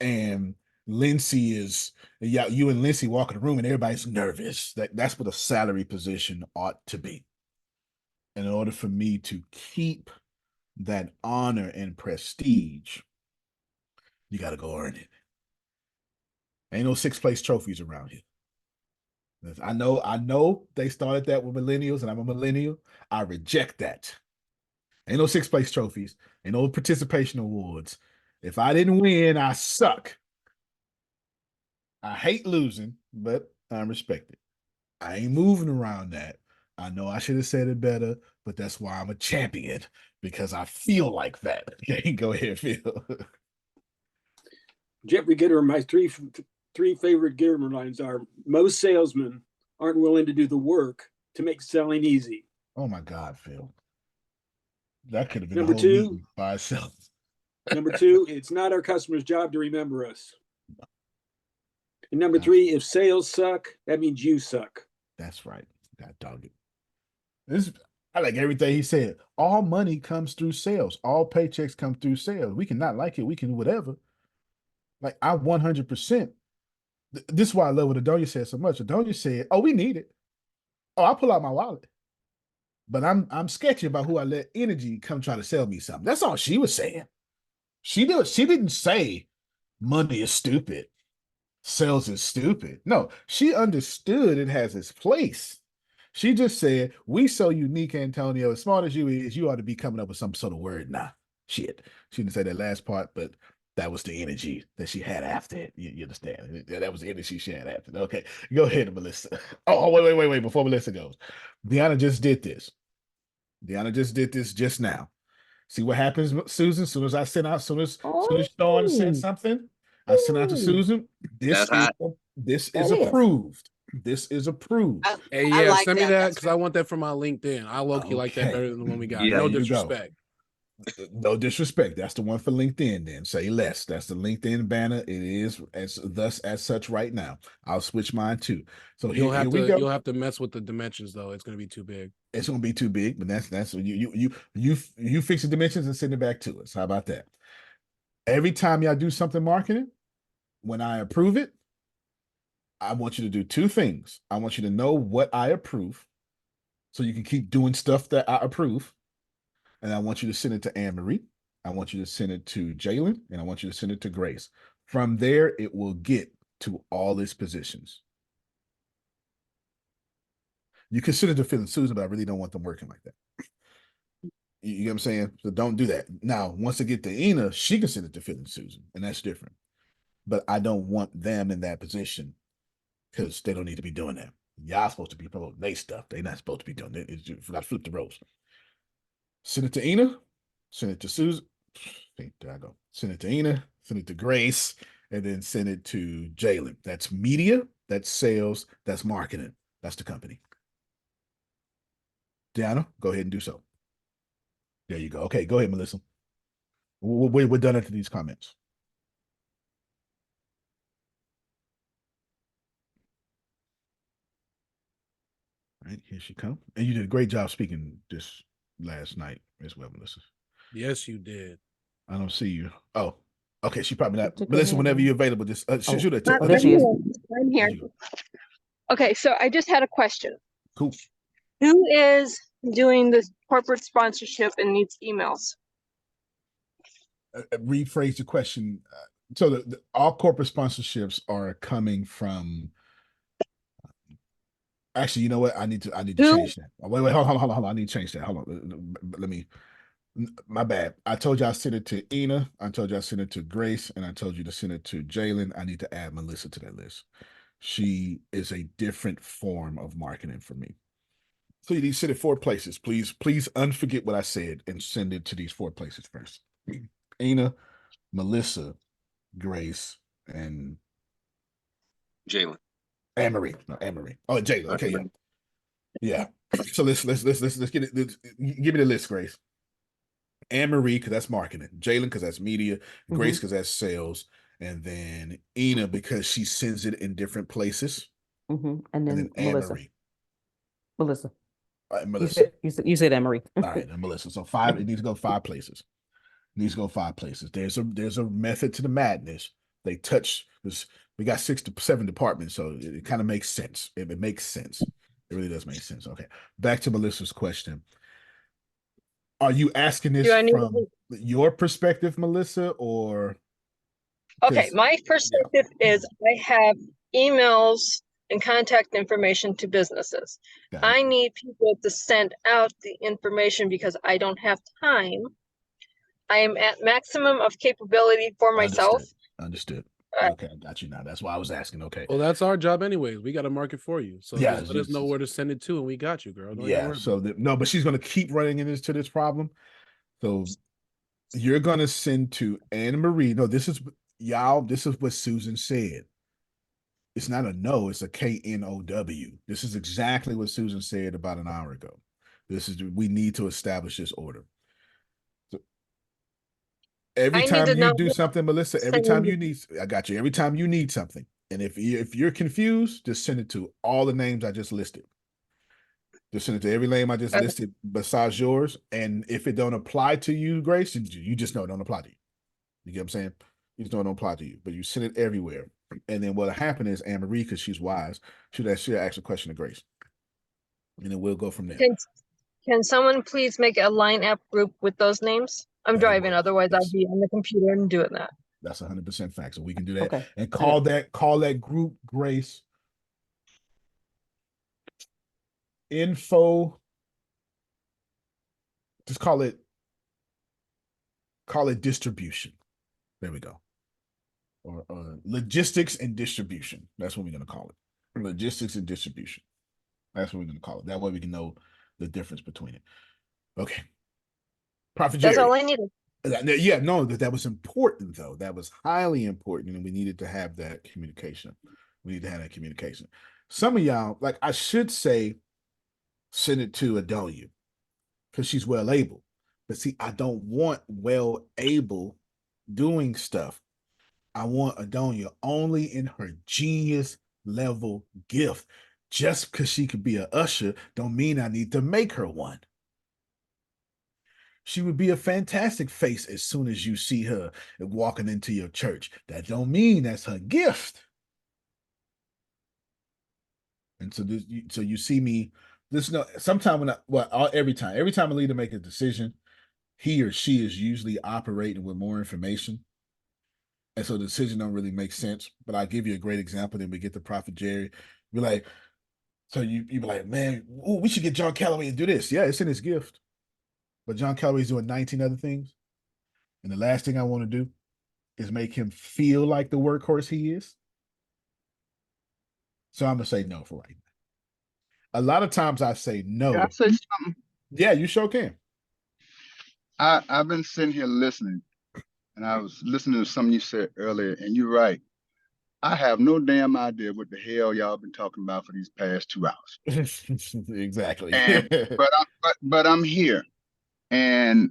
and Lindsay is, yeah, you and Lindsay walk in the room and everybody's nervous. That's what a salary position ought to be. And in order for me to keep that honor and prestige, you got to go earn it. Ain't no 6th place trophies around here. I know they started that with millennials, and I'm a millennial. I reject that. Ain't no 6th place trophies. Ain't no participation awards. If I didn't win, I suck. I hate losing, but I'm respected. I ain't moving around that. I know I should have said it better, but that's why I'm a champion, because I feel like that. Okay, go ahead, Phil. Jeffrey Gitter, my three favorite Gittimer lines are: most salesmen aren't willing to do the work to make selling easy. Oh my God, Phil. That could have been Number a whole two, meeting by itself. Number two, it's not our customer's job to remember us. And number three, if sales suck, that means you suck. That's right. God dog it. I like everything he said. All money comes through sales. All paychecks come through sales. We can not like it. We can whatever. Like I 100%. This is why I love what Adonia said so much. Adonia said, "Oh, we need it. Oh, I'll pull out my wallet." But I'm sketchy about who I let energy come try to sell me something. That's all she was saying. She didn't say money is stupid. Sales is stupid. No, she understood it has its place. She just said, "We so unique, Antonio. As smart as you is, you ought to be coming up with some sort of word." Nah, shit. She didn't say that last part, but that was the energy that she had after it. You understand? That was the energy she had after it. Okay, go ahead, Melissa. Oh, wait. Before Melissa goes, Deanna just did this. Deanna just did this just now. See what happens, Susan? As soon as I send out, soon as Sean sends something, I send out to Susan. This is approved. This is approved. Hey, yeah, send me that because I want that for my LinkedIn. I low-key like that better than the one we got. Yeah, No disrespect. No disrespect. That's the one for LinkedIn. Then say less. That's the LinkedIn banner. It is as such right now. I'll switch mine too. So here we go. You'll have to mess with the dimensions though. It's gonna be too big. It's gonna be too big, but that's you fix the dimensions and send it back to us. How about that? Every time y'all do something marketing, when I approve it, I want you to do two things. I want you to know what I approve, so you can keep doing stuff that I approve. And I want you to send it to Anne Marie. I want you to send it to Jalen, and I want you to send it to Grace. From there, it will get to all its positions. You can send it to Phil and Susan, but I really don't want them working like that. You know what I'm saying? So don't do that. Now, once I get to Ina, she can send it to Phil and Susan, and that's different. But I don't want them in that position because they don't need to be doing that. Y'all supposed to be promoting their stuff. They're not supposed to be doing it. It's not flip the roles. Send it to Ina, send it to Susan. There I go. Send it to Ina, send it to Grace, and then send it to Jalen. That's media, that's sales, that's marketing. That's the company. Deanna, go ahead and do so. There you go. Okay, go ahead, Melissa. We're done after these comments. All right, here she comes. And you did a great job speaking this last night as well, Melissa. Yes, you did. I don't see you. Oh, okay. She probably not. Melissa, whenever you're available, just shoot it. There she is. I'm here. Okay, so I just had a question. Cool. Who is doing this corporate sponsorship and needs emails? Rephrase the question. So all corporate sponsorships are coming from. Actually, you know what? I need to change that. Wait, hold on. I need to change that. Hold on. Let My bad. I told you I sent it to Ina. I told you I sent it to Grace, and I told you to send it to Jalen. I need to add Melissa to that list. She is a different form of marketing for me. So you need to send it 4 places. Please unforget what I said and send it to these 4 places first. Ina, Melissa, Grace, and Jalen. Anne-Marie. No, Anne-Marie. Oh, Jalen. Okay, yeah. Yeah. So let's get it. Give me the list, Grace. Anne-Marie, because that's marketing. Jalen, because that's media. Grace, because that's sales. And then Ina, because she sends it in different places. And And then then Melissa. Anne-Marie. Melissa. Melissa. You said Anne-Marie. All right, and Melissa. So 5, it needs to go 5 places. It needs to go 5 places. There's a method to the madness. They touch this. We got 6 to 7 departments, so it kind of makes sense. It makes sense. It really does make sense. Okay. Back to Melissa's question. Are you asking Do this I need from your perspective, Melissa, or Okay, my yeah. perspective is I have emails and contact information to businesses. Got it. I need people to send out the information because I don't have time. I am at maximum of capability for myself. Understood. Uh, Okay, I got you now. That's why I was asking. Okay. Well, that's our job anyways. We got to market for you. So Yeah, just let us know where to send it to, and we got you, girl. Don't even Yeah. worry So about it. no, but she's gonna keep running into this problem. So you're gonna send to Anne Marie. No, this is y'all. This is what Susan said. It's not a no. It's a KNOW. This is exactly what Susan said about an hour ago. This is we need to establish this order. So every I need time to you know do who something, Melissa, every time sending you need, I got you. Every time you need something, and if you're confused, just send it to all the names I just listed. Just send it to every name I just listed besides yours. And if it don't apply to you, Grace, you just know it don't apply to you. You get what I'm saying? You just know it don't apply to you. But you send it everywhere. And then what'll happen is Anne Marie, because she's wise, she'll ask a question to Grace. And then we'll go from there. Can someone please make a line app group with those names? I'm driving, otherwise I'd be on the computer and doing that. That's 100% fact. So we can do that. Okay. And call that group, Grace, info. Just call it distribution. There we go. Or logistics and distribution. That's what we're going to call it. Logistics and distribution. That's what we're going to call it. That way we can know the difference between it. Okay. Prophet Jerry. That's all I needed. Yeah, no, that was important, though. That was highly important, and we needed to have that communication. We need to have that communication. Some of y'all, like I should say, send it to Adonia because she's well able. But see, I don't want well able doing stuff. I want Adonia only in her genius level gift. Just because she could be an usher don't mean I need to make her one. She would be a fantastic face as soon as you see her walking into your church. That don't mean that's her gift. And so you see me. Sometime every time a leader make a decision, he or she is usually operating with more information. And so the decision don't really make sense. But I'll give you a great example. Then we get to Prophet Jerry. Be like, so you be like, man, we should get John Calloway and do this. Yeah, it's in his gift. But John Calloway's doing 19 other things. And the last thing I want to do is make him feel like the workhorse he is. So I'm going to say no for right now. A lot of times I say no. Can I say something? Yeah, you sure can. I've been sitting here listening, and I was listening to something you said earlier, and you're right. I have no damn idea what the hell y'all been talking about for these past 2 hours. Exactly. And but I'm here, and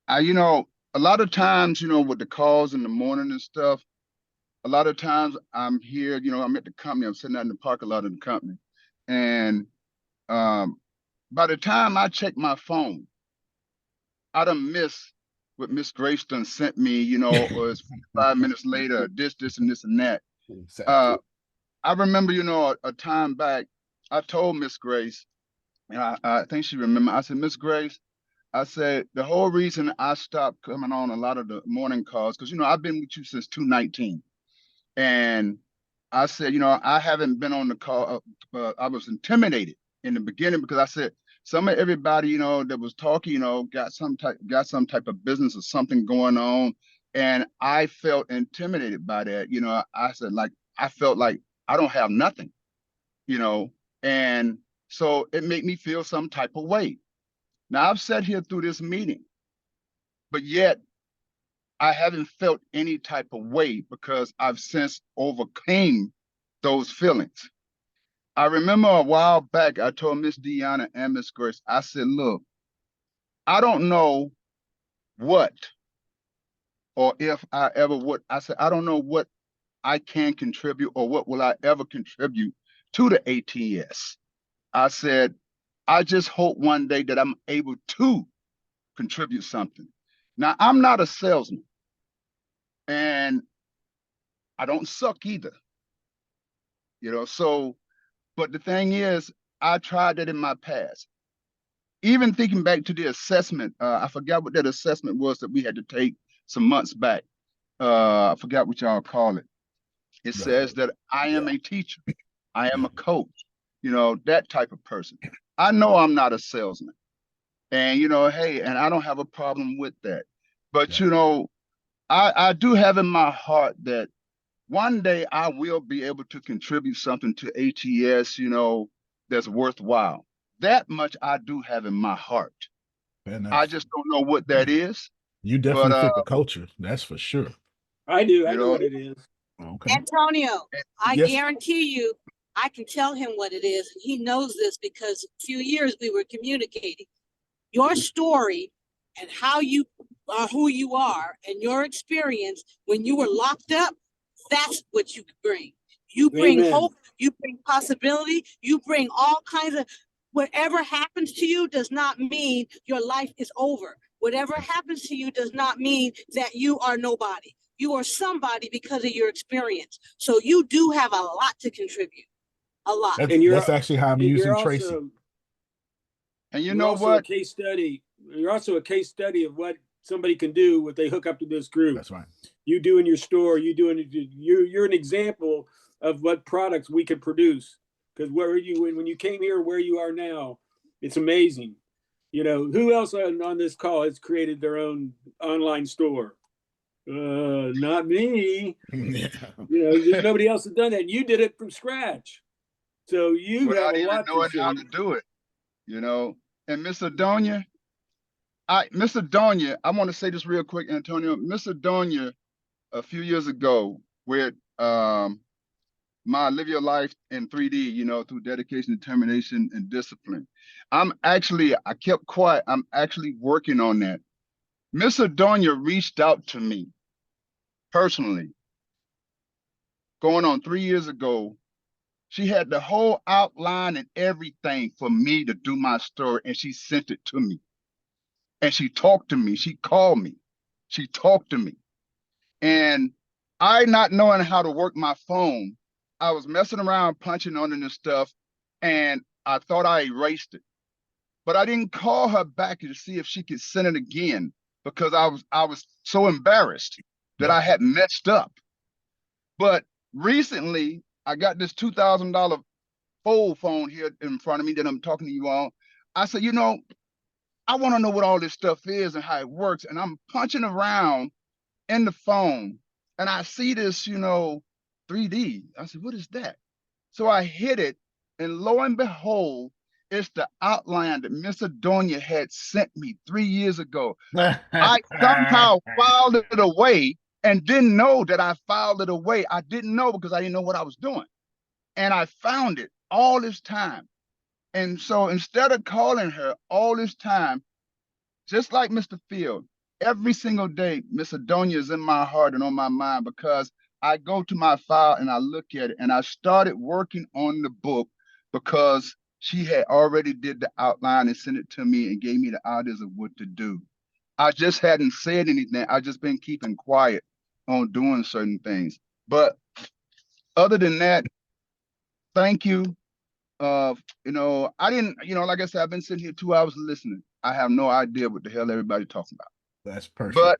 a lot of times, with the calls in the morning and stuff, a lot of times I'm here, I'm at the company, I'm sitting out in the parking lot of the company. And by the time I check my phone, I done miss what Miss Grace done sent me, or it's 5 minutes later, this, and this and that. Exactly. I remember, a time back, I told Miss Grace, and I think she remembered, I said, Miss Grace, I said, the whole reason I stopped coming on a lot of the morning calls, because, I've been with you since 2019. And I said, I haven't been on the call. I was intimidated in the beginning because I said, some of everybody, you know, that was talking, you know, got some type of business or something going on. And I felt intimidated by that. You know, I said, like, I felt like I don't have nothing, you know, and so it made me feel some type of way. Now I've sat here through this meeting, but yet I haven't felt any type of way because I've since overcame those feelings. I remember a while back, I told Miss Deanna and Miss Grace, I said, look, I don't know what or if I ever would. I said, I don't know what I can contribute or what will I ever contribute to the ATS. I said, I just hope one day that I'm able to contribute something. Now, I'm not a salesman and I don't suck either, you know, so, but the thing is, I tried that in my past. Even thinking back to the assessment, I forgot what that assessment was that we had to take some months back. I forgot what y'all call it. It says that I am a teacher, I am a coach, you know, that type of person. I know I'm not a salesman. And, you know, hey, and I don't have a problem with that. But, you know, I do have in my heart that one day I will be able to contribute something to ATS, you know, that's worthwhile. That much I do have in my heart. I just don't know what that is. You definitely But fit the culture, that's for sure. I do. I you know know, what it is. Okay. Antonio, I Yes. guarantee you, I can tell him what it is, and he knows this because a few years we were communicating. Your story and how you are who you are and your experience when you were locked up, that's what you bring. You bring Amen. hope, you bring possibility, you bring all kinds of, whatever happens to you does not mean your life is over. Whatever happens to you does not mean that you are nobody. You are somebody because of your experience. So you do have a lot to contribute, a lot. That's actually how I'm and using you're Tracy. also, and you you're know also what? a case study. You're also a case study of what somebody can do if they hook up to this group. That's right. You do in your store. You're an example of what products we can produce. Because where you when you came here, where you are now, it's amazing. You know, who else on this call has created their own online store? Not me. Yeah. You know, there's nobody else that's done that. And you did it from scratch. So you have Without a even lot to knowing say. how to do it, you know. And Miss Adonia, I want to say this real quick, Antonio. Miss Adonia, a few years ago, with my Live Your Life in 3D, you know, through dedication, determination, and discipline. I kept quiet. I'm actually working on that. Miss Adonia reached out to me personally, going on 3 years ago. She had the whole outline and everything for me to do my story, and she sent it to me. And she talked to me. She called me. She talked to me. And I, not knowing how to work my phone, I was messing around, punching on it and stuff, and I thought I erased it. But I didn't call her back to see if she could send it again because I was so embarrassed that I had messed up. But recently, I got this $2,000 fold phone here in front of me that I'm talking to you on. I said, you know, I want to know what all this stuff is and how it works. And I'm punching around in the phone and I see this, you know, 3D. I said, what is that? So I hit it, and lo and behold, it's the outline that Miss Adonia had sent me 3 years ago. I somehow filed it away and didn't know that I filed it away. I didn't know because I didn't know what I was doing. And I found it all this time. And so instead of calling her all this time, just like Mr. Field, every single day, Miss Adonia is in my heart and on my mind because I go to my file and I look at it. And I started working on the book because she had already did the outline and sent it to me and gave me the ideas of what to do. I just hadn't said anything. I just been keeping quiet on doing certain things. But other than that, thank you. You know, I didn't, you know, like I said, I've been sitting here 2 hours listening. I have no idea what the hell everybody talking about. That's perfect. But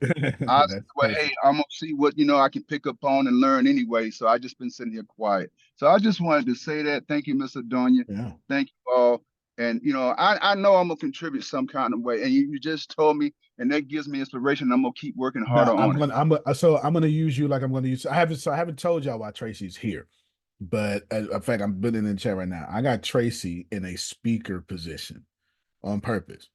I said, That's well, perfect. hey, I'm gonna see what, you know, I can pick up on and learn anyway. So I just been sitting here quiet. So I just wanted to say that. Thank you, Miss Adonia. Yeah. Thank you all. And I know I'm gonna contribute some kind of way. And you just told me, and that gives me inspiration. I'm gonna keep working harder No, on it. I'm gonna use you like I'm gonna use. I haven't told y'all why Tracy's here, but in fact, I'm putting it in the chat right now. I got Tracy in a speaker position on purpose.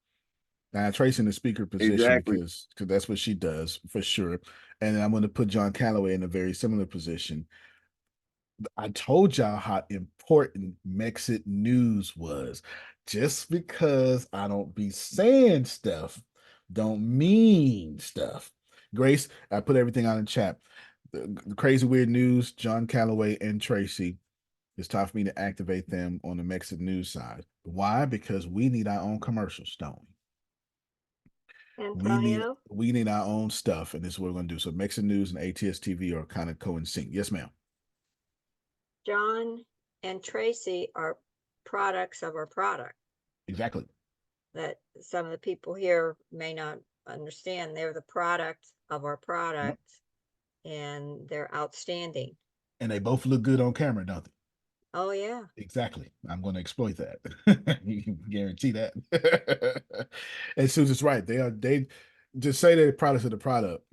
I got Tracy in the speaker position Exactly. because that's what she does for sure. And then I'm going to put John Calloway in a very similar position. I told y'all how important Mexit News was. Just because I don't be saying stuff, don't mean stuff. Grace, I put everything on in chat. The crazy weird news, John Calloway and Tracy. It's time for me to activate them on the Mexit News side. Why? Because we need our own commercials, don't we? Antonio, We need our own stuff, and this is what we're going to do. So Mexit News and ATS TV are kind of co-in-sync. Yes, ma'am. John and Tracy are products of our product Exactly. that some of the people here may not understand. They're the product of our product, and they're outstanding. And they both look good on camera, don't they? Oh yeah. Exactly. I'm going to exploit that. You can guarantee that. And Susan's right. They just say they're products of the product.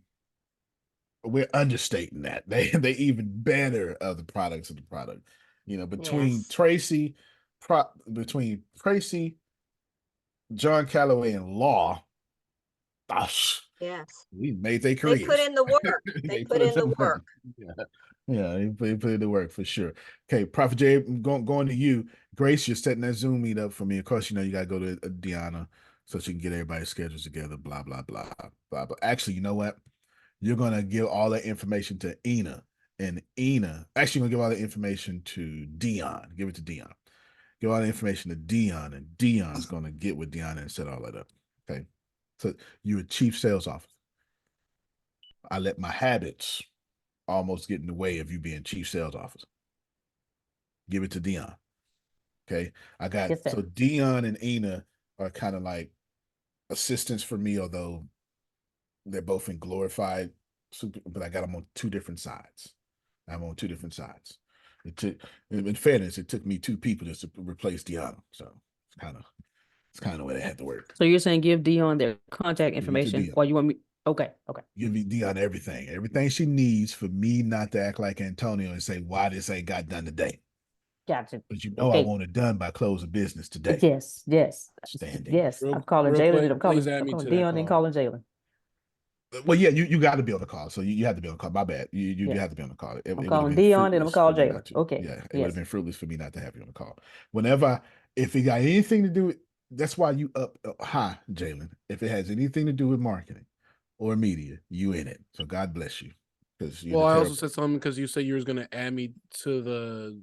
We're understating that. They even better of the products of the product. Between Yes. Tracy, John Calloway, and Law, gosh, Yes. we made their They put careers. in the work. They put in the work. Yeah. Yeah, they put in the work for sure. Okay, Prophet Jay, I'm going to you. Grace, you're setting that Zoom meet up for me. Of course, you got to go to Deanna so she can get everybody's schedules together, blah, blah, blah, blah, blah. Actually, you know what? You're going to give all that information to Ina. And Ina, actually, going to give all the information to Dion. Give it to Dion. Give all the information to Dion, and Dion's going to get with Deanna and set all that up. Okay. So you're a chief sales officer. I let my habits almost get in the way of you being chief sales officer. Give it to Dion. Okay. Yes, sir. So Dion and Ina are kind of like assistants for me, although they're both in glorified super, but I got them on two different sides. I'm on two different sides. In fairness, it took me two people to replace Deanna. So it's kind of the way they had to work. So you're saying give Dion their contact information, or you want me? Okay. Give Dion everything she needs for me not to act like Antonio and say why this ain't got done today. Gotcha. But I want it done by close of business today. Yes. Standing. Yes. I'm calling Jalen. I'm calling Dion and calling Jalen. Well, yeah, you got to be on the call. So you have to be on the call. My bad. You have to be on the call. I'm calling Dion and I'm calling Jalen. Okay. Yeah, it would have been fruitless for me not to have you on the call. If it got anything to do with, that's why you up high, Jalen. If it has anything to do with marketing or media, you in it. So God bless you. Well, I also said something because you said you was gonna add me to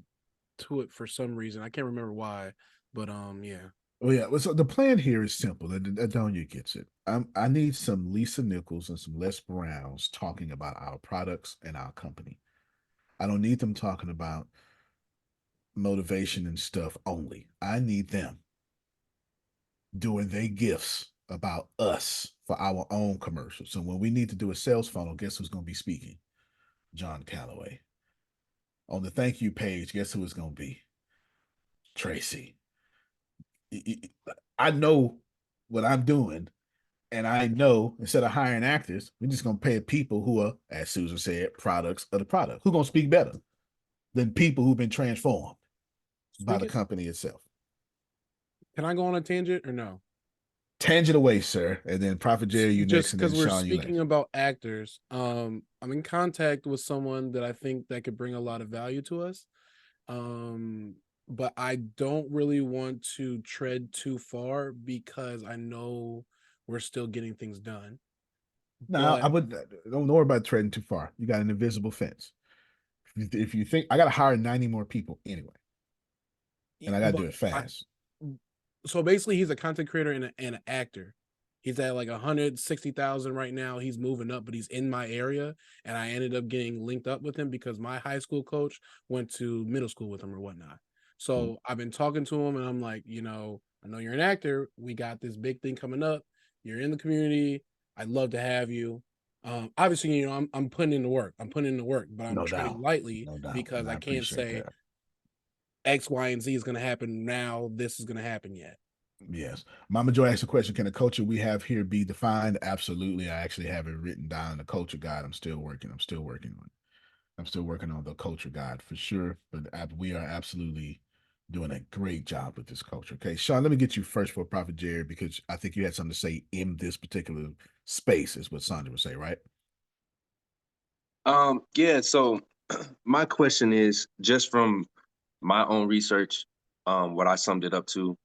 it for some reason. I can't remember why, but yeah. Oh yeah. Well, so the plan here is simple. Adonia gets it. I need some Lisa Nichols and some Les Browns talking about our products and our company. I don't need them talking about motivation and stuff only. I need them doing their gifts about us for our own commercials. So when we need to do a sales funnel, guess who's going to be speaking? John Calloway. On the thank you page, guess who it's going to be? Tracy. I know what I'm doing, and I know instead of hiring actors, we're just gonna pay people who are, as Susan said, products of the product. Who's gonna speak better than people who've been transformed by the company itself? Can I go on a tangent or no? Tangent away, sir. And then Prophet Jerry, you just next, and then because we're Sean, you speaking next. about actors. I'm in contact with someone that I think that could bring a lot of value to us. But I don't really want to tread too far because I know we're still getting things done. No, I would don't worry about treading too far. You got an invisible fence. If you think I got to hire 90 more people anyway, and I got to do it fast. So basically, he's a content creator and an actor. He's at like 160,000 right now. He's moving up, but he's in my area. And I ended up getting linked up with him because my high school coach went to middle school with him or whatnot. So I've been talking to him and I'm like, I know you're an actor. We got this big thing coming up. You're in the community. I'd love to have you. Obviously, I'm putting in the work. But I'm treading lightly because I can't say X, Y, and Z is going to happen now. This is going to happen yet. Yes. Mama Joy asked a question. Can the culture we have here be defined? Absolutely. I actually have it written down in the culture guide. I'm still working on it. I'm still working on the culture guide for sure. But we are absolutely doing a great job with this culture. Okay. Sean, let me get you first for Prophet Jared, because I think you had something to say in this particular space, is what Sandra would say, right? Yeah, so my question is, just from my own research, what I summed it up to,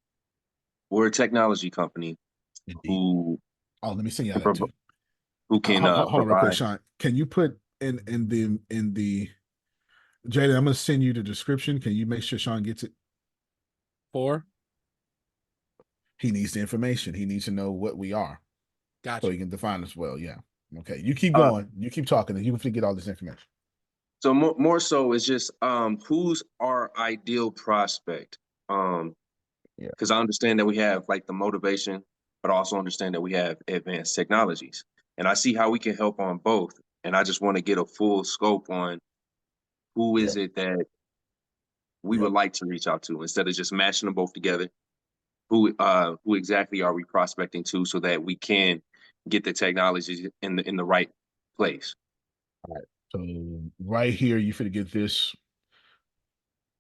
we're a technology company who Oh, let me send you that too. who can Hold on real quick, provide. Sean. Can you put in the Jaden, I'm gonna send you the description. Can you make sure Sean gets it? He needs the information. He needs to know what we are. Gotcha. So he can define as well. Yeah. Okay. You keep Uh, going. You keep talking, and you can get all this information. So more so it's just who's our ideal prospect? Yeah. Because I understand that we have like the motivation, but I also understand that we have advanced technologies. And I see how we can help on both. And I just want to get a full scope on who is it that we would like to reach out to, instead of just mashing them both together. Who exactly are we prospecting to, so that we can get the technologies in the right place? All right. So right here, you finna get this.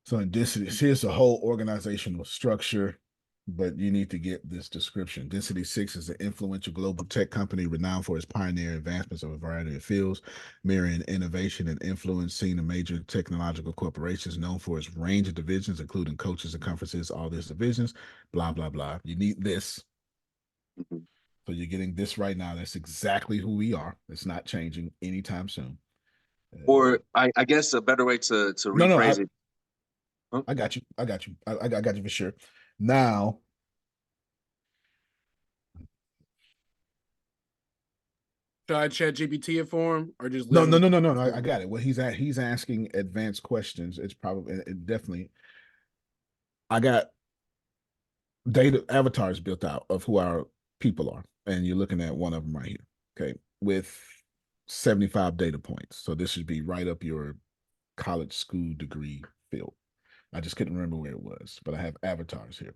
So here's the whole organizational structure, but you need to get this description. Density 6 is an influential global tech company renowned for its pioneering advancements of a variety of fields, mirroring innovation and influence seen in major technological corporations, known for its range of divisions, including coaches and conferences, all these divisions, blah, blah, blah. You need this. So you're getting this right now. That's exactly who we are. It's not changing anytime soon. Or I guess a better way to No, rephrase it. I got you. I got you. I got you for sure. Now, Should I chat GPT it for him, or just no, leave no, him? no, no, no, no. I got it. What he's asking advanced questions. It's probably definitely. I got data avatars built out of who our people are, and you're looking at one of them right here. Okay, with 75 data points. So this should be right up your college school degree field. I just couldn't remember where it was, but I have avatars here.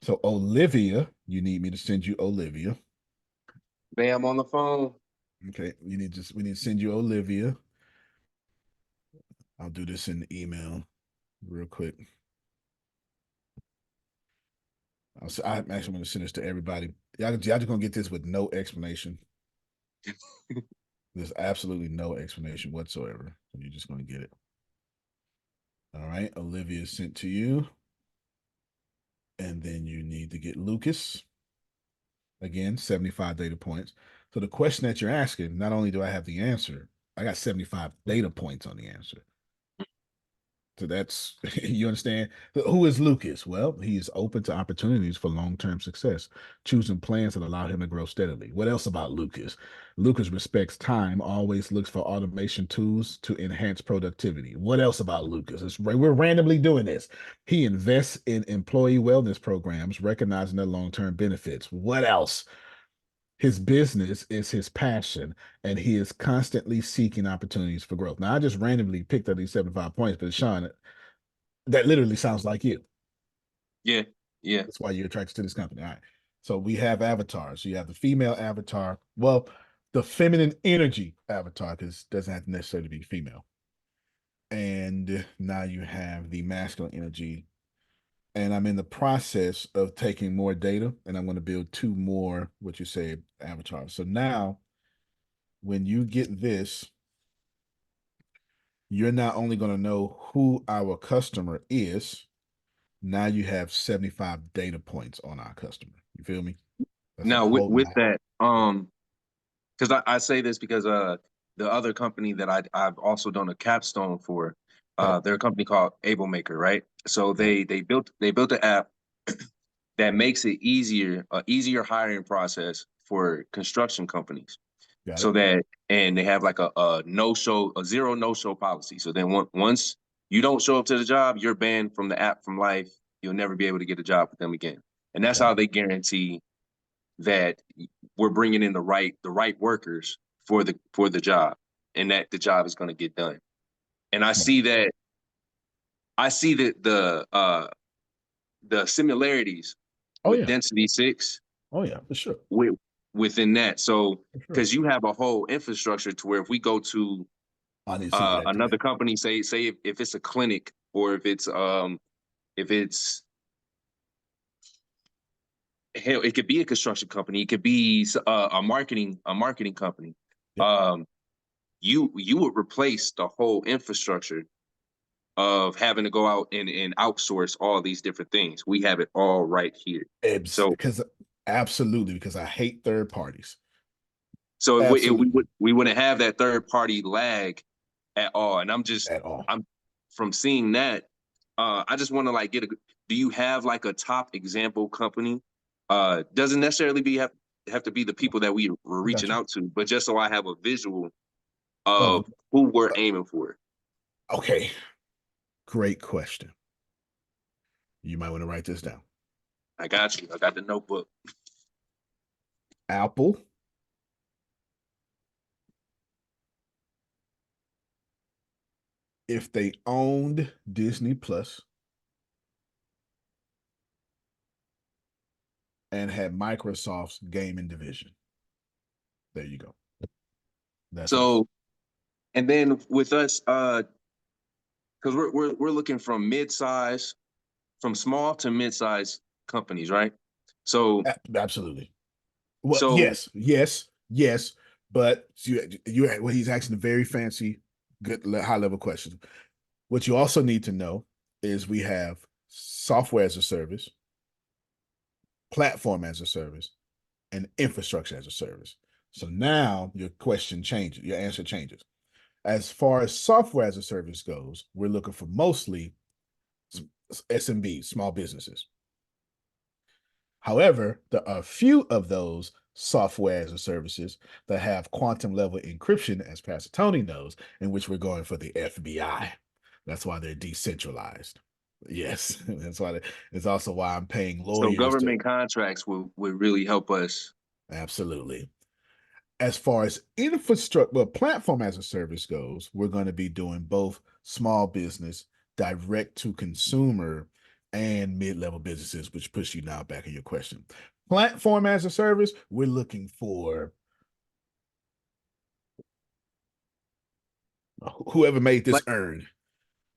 So Olivia, you need me to send you Olivia. Bam, on the phone. Okay, we need to send you Olivia. I'll do this in the email real quick. I'm actually going to send this to everybody. Y'all just gonna get this with no explanation. There's absolutely no explanation whatsoever. You're just gonna get it. All right, Olivia sent to you. And then you need to get Lucas. Again, 75 data points. So the question that you're asking, not only do I have the answer, I got 75 data points on the answer. So that's, you understand? Who is Lucas? Well, he is open to opportunities for long-term success, choosing plans that allow him to grow steadily. What else about Lucas? Lucas respects time, always looks for automation tools to enhance productivity. What else about Lucas? We're randomly doing this. He invests in employee wellness programs, recognizing their long-term benefits. What else? His business is his passion, and he is constantly seeking opportunities for growth. Now, I just randomly picked up these 75 points, but Sean, that literally sounds like you. Yeah, yeah. That's why you're attracted to this company. All right. So we have avatars. So you have the female avatar. Well, the feminine energy avatar, because it doesn't have to necessarily be female. And now you have the masculine energy. And I'm in the process of taking more data, and I'm going to build 2 more, what you say, avatars. So now, when you get this, you're not only going to know who our customer is, now you have 75 data points on our customer. You feel me? That's a Now whole with lot. that, because I say this because the other company that I've also done a capstone for, they're a company called Able Maker, right? So they built an app that makes it easier hiring process for construction companies. Got So it. that, and they have like a zero no-show policy. So then once you don't show up to the job, you're banned from the app from life. You'll never be able to get a job with them again. And that's how they guarantee that we're bringing in the right workers for the job, and that the job is going to get done. And I see that I see the similarities Oh with yeah. density 6 Oh yeah, for sure. within that. So For sure. because you have a whole infrastructure to where if we go to I need to see what that another company, say if it's a clinic or if it's hell, it could be a construction company, it could be a marketing company. Yep. You would replace the whole infrastructure of having to go out and outsource all these different things. We have it all right here. So because absolutely, because I hate third parties. so Absolutely. we wouldn't have that third party lag at all. And At all. I'm from seeing that, I just want to like do you have like a top example company? Doesn't necessarily have to be the people that we were I got reaching you. out to, but just so I have a visual Of of who we're aiming for. okay. Great question. You might want to write this down. I got you. I got the notebook. Apple, if they owned Disney Plus and had Microsoft's gaming division. There you go. That's So, us. and then with us, because we're looking from mid-size, from small to mid-size companies, right? So Absolutely. Well, so yes, but well, he's asking a very fancy, good high level question. What you also need to know is we have software as a service, platform as a service, and infrastructure as a service. So now your question changes, your answer changes. As far as software as a service goes, we're looking for mostly SMBs, small businesses. However, there are a few of those software as a services that have quantum level encryption, as Pastor Tony knows, in which we're going for the FBI. That's why they're decentralized. Yes, that's why it's also why I'm paying so lawyers to. government contracts would really help us. Absolutely. As far as infrastructure, well, platform as a service goes, we're going to be doing both small business, direct to consumer, and mid-level businesses, which puts you now back in your question. Platform as a service, we're looking for whoever made this earn.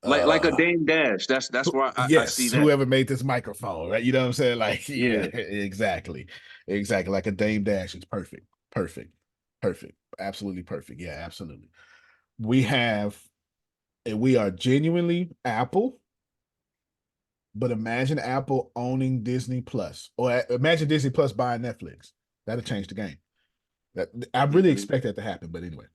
Like a Dame Dash. That's where I see Yes, that. whoever made this microphone, right? You know what I'm saying? Like, yeah, Yeah. exactly. Exactly. Like a Dame Dash is perfect. Perfect. Perfect. Absolutely perfect. Yeah, absolutely. We have, and we are genuinely Apple, but imagine Apple owning Disney Plus, or imagine Disney Plus buying Netflix. That'll change the game. I really Mhm. expect that to happen, but anyway.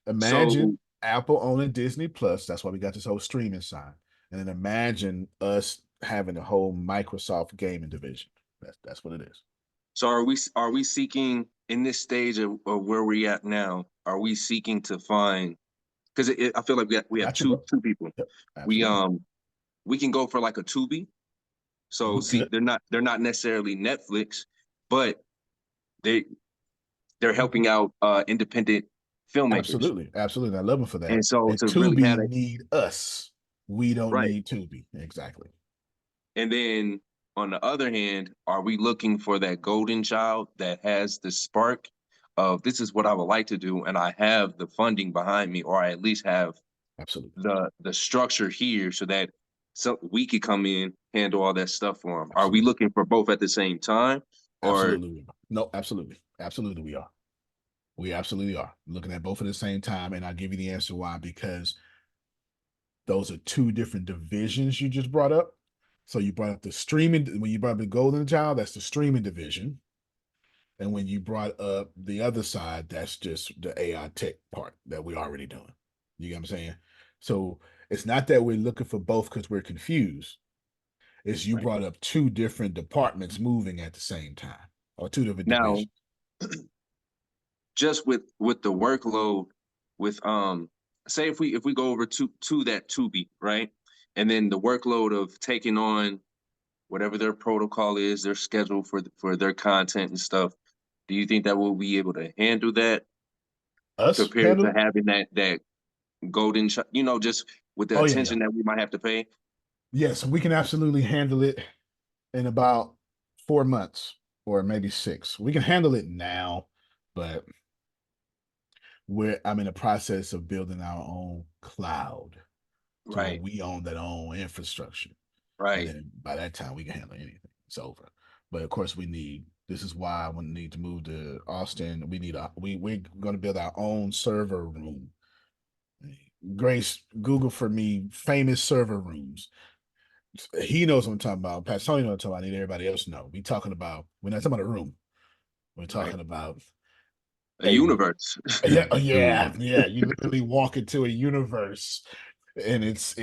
So Imagine Apple owning Disney Plus. That's why we got this whole streaming side. And then imagine us having a whole Microsoft gaming division. That's what it is. so are we seeking in this stage of where we're at now? Are we seeking to find? Because I feel like we have Got you, bro. two people. Yep, We absolutely. we can go for like a Tubi. So see, Good. they're not necessarily Netflix, but they they're helping out independent filmmakers. Absolutely. Absolutely. I love them for that. And so And to really Tubi have it need us. We don't right. need Tubi. Exactly. And then on the other hand, are we looking for that golden child that has the spark of this is what I would like to do, and I have the funding behind me, or I at least have Absolutely. the structure here so that we could come in, handle all that stuff for them. Are we Absolutely. looking for both at the same time, or Absolutely. No, absolutely. Absolutely, we are. We absolutely are looking at both at the same time. And I'll give you the answer why, because those are two different divisions you just brought up. So you brought up the streaming, when you brought up the golden child, that's the streaming division. And when you brought up the other side, that's just the AI tech part that we're already doing. You get what I'm saying? So it's not that we're looking for both because we're confused. It's you right. brought up two different departments moving at the same time, or two different Now divisions. just with the workload with say if we go over to that Tubi, right? And then the workload of taking on whatever their protocol is, their schedule for their content and stuff. Do you think that we'll be able to handle that Us compared to handle having that golden, just with the Oh yeah, attention that we might have to pay? yes, we can absolutely handle it in about 4 months or maybe 6. We can handle it now, but I'm in the process of building our own cloud to where Right, we own that own infrastructure. And right, then by that time we can handle anything. It's over. But of course this is why I need to move to Austin. We're gonna build our own server room. Grace, Google for me famous server rooms. He knows what I'm talking about. Pat Tony knows what I'm talking about. I need everybody else to know. We're not talking about a room. We're right. talking about A a universe. yeah. You literally walk into a universe and it's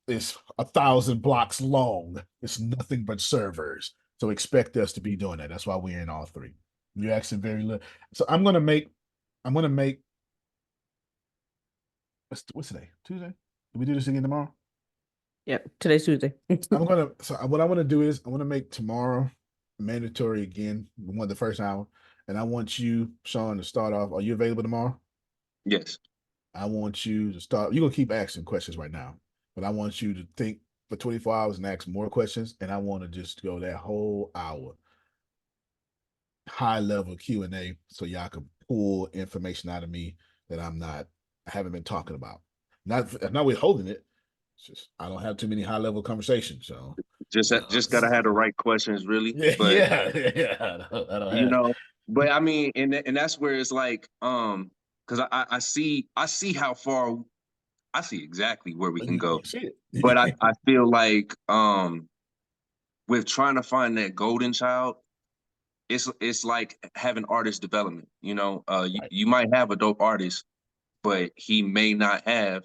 1,000 blocks long. It's nothing but servers. So expect us to be doing that. That's why we're in all three. You're asking very little. So I'm gonna make what's today? Tuesday? Do we do this again tomorrow? Yeah, today's Tuesday. So what I want to do is I want to make tomorrow mandatory again, the first hour. And I want you, Sean, to start off. Are you available tomorrow? Yes. I want you to start. You're gonna keep asking questions right now, but I want you to think for 24 hours and ask more questions. And I want to just go that whole hour, high level Q&A, so y'all can pull information out of me that I haven't been talking about. Not withholding it. It's just I don't have too many high level conversations. So Just gotta have the right questions, really. yeah, But I don't you have. know, but I mean, and that's where it's like, because I see how far I see exactly where we can You go. see But it. I feel like with trying to find that golden child, it's like having artist development. Right, You might have a dope artist, but he may not have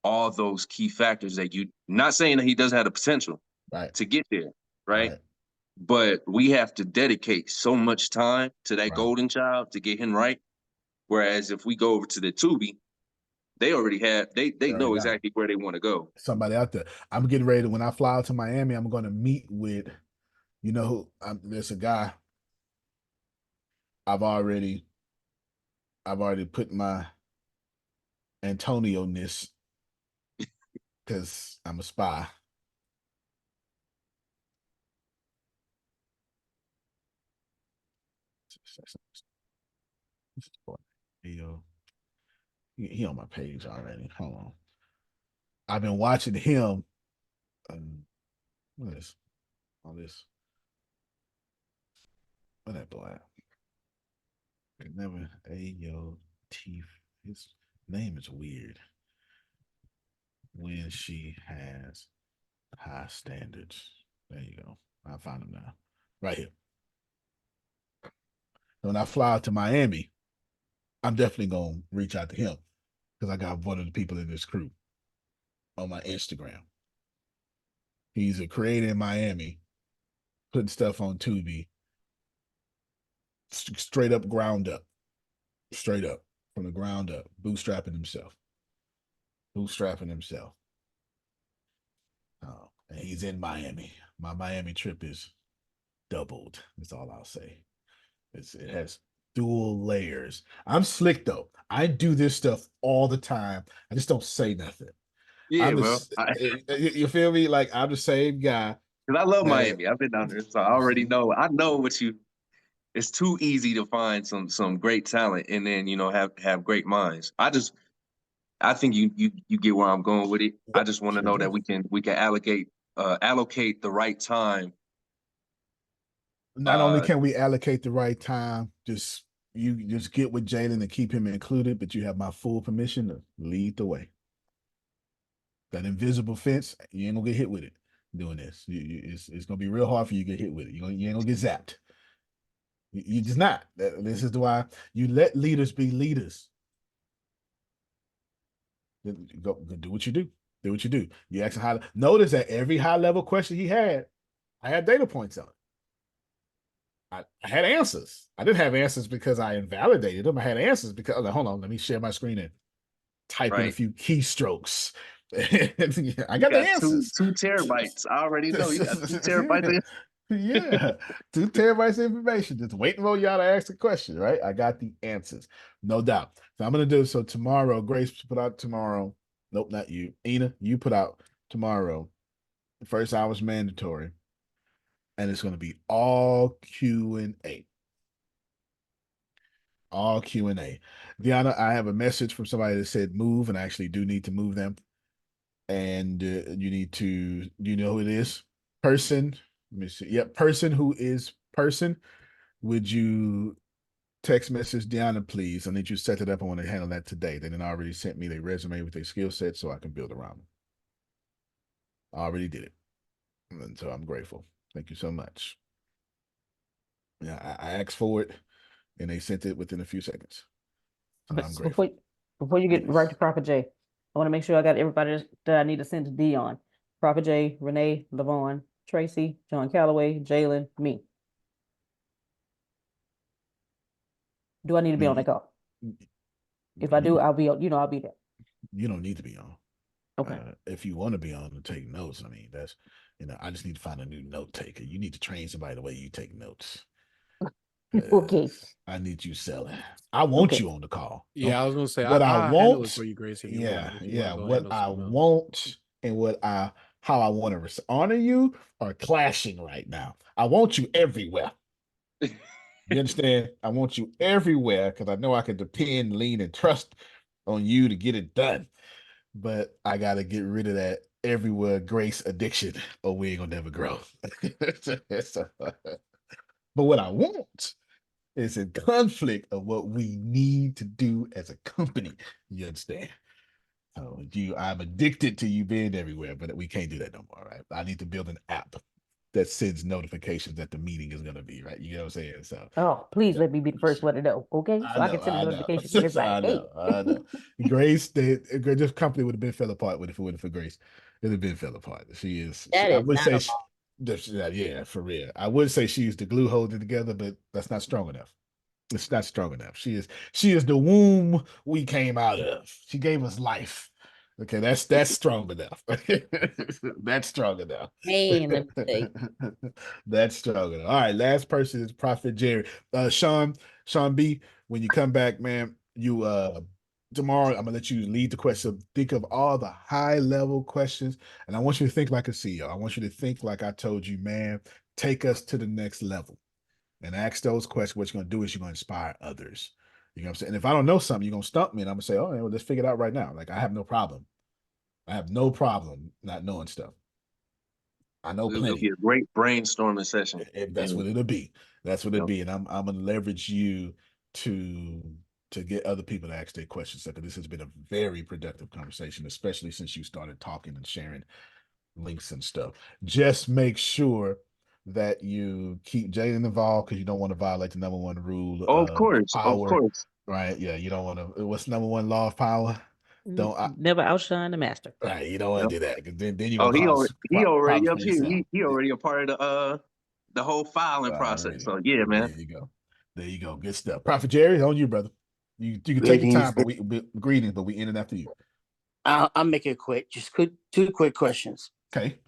all those key factors that you not saying that he doesn't have the potential right, to get there, right? right, But we have to dedicate so much time to that right. golden child to get him right. Whereas if we go over to the Tubi, they already have they They already know got it. exactly where they want to go. Somebody out there. I'm getting ready to, when I fly out to Miami, I'm going to meet with, there's a guy I've already, I've already put my Antonio-ness because I'm a spy. He on my page already. Hold on. I've been watching him. What is all this? What that boy? Never Ayo T. His name is weird. When she has high standards. There you go. I found him now. Right here. So when I fly out to Miami, I'm definitely gonna reach out to him because I got one of the people in this crew on my Instagram. He's a creator in Miami, putting stuff on Tubi, straight up ground up, straight up from the ground up, bootstrapping himself. Bootstrapping himself. Oh, and he's in Miami. My Miami trip is doubled. That's all I'll say. It has dual layers. I'm slick though. I do this stuff all the time. I just don't say nothing. Yeah, I'm bro. the you feel me? Like I'm the same guy Because I love that Miami. I've been down there, so I already know. I know what you. It's too easy to find some great talent and then have great minds. I think you get where I'm going with it. I just want to sure know that do. we can allocate the right time. Not only Uh, can we allocate the right time, you just get with Jalen and keep him included, but you have my full permission to lead the way. That invisible fence, you ain't gonna get hit with it doing this. It's gonna be real hard for you to get hit with it. You ain't gonna get zapped. You just not. This is why you let leaders be leaders. Go do what you do. Do what you do. You ask high. Notice that every high level question he had, I had data points on it. I had answers. I didn't have answers because I invalidated them. I had answers because hold on, let me share my screen and type in a right. few keystrokes. I You got the got answers. 2 terabytes. I already know you got 2 terabytes. Yeah, 2 terabytes of information. Just waiting for y'all to ask the question, right? I got the answers, no doubt. So I'm gonna do so tomorrow. Grace put out tomorrow. Nope, not you. Ina, you put out tomorrow. The first hour is mandatory. And it's going to be all Q&A. All Q&A. Deanna, I have a message from somebody that said move, and I actually do need to move them. And you need to, do you know who it is? Person. Let me see. Yep, person who is person. Would you text message Deanna, please? I need you to set it up. I want to handle that today. They didn't already sent me their resume with their skill set so I can build around them. I already did it. And so I'm grateful. Thank you so much. Yeah, I asked for it and they sent it within a few seconds. So But I'm grateful. before you get Yes. right to Prophet J, I want to make sure I got everybody that I need to send to Dion. Prophet J, Renee, Lavon, Tracy, John Calloway, Jalen, me. Do I need to be on that call? If I do, I'll be I'll be there. You don't need to be on. Okay. If you want to be on and take notes, I mean, that's, I just need to find a new note taker. You need to train somebody the way you take notes. Okay. I need you selling. I want you on the call. Yeah, I was gonna say What I I'll handle it want, for you, Grace, if you yeah, want. If you want yeah. to go What handle I something else. want and how I want to honor you are clashing right now. I want you everywhere. You understand? I want you everywhere because I know I can depend, lean, and trust on you to get it done. But I got to get rid of that everywhere grace addiction, or we ain't gonna never grow. So, but what I want is a conflict of what we need to do as a company. You understand? So I'm addicted to you being everywhere, but we can't do that no more, right? I need to build an app that sends notifications that the meeting is gonna be, right? You know what I'm saying? So Oh, please let me be the first one to know, okay? I So I know, can send a I know, notification to everybody. I Hey. know, I know. Grace, this company would have been fell apart if it wasn't for Grace. It'd have been fell apart. That I is would not say, a law. yeah, for real. I would say she's the glue holding together, but that's not strong enough. It's not strong enough. She is the womb we came out of. She gave us life. Okay, that's strong enough. That's strong enough. Man, let me tell you. That's strong enough. All right, last person is Prophet Jerry. Sean B, when you come back, man, you tomorrow I'm gonna let you lead the question. Think of all the high level questions, and I want you to think like a CEO. I want you to think like I told you, man. Take us to the next level and ask those questions. What you're going to do is you're going to inspire others. You know what I'm saying? And if I don't know something, you're going to stump me and I'm going to say, oh, well, let's figure it out right now. Like, I have no problem. I have no problem not knowing stuff. I know It'll plenty. be a great brainstorming session. If that's what it'll be. That's what it'll be. And I'm going to leverage you to get other people to ask their questions. Because this has been a very productive conversation, especially since you started talking and sharing links and stuff. Just make sure that you keep Jaden involved because you don't want to violate the number one rule Oh, of course, of power. course. Right. Yeah. You don't want to. What's number one law of power? Never outshine the master. Right. You don't want Yep. to do that because then you're Oh, gonna cause he already problems up for here. yourself. He already a part of the whole filing process. Already. So yeah, There man. you go. There you go. Good stuff. Prophet Jerry, on you, brother. You can take your Greetings. time, but greetings, but we ended after you. I'll make it quick. Just two quick questions. Okay.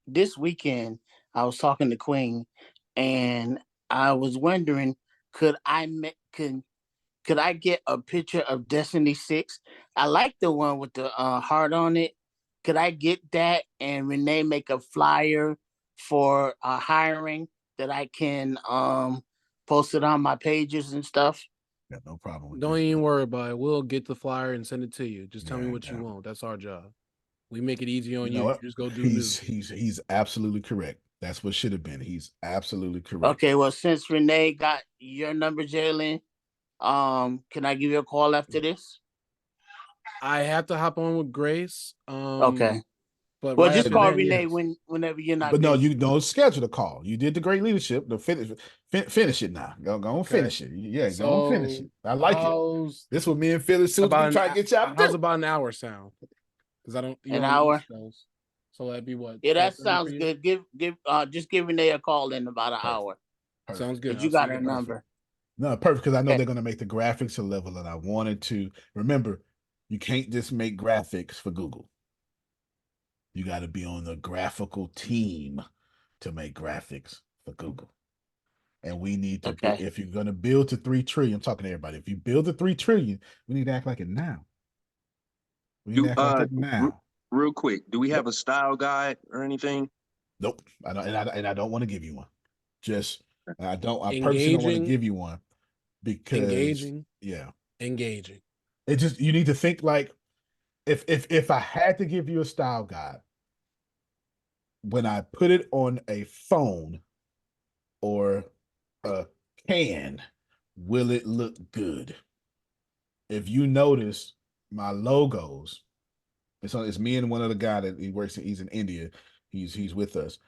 This weekend I was talking to Queen, and I was wondering, could I could I get a picture of Destiny 6? I like the one with the heart on it. Could I get that and Renee make a flyer for hiring that I can post it on my pages and stuff? Got no problem with Don't that. even worry about it. We'll get the flyer and send it to you. Just tell me Yeah, what you yeah. want. That's our job. We make it easy on You you. know You what? just go do He's news. he's absolutely correct. That's what should have been. He's absolutely correct. Okay, well, since Renee got your number, Jalen, can I give you a call after this? I have to hop on with Grace. Okay. But Well, right just after call that, Renee yes. whenever you're not But no, busy. you don't schedule the call. You did the great leadership. The finish it now. Go and Okay. finish it. Yeah, go and finish So it. I like it. This what me and Philly Suits be trying to get y'all to how's do. about an hour sound? Because you're An on the hour? East Coast. So that'd be what? Yeah, that 12:30 for sounds you? good. Just give Renee a call in about an hour. Sounds good. Cause you got her number. No, perfect. Because I know Okay. they're going to make the graphics a level, and I wanted to remember you can't just make graphics for Google. You got to be on the graphical team to make graphics for Google. And we need to, if you're going to build to 3 trillion, I'm talking to everybody. If you build to 3 trillion, we need to act like it now. We need to act like that r- now. real quick, do we Yep. have a style guide or anything? Nope. I don't, and I don't want to give you one. Just I purposely don't want to Engaging, give you one because engaging, yeah. engaging. It just you need to think like if I had to give you a style guide, when I put it on a phone or a can, will it look good? If you notice my logos, it's me and one other guy that he's in India. He's with us.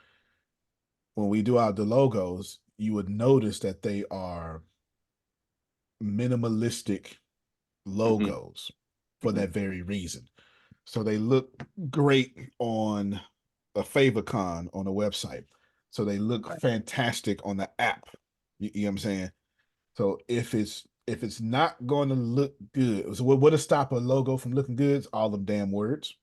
When we do the logos, you would notice that they are minimalistic logos for that very reason. So they look great on a favicon on a website. So they look fantastic on the app. You know what I'm saying? So if it's not going to look good, so what'll stop a logo from looking good? It's all them damn words.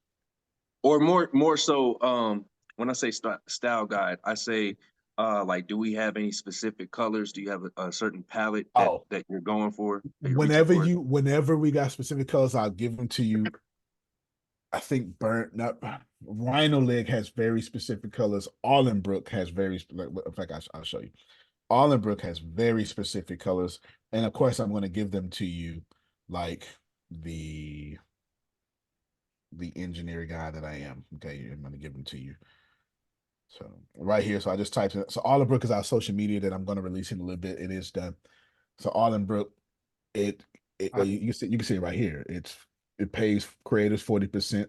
Or more so, when I say style guide, I say, like, do we have any specific colors? Do you have a certain palette that you're going for? That you're reaching for? Whenever we got specific colors, I'll give them to you. I think Rhino Leg has very specific colors. Allenbrook has very, in fact, I'll show you. Allenbrook has very specific colors. And of course, I'm going to give them to you like the engineer guy that I am. Okay, I'm going to give them to you. So right here, so I just typed it. So Allenbrook is our social media that I'm going to release in a little bit. It is done. So Allenbrook, you can see it right here. It pays creators 40%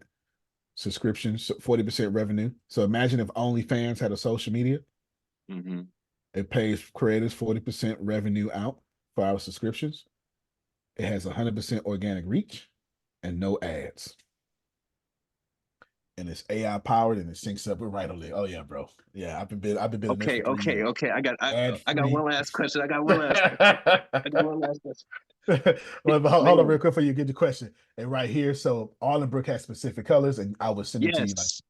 subscriptions, 40% revenue. So imagine if OnlyFans had a social media. Mm-hmm. It pays creators 40% revenue out for our subscriptions. It has 100% organic reach and no ads. And it's AI powered and it syncs up with Rhino Leg. Oh yeah, bro. Yeah, I've been building this for 3 years. Okay. I got Ad-free. one last question. I got one last question. Well, hold on Man, real quick before you get the question. And right here, so Allenbrook has specific colors, and I would send it to you. Like yes.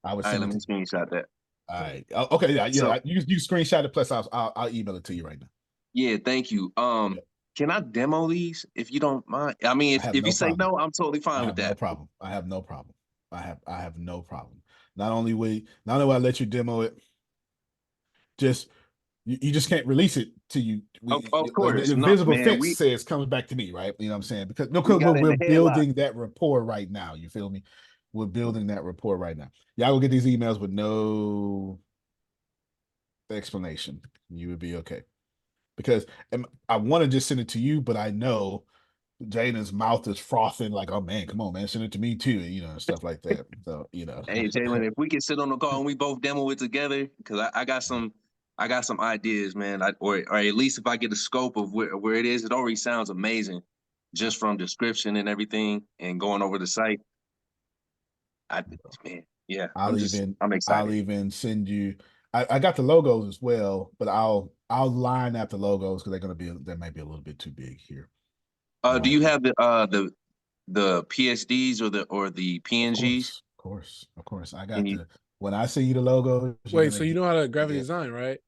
I would All right, send let it me to you. screenshot that. All right. Okay. Yeah. So You screenshot it. Plus, I'll email it to you right now. yeah, thank you. Yeah. Can I demo these if you don't mind? I mean, I have if no you say problem. no, I'm totally I fine with have no that. problem. I have no problem. I have no problem. Not only will I let you demo it, just you just can't release it to you. Of The course, no, invisible man. fence says comes back to me, right? You know what I'm saying? Because We got it in we're the headlock. building that rapport right now. You feel me? We're building that rapport right now. Y'all will get these emails with no explanation. You would be okay. Because I want to just send it to you, but I know Jaden's mouth is frothing like, oh man, come on, man, send it to me too, and stuff like that. So, Hey Jalen, if we can sit on the call and we both demo it together, because I got some ideas, man. Or at least if I get a scope of where it is, it already sounds amazing, just from description and everything, and going over the site. Man, yeah, I'll I'm excited. even send you. I got the logos as well, but I'll line out the logos because they might be a little bit too big here. Do you have the PSDs or the PNGs? Of course. I got when I send you the logos. Wait, so you know how to graphic design, right?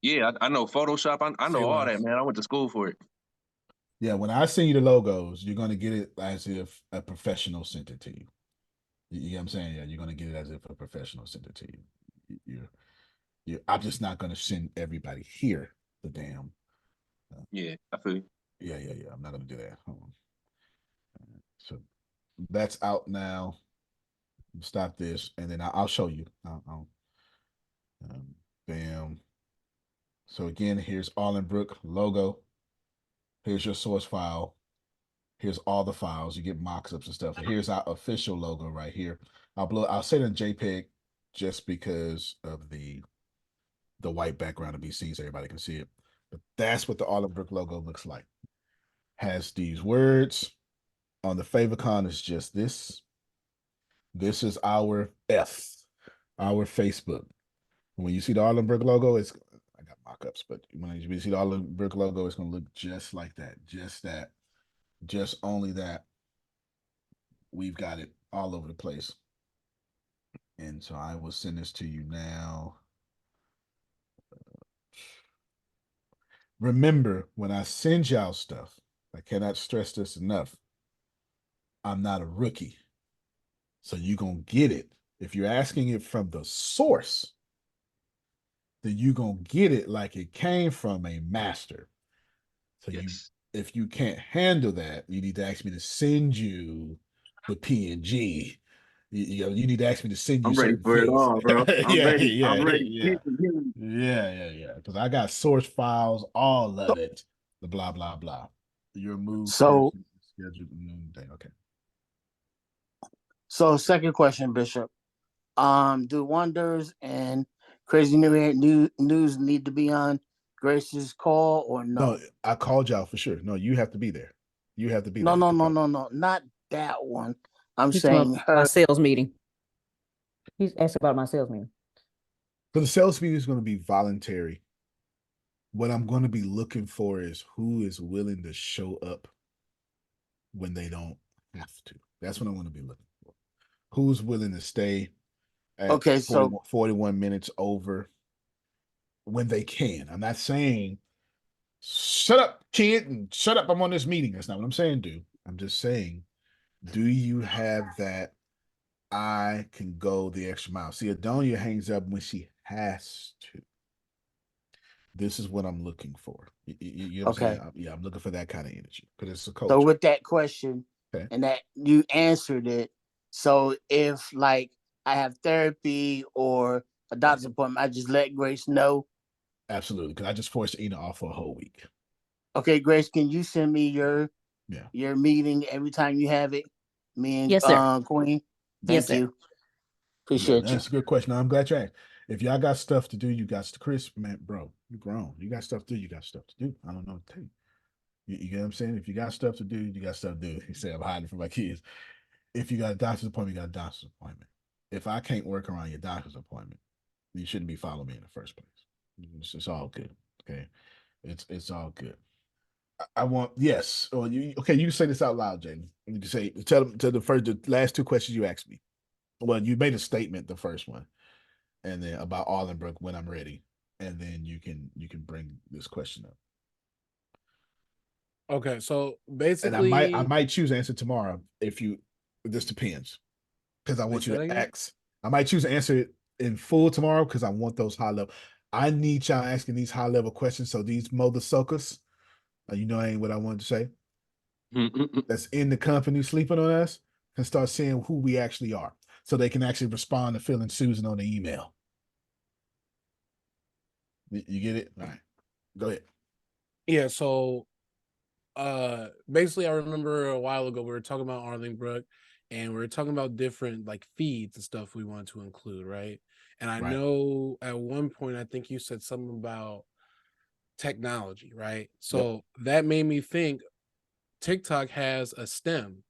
Yeah, I know Photoshop. I know all that, man. I went to school for it. Yeah, when I send you the logos, you're gonna get it as if a professional sent it to you. You know what I'm saying? Yeah, you're gonna get it as if a professional sent it to you. I'm just not gonna send everybody here the damn. Yeah, I feel you. Yeah. I'm not gonna do that. So that's out now. Stop this, and then I'll show you. Bam. So again, here's Allenbrook logo. Here's your source file. Here's all the files. You get mock-ups and stuff. Here's our official logo right here. I'll set it in JPEG just because of the white background to be seen so everybody can see it. But that's what the Allenbrook logo looks like. Has these words. On the favicon is just this. This is our our Facebook. When you see the Allenbrook logo, I got mock-ups, but when you see the Allenbrook logo, it's gonna look just like that. Just only that. We've got it all over the place. And so I will send this to you now. Remember, when I send y'all stuff, I cannot stress this enough. I'm not a rookie. So you're going to get it. If you're asking it from the source, then you're going to get it like it came from a master. So Yes. if you can't handle that, you need to ask me to send you the PNG. You need to ask me to send you I'm ready certain for it things. all, bro. I'm Yeah, ready. yeah, I'm ready. yeah. Yeah. Because I got source files, all of it. The blah, blah, blah. Your move So, person scheduled noonday. Okay. so second question, Bishop. Do Wonders and Crazy News need to be on Grace's call or no? No, I called y'all for sure. No, you have to be there. You have to be there. No, not that one. I'm He's talking saying about my her. sales meeting. He's asking about my sales meeting. So the sales meeting is going to be voluntary. What I'm going to be looking for is who is willing to show up when they don't have to. That's what I want to be looking for. Who's willing to stay at Okay, so 41 minutes over when they can. I'm not saying shut up, kid, and shut up. I'm on this meeting. That's not what I'm saying, dude. I'm just saying, do you have that I can go the extra mile? See, Adonia hangs up when she has to. This is what I'm looking for. You know what I'm okay. saying? Yeah, I'm looking for that kind of energy because it's a So culture. with that question, Okay. and that you answered it. So if like I have therapy or a doctor's appointment, I just let Grace know. Absolutely, because I just forced Ina off for a whole week. Okay, Grace, can you send me your Yeah. meeting every time you have it? Me and Yes, sir. Queen. Yes, Thank sir. you. Appreciate you. That's a good question. I'm glad you asked. If y'all got stuff to do, you got to Chris, man, bro. You grown. You got stuff to do. You got stuff to do. I don't know what to tell you. You get what I'm saying? If you got stuff to do, you got stuff to do. He said I'm hiding from my kids. If you got a doctor's appointment, you got a doctor's appointment. If I can't work around your doctor's appointment, you shouldn't be following me in the first place. It's all good. Okay. It's all good. I want yes. Or you okay, you can say this out loud, Jaden. You can say tell the last two questions you asked me. Well, you made a statement the first one, and then about Arlenbrook when I'm ready. And then you can bring this question up. Okay, so And basically, I might choose answer tomorrow if you this depends. Because I wait, want you say that to again? ask. I might choose to answer it in full tomorrow because I want those high level. I need y'all asking these high level questions. So these mother suckers, you know ain't what I wanted to say. That's in the company sleeping on us can start seeing who we actually are. So they can actually respond to Phil and Susan on the email. You get it? All right. Go ahead. Yeah, so basically I remember a while ago we were talking about Arlingbrook and we were talking about different like feeds and stuff we want to include, right? And I know at one point I think you said something about technology, right? So that made me think TikTok has a STEM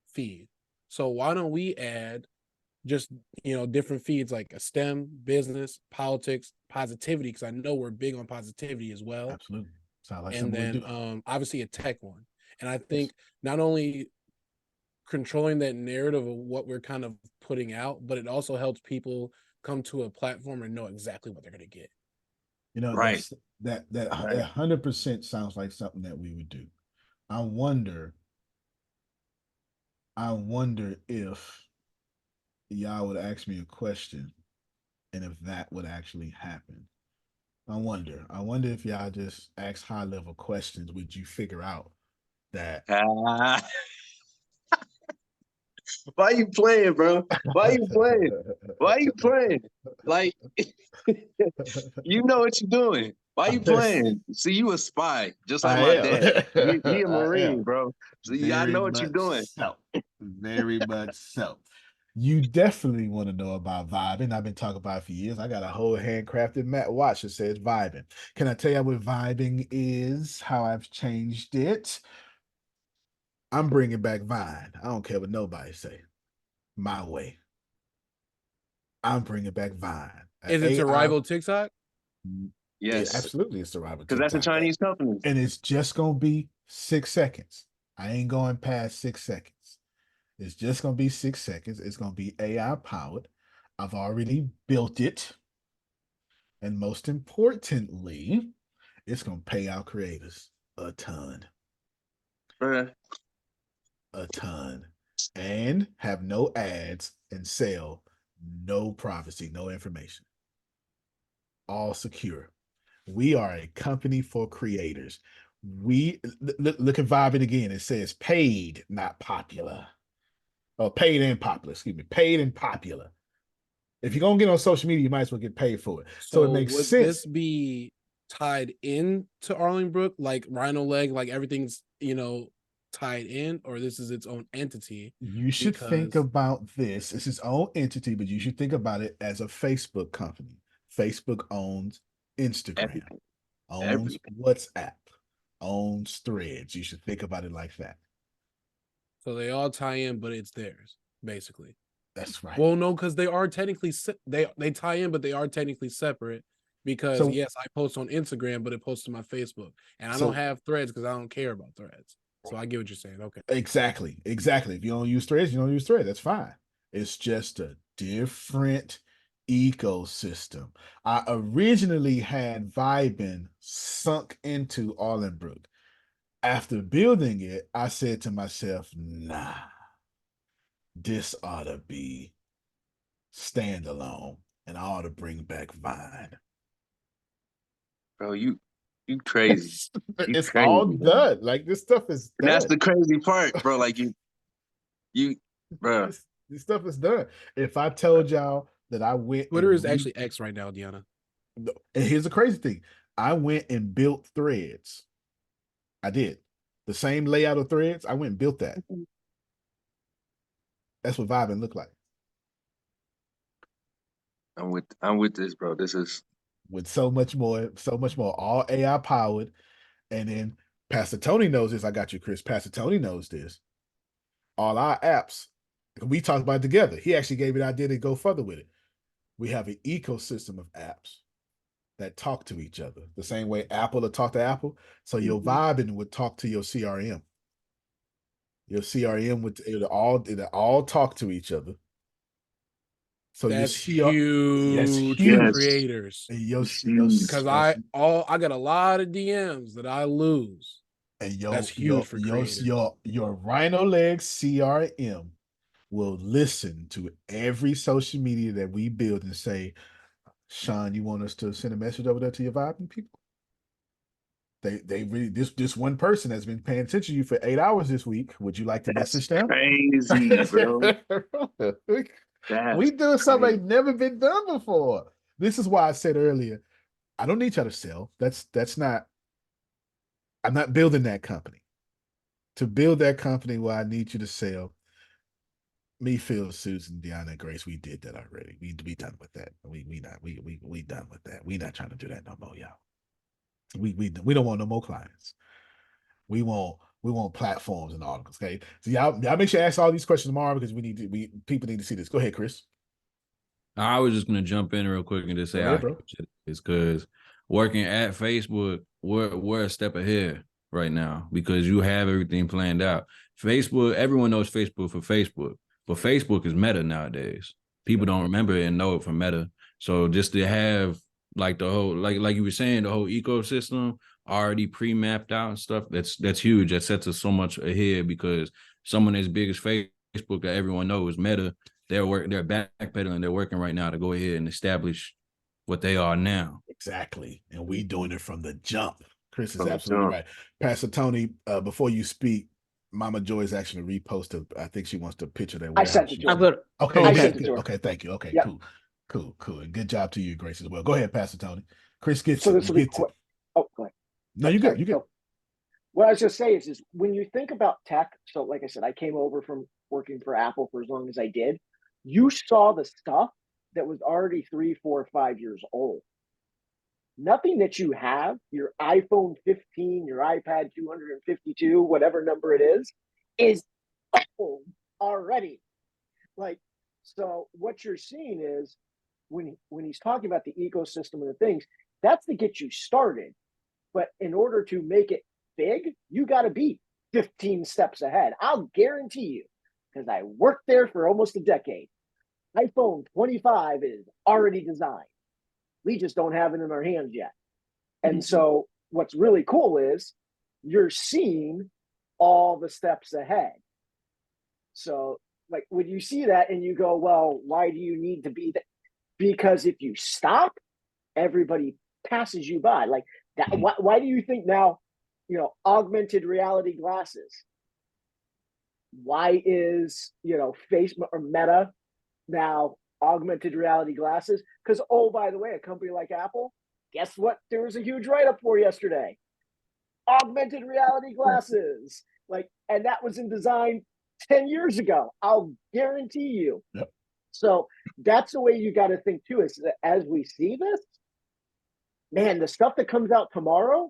feed. So why don't we add just different feeds like a STEM, business, politics, positivity, because I know we're big on positivity as well. Absolutely. Sound like And something we then do. obviously a tech one. And I think not only controlling that narrative of what we're kind of putting out, but it also helps people come to a platform and know exactly what they're going to get. You know, Right. that 100% sounds like something that we would do. I wonder if y'all would ask me a question and if that would actually happen. I wonder if y'all just ask high level questions, would you figure out that Why you playing, bro? Why you playing? Why you playing? Like, you know what you're doing. Why you playing? See, you a spy, just like I my am. dad. He a I Marine, am. bro. See, I Very know what you're much doing. so. Very much so. You definitely want to know about vibing. I've been talking about it for years. I got a whole handcrafted mat watch that says vibing. Can I tell you what vibing is? How I've changed it? I'm bringing back Vine. I don't care what nobody say. My way. I'm bringing back Vine. Is it to rival TikTok? Yes, Absolutely, it's the rival because that's a TikTok. Chinese company. And it's just gonna be 6 seconds. I ain't going past 6 seconds. It's just gonna be 6 seconds. It's gonna be AI powered. I've already built it. And most importantly, it's gonna pay our creators a ton. Okay. A ton. And have no ads and sell, no privacy, no information. All secure. We are a company for creators. We look at Vibing again. It says paid, not popular. Or paid and popular, excuse me. Paid and popular. If you're gonna get on social media, you might as well get paid for it. So it makes would sense. this be tied in to Arlingbrook, like Rhino Leg, like everything's, you know, tied in, or this is its own entity? You should think about this. It's its own entity, but you should think about it as a Facebook company. Facebook owns Instagram, owns WhatsApp, owns Threads. You should think about it like that. So they all tie in, but it's theirs, basically. That's right. Well, no, because they are technically they tie in, but they are technically separate. Because So- yes, I post on Instagram, but it posts to my Facebook, and I So- don't have Threads because I don't care about Threads. So I get what you're saying. Okay. Exactly. If you don't use Threads, you don't use Threads. That's fine. It's just a different ecosystem. I originally had Vibin sunk into Arlenbrook. After building it, I said to myself, nah, this ought to be standalone, and I ought to bring back Vine. Bro, you crazy. It's crazy, all man. done. Like, this stuff is done. That's the crazy part, bro. Like you, bro. This stuff is done. If I told y'all that I went, Twitter is actually X right now, Deanna. And here's the crazy thing: I went and built Threads. I did the same layout of Threads. I went and built that. That's what Vibin looked like. I'm with this, bro. This is with so much more, all AI powered. And then Pastor Tony knows this. I got you, Chris. Pastor Tony knows this. All our apps, we talked about it together. He actually gave me an idea to go further with it. We have an ecosystem of apps that talk to each other the same way Apple will talk to Apple. So your Vibin would talk to your CRM. Your CRM would it'll all talk to each other. So that's huge for creators. Because I got a lot of DMs that I lose. And that's huge for creators. Your Rhino Leg CRM will listen to every social media that we build and say, Sean, you want us to send a message over there to your Vibing people? They really this one person has been paying attention to you for 8 hours this week. Would you like to message them? Crazy, bro. We doing something ain't never been done before. This is why I said earlier, I don't need y'all to sell. That's not. I'm not building that company. To build that company, where I need you to sell. Me, Phil, Susan, Deanna, and Grace, we did that already. We done with that. We done with that. We not trying to do that no more, y'all. We don't want no more clients. We want platforms and articles. Okay, so y'all make sure to ask all these questions tomorrow because people need to see this. Go ahead, Chris. I was just gonna jump in real quick and just say it's because working at Facebook, we're a step ahead right now because you have everything planned out. Facebook, everyone knows Facebook for Facebook, but Facebook is Meta nowadays. People don't remember it and know it from Meta. So just to have like the whole like you were saying, the whole ecosystem already pre-mapped out and stuff, that's huge. That sets us so much ahead because someone as big as Facebook that everyone knows, Meta, they're backpedaling, they're working right now to go ahead and establish what they are now. Exactly. And we doing it from the jump. Chris is absolutely right. Pastor Tony, before you speak, Mama Joy is actually reposted. I think she wants to picture that. I sent it to her. Okay, thank you. Okay, cool. And good job to you, Grace, as well. Go ahead, Pastor Tony. Chris gets so this will be quick. Oh, go ahead. No, you're good. You're good. So, what I was just saying is when you think about tech, so like I said, I came over from working for Apple for as long as I did. You saw the stuff that was already 3, 4, 5 years old. Nothing that you have, your iPhone 15, your iPad 252, whatever number it is old already. Like, so what you're seeing is when he's talking about the ecosystem and the things, that's to get you started. But in order to make it big, you got to be 15 steps ahead. I'll guarantee you, because I worked there for almost a decade. iPhone 25 is already designed. We just don't have it in our hands yet. And so what's really cool is you're seeing all the steps ahead. So like when you see that and you go, well, why do you need to be that? Because if you stop, everybody passes you by. Like that. Why do you think now, augmented reality glasses? Why is, Facebook or Meta now augmented reality glasses? Because, oh, by the way, a company like Apple, guess what? There was a huge write-up for yesterday. Augmented reality glasses. Like, and that was in design 10 years ago. I'll guarantee you. Yep. So that's the way you got to think too, is that as we see this, man, the stuff that comes out tomorrow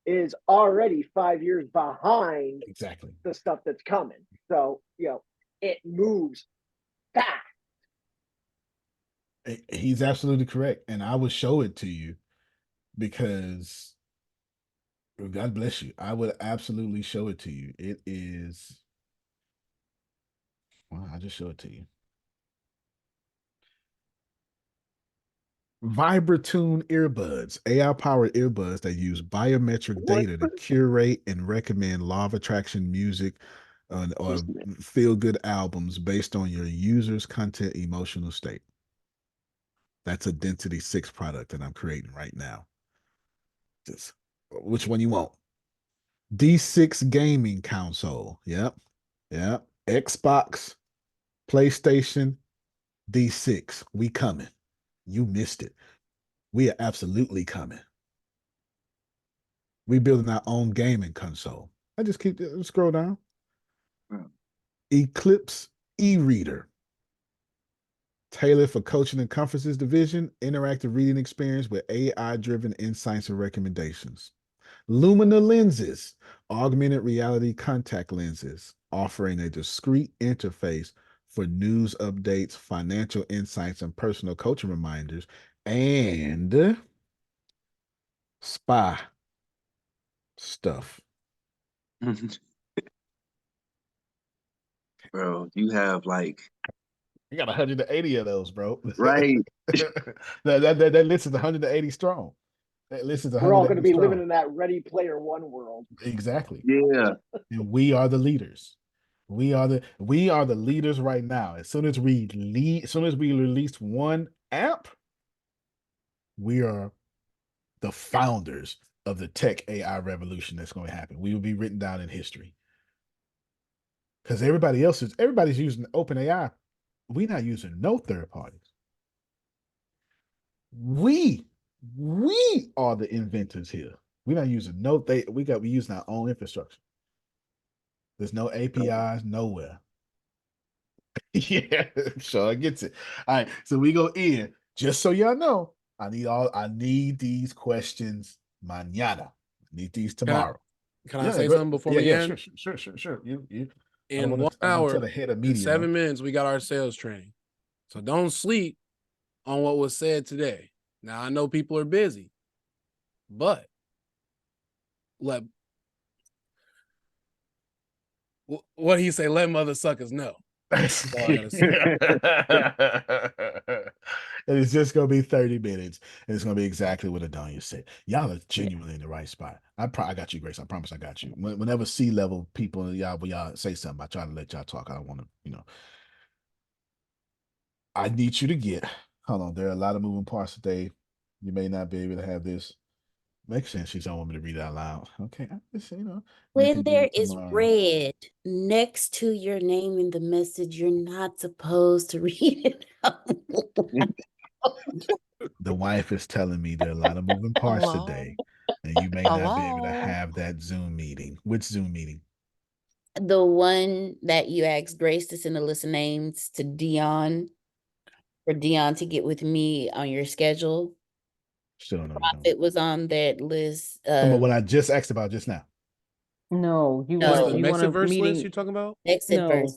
is already 5 years behind exactly the stuff that's coming. So, it moves fast. He's absolutely correct. And I will show it to you because God bless you. I would absolutely show it to you. It is, well, I'll just show it to you. Vibratune earbuds, AI-powered earbuds that use biometric data to curate and recommend law of attraction music or feel-good albums based on your user's content emotional state. That's a Density 6 product that I'm creating right now. Just, which one you want? D6 gaming console. Yep. Yep. Xbox, PlayStation, D6. We coming. You missed it. We are absolutely coming. We building our own gaming console. I just keep scroll down. Eclipse e-reader. Tailored for coaching and conferences division, interactive reading experience with AI-driven insights and recommendations. Lumina lenses, augmented reality contact lenses, offering a discrete interface for news updates, financial insights, and personal coaching reminders, and spa stuff. Bro, you have like You got 180 of those, bro. right. that list is 180 strong. That list is We're all going to 180 be strong. living in that Ready Player One world. Exactly. Yeah. And we are the leaders. We are the leaders right now. As soon as we release one app, we are the founders of the tech AI revolution that's going to happen. We will be written down in history. Because everybody's using OpenAI. We're not using no third parties. We are the inventors here. We're not using we using our own infrastructure. There's no APIs nowhere. Yeah, sure gets it. All right, so we go in. Just so y'all know, I need these questions mañana. I need these tomorrow. Can I say something before we end? Sure. You in 1 hour the head of and media, 7 minutes, we got our sales training. So don't sleep on what was said today. Now I know people are busy, but what do you say? Let mother suckers know. That's all I gotta say. And it's just gonna be 30 minutes, and it's gonna be exactly what Adonia said. Y'all are genuinely in the right spot. I got you, Grace. I promise I got you. Whenever C-level people when y'all say something, I try to let y'all talk. I don't want to, I need you to get. Hold on, there are a lot of moving parts today. You may not be able to have this. Makes sense. She's don't want me to read it out loud. Okay, I just When there is red next to your name in the message, you're not supposed to read it out. The wife is telling me there are a lot of moving parts today, and you may not be able to have that Zoom meeting. Which Zoom meeting? The one that you asked Grace to send a list of names to Dion, for Dion to get with me on your schedule. Still don't know. Profit was on that list. What I just asked about just now. No, you What's want the you want a Mexiverse list meeting? you talking about? No,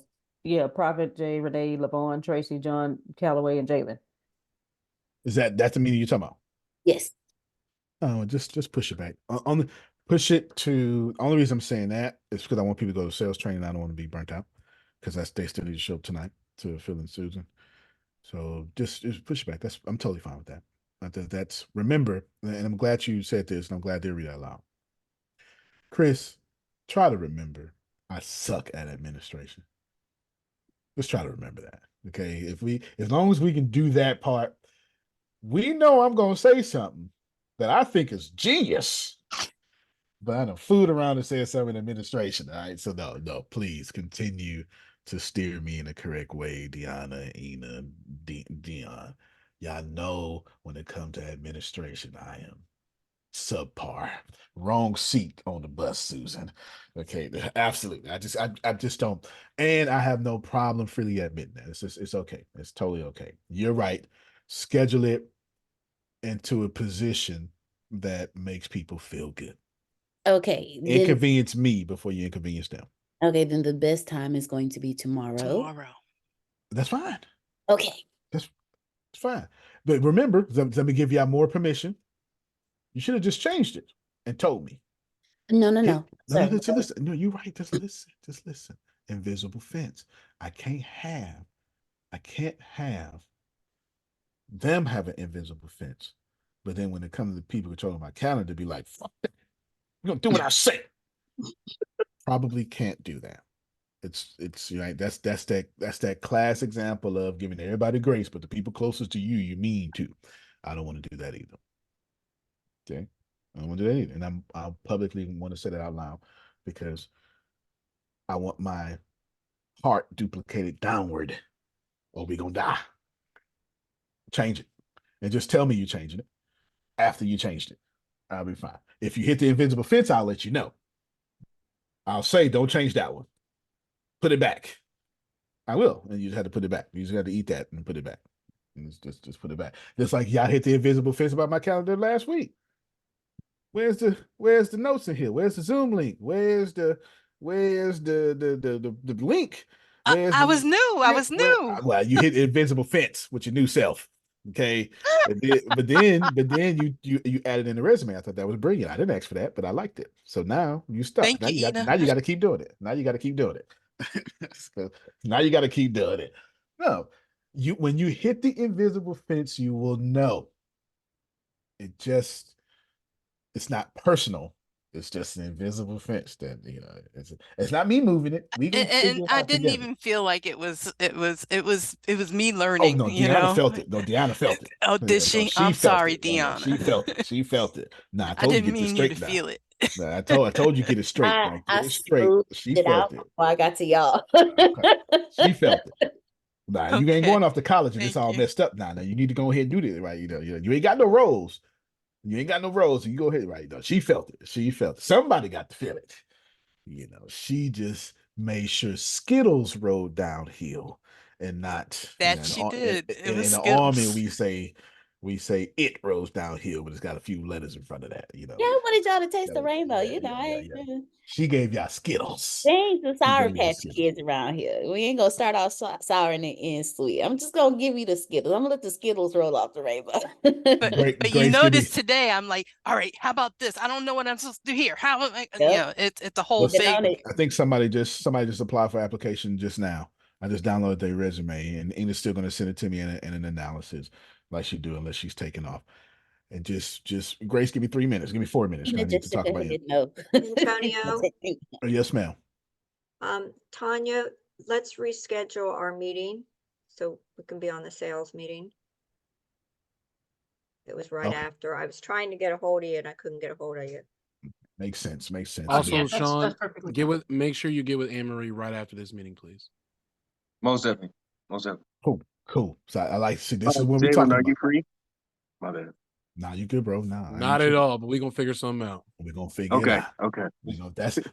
yeah, Prophet J, Renee, LeVon, Tracy, John, Calloway, and Jalen. Is that's the meeting you're talking about? Yes. Oh, just push it back. Push it to. Only reason I'm saying that is because I want people to go to sales training. I don't want to be burnt out because they still need to show up tonight to Phil and Susan. So just push it back. I'm totally fine with that. That's remember, and I'm glad you said this, and I'm glad they read that aloud. Chris, try to remember, I suck at administration. Let's try to remember that. Okay. As long as we can do that part, we know I'm gonna say something that I think is genius, but I done fooled around and said something in administration. All right. So no, please continue to steer me in the correct way, Deanna, Ina, Dion. Y'all know when it comes to administration, I am subpar. Wrong seat on the bus, Susan. Okay, absolutely. I just don't, and I have no problem freely admitting that. It's okay. It's totally okay. You're right. Schedule it into a position that makes people feel good. Okay, then Inconvenience me before you inconvenience them. okay, then the best time is going to be tomorrow. Tomorrow. That's fine. Okay. That's fine. But remember, let me give y'all more permission. You should have just changed it and told me. No, no, Hey, no. no, Sir. listen. No, you're right. Just listen. Just listen. Invisible fence. I can't have them have an invisible fence. But then when it comes to the people controlling my calendar, be like, fuck that. You're gonna do what I say. Probably can't do that. It's right. That's that class example of giving everybody grace, but the people closest to you, you mean to. I don't want to do that either. Okay. I don't want to do that either. And I publicly want to say that out loud because I want my heart duplicated downward, or we gonna die. Change it. And just tell me you're changing it after you changed it. I'll be fine. If you hit the invisible fence, I'll let you know. I'll say, don't change that one. Put it back. I will. And you just have to put it back. You just have to eat that and put it back. And just put it back. Just like y'all hit the invisible fence about my calendar last week. Where's the notes in here? Where's the Zoom link? Where's the link? I was new. I was new. Well, you hit invisible fence with your new self. Okay. But then you added in the resume. I thought that was brilliant. I didn't ask for that, but I liked it. So now you stuck. Thank you, Ina. Now you got to keep doing it. Now you got to keep doing it. So now you got to keep doing it. No, when you hit the invisible fence, you will know. It's not personal. It's just an invisible fence that it's not me moving it. We gonna figure it I out didn't together. even feel like it was me Oh learning. no, you Deanna know? felt it. No, Deanna felt it. Oh, did No, she? she I'm felt sorry, it. No, she Deanna. felt it. She felt it. Nah, I I told you didn't get this mean you to straight now. feel it. Nah, I told you get it straight. Now, get I it straight. smoothed She it felt out it. before I got to y'all. She felt it. Nah, you ain't Okay. going off to college and it's Thank all you. messed up now. Now you need to go ahead and do this, right? You ain't got no roles. You ain't got no roles. So you go ahead, right? No, she felt it. She felt it. Somebody got to feel it. She just made sure Skittles rolled downhill and not That she did. It was in the army Skittles. we say it rolls downhill, but it's got a few letters in front of that, Yeah, I wanted y'all to taste the rainbow. yeah. She gave y'all Skittles. They ain't the She Sour gave y'all Patch Skittles. Kids around here. We ain't gonna start off sour and then end sweet. I'm just gonna give you the Skittles. I'm gonna let the Skittles roll off the rainbow. But you notice today, I'm like, all right, how about this? I don't know what I'm supposed to do here. How am I? It's a whole big. I think somebody just applied for application just now. I just downloaded their resume, and Ina's still going to send it to me in an analysis, like she do, unless she's taken off. And just Grace, give me 3 minutes. Give me 4 minutes. I need to talk about you. Antonio, Yes, ma'am. Tanya, let's reschedule our meeting so we can be on the sales meeting. It was right after. I was trying to get a hold of you and I couldn't get a hold of you. Makes sense. Also, Sean, make sure you get with Anne Marie right after this meeting, please. Most definitely. Cool. So I like to see this is what we're Jalen, talking are about. you free? My bad. Nah, you good, bro. Nah, Not at all, but we're gonna figure something out. We're gonna figure it out. Okay.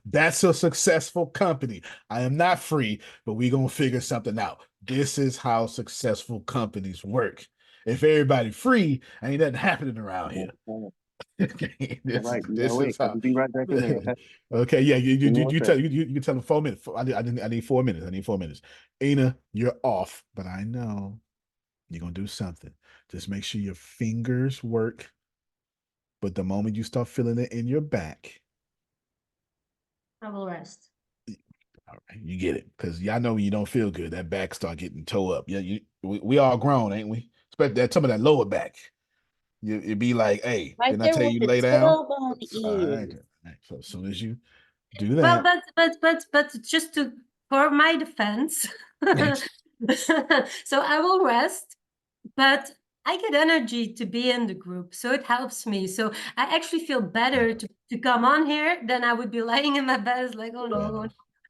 That's a successful company. I am not free, but we're gonna figure something out. This is how successful companies work. If everybody free, ain't nothing happening around here. This is how. Be right back in there. Okay. Okay, yeah, you tell you can tell them 4 minutes. I need 4 minutes. I need 4 minutes. Ina, you're off, but I know you're gonna do something. Just make sure your fingers work. But the moment you start feeling it in your back, I will rest. all right, you get it. Because y'all know when you don't feel good, that back start getting toe up. Yeah, we all grown, ain't we? Especially that some of that lower back. It'd be like, hey, Right didn't I there tell with you the lay down? All tailbone right. is. So as soon as you do Well, that, but just to for my defense, so I will rest, but I get energy to be in the group, so it helps me. So I actually feel better to come on here than I would be lying in my bed. It's like, oh no, oh no.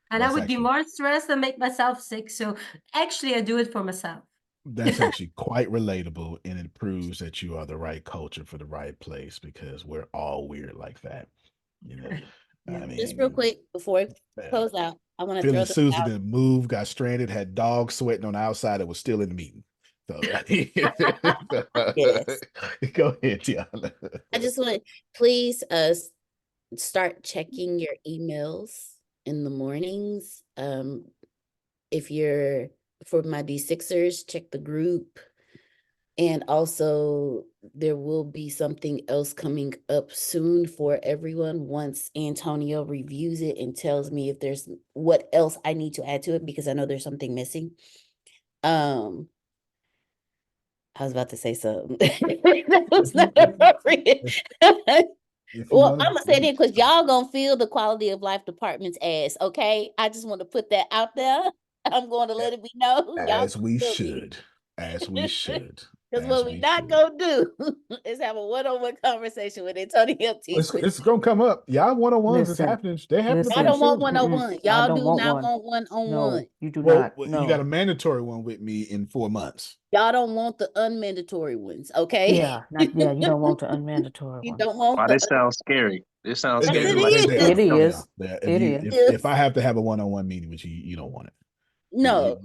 And I would be more stressed and make myself sick. So actually, I do it for myself. That's actually quite relatable, and it proves that you are the right culture for the right place, because we're all weird like that. You know, I Just real mean, quick before I close out, I want to throw Philly this Susan out. didn't move, got stranded, had dogs sweating on the outside that was still in the meeting. So Yes. go ahead, Tiana. I just want please start checking your emails in the mornings. If you're for my D6ers, check the group. And also there will be something else coming up soon for everyone once Antonio reviews it and tells me if there's what else I need to add to it, because I know there's something missing. I was about to say something. That was not appropriate. Well, I'm gonna say that because y'all gonna feel the quality of life department's ass. Okay, I just want to put that out there. I'm going to let it be known. As we should. As we should. Because what we not gonna do is have a one-on-one conversation with Antonio teaching. It's gonna come up. Y'all one-on-ones is happening. They happen I don't want soon. one-on-one. Y'all do not want one-on-one. You do Well, not. you got a mandatory one with me in 4 months. Y'all don't want the unmandatory ones, okay? Yeah, you don't want the unmandatory You one. don't want Wow, the this sounds scary. This sounds They scary. It is. If I have to have a one-on-one meeting with you, you don't want it. No.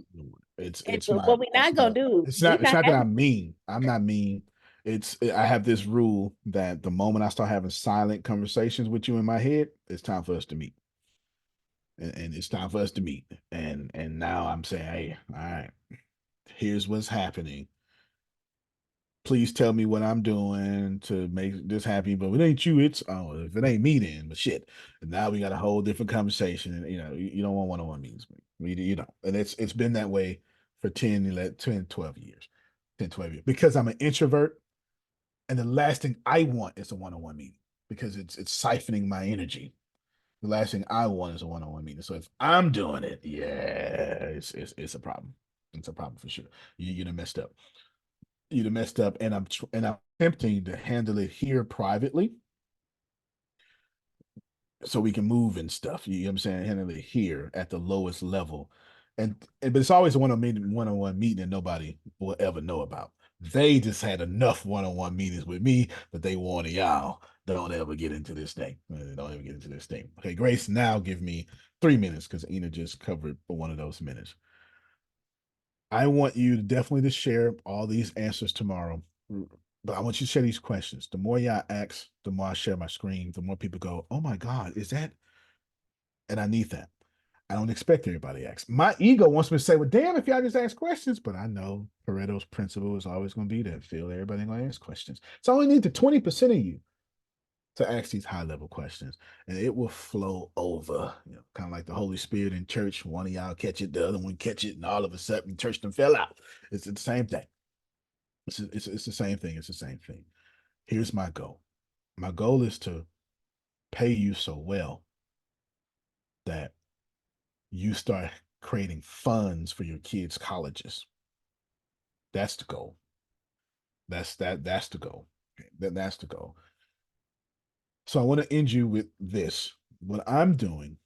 It's But not. what we're not gonna do. It's not that I'm mean. I'm not mean. I have this rule that the moment I start having silent conversations with you in my head, it's time for us to meet. And it's time for us to meet. And now I'm saying, hey, all right, here's what's happening. Please tell me what I'm doing to make this happen. But if it ain't you, if it ain't me, then but shit. And now we got a whole different conversation. And you don't want one-on-one meetings. You don't. And it's been that way for 10, 11, 10, 12 years. 10, 12 years. Because I'm an introvert. And the last thing I want is a one-on-one meeting, because it's siphoning my energy. The last thing I want is a one-on-one meeting. So if I'm doing it, yeah, it's a problem. It's a problem for sure. You'd have messed up. You'd have messed up, and I'm attempting to handle it here privately, so we can move and stuff. You know what I'm saying? Handle it here at the lowest level, but it's always a one-on-one meeting that nobody will ever know about. They just had enough one-on-one meetings with me that they wanted y'all. Don't ever get into this thing. Don't ever get into this thing. Okay, Grace, now give me 3 minutes because Ina just covered for one of those minutes. I want you definitely to share all these answers tomorrow, but I want you to share these questions. The more y'all ask, the more I share my screen, the more people go, oh my God, is that? And I need that. I don't expect everybody to ask. My ego wants me to say, well, damn, if y'all just ask questions, but I know Pareto's principle is always going to be that Phil, everybody going to ask questions. So I only need the 20% of you to ask these high-level questions, and it will flow over, kind of like the Holy Spirit in church. One of y'all catch it, the other one catch it, and all of a sudden, church done fell out. It's the same thing. It's the same thing. It's the same thing. Here's my goal. My goal is to pay you so well that you start creating funds for your kids' colleges. That's the goal. That's the goal. That's the goal. So I want to end you with this. What I'm doing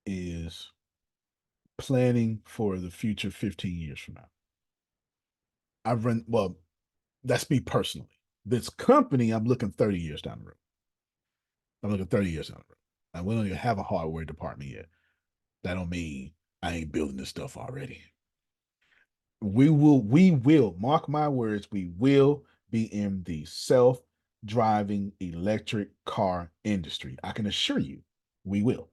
is planning for the future 15 years from now. That's me personally. This company, I'm looking 30 years down the road. I'm looking 30 years down the road. And we don't even have a hardware department yet. That don't mean I ain't building this stuff already. We will, mark my words, we will be in the self-driving electric car industry. I can assure you, we will.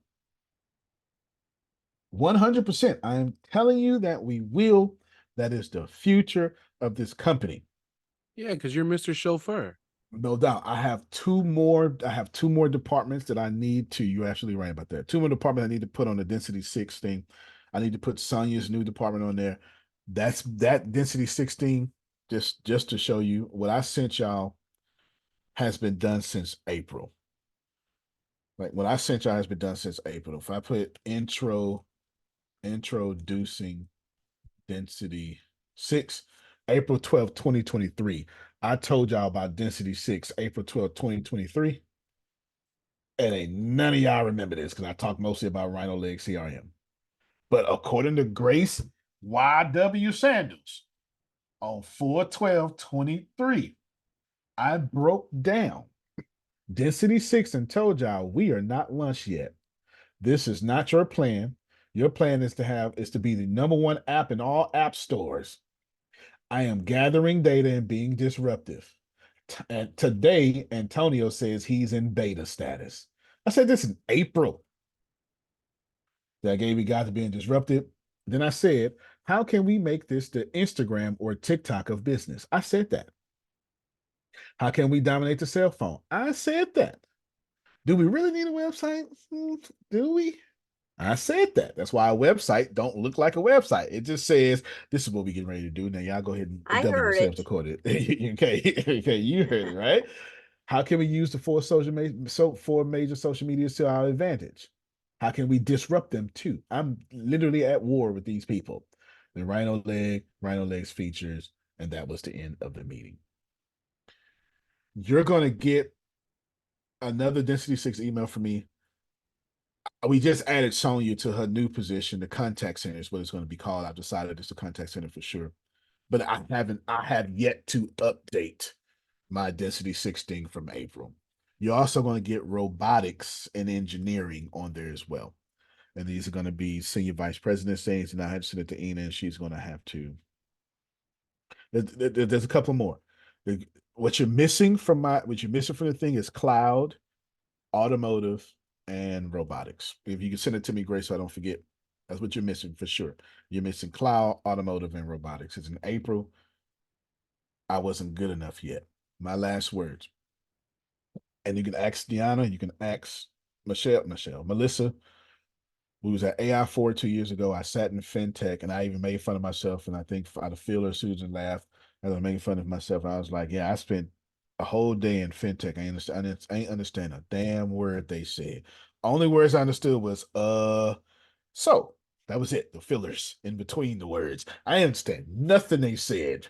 100%. I am telling you that we will. That is the future of this company. Yeah, because you're Mr. Chauffeur. No doubt. I have two more departments that I need to. You're absolutely right about that. 2 more departments I need to put on the Density 6 thing. I need to put Sonia's new department on there. That Density 16, just to show you what I sent y'all has been done since April. Like what I sent y'all has been done since April. If I put intro introducing density 6, April 12th, 2023. I told y'all about density 6, April 12th, 2023. And ain't none of y'all remember this because I talk mostly about Rhino Leg CRM. But according to Grace Y.W. Sanders on 4/12/23, I broke down density 6 and told y'all we are not lunch yet. This is not your plan. Your plan is to be the #1 app in all app stores. I am gathering data and being disruptive. And today, Antonio says he's in beta status. I said this in April. That gave you guys being disruptive. Then I said, how can we make this the Instagram or TikTok of business? I said that. How can we dominate the cell phone? I said that. Do we really need a website? Do we? I said that. That's why a website don't look like a website. It just says, this is what we getting ready to do. Now y'all go ahead and I govern heard yourselves it. accordingly. Okay, you heard it, right? How can we use the four major social medias to our advantage? How can we disrupt them too? I'm literally at war with these people. The Rhino Legs features, and that was the end of the meeting. You're going to get another Density 6 email from me. We just added Sonya to her new position. The contact center is what it's going to be called. I've decided it's the contact center for sure. But I have yet to update my Density 6 thing from April. You're also going to get robotics and engineering on there as well. And these are going to be senior vice president things. And I had to send it to Ina, and she's going to have to. There's a couple more. What you're missing from the thing is cloud, automotive, and robotics. If you can send it to me, Grace, so I don't forget. That's what you're missing for sure. You're missing cloud, automotive, and robotics. It's in April. I wasn't good enough yet. My last words. And you can ask Deanna, you can ask Melissa. We was at AI4 2 years ago. I sat in FinTech and I even made fun of myself. And I think out of Phil or Susan laughed as I was making fun of myself. I was like, yeah, I spent a whole day in FinTech. I ain't understand a damn word they said. Only words I understood was, so that was it. The fillers in between the words. I understand nothing they said,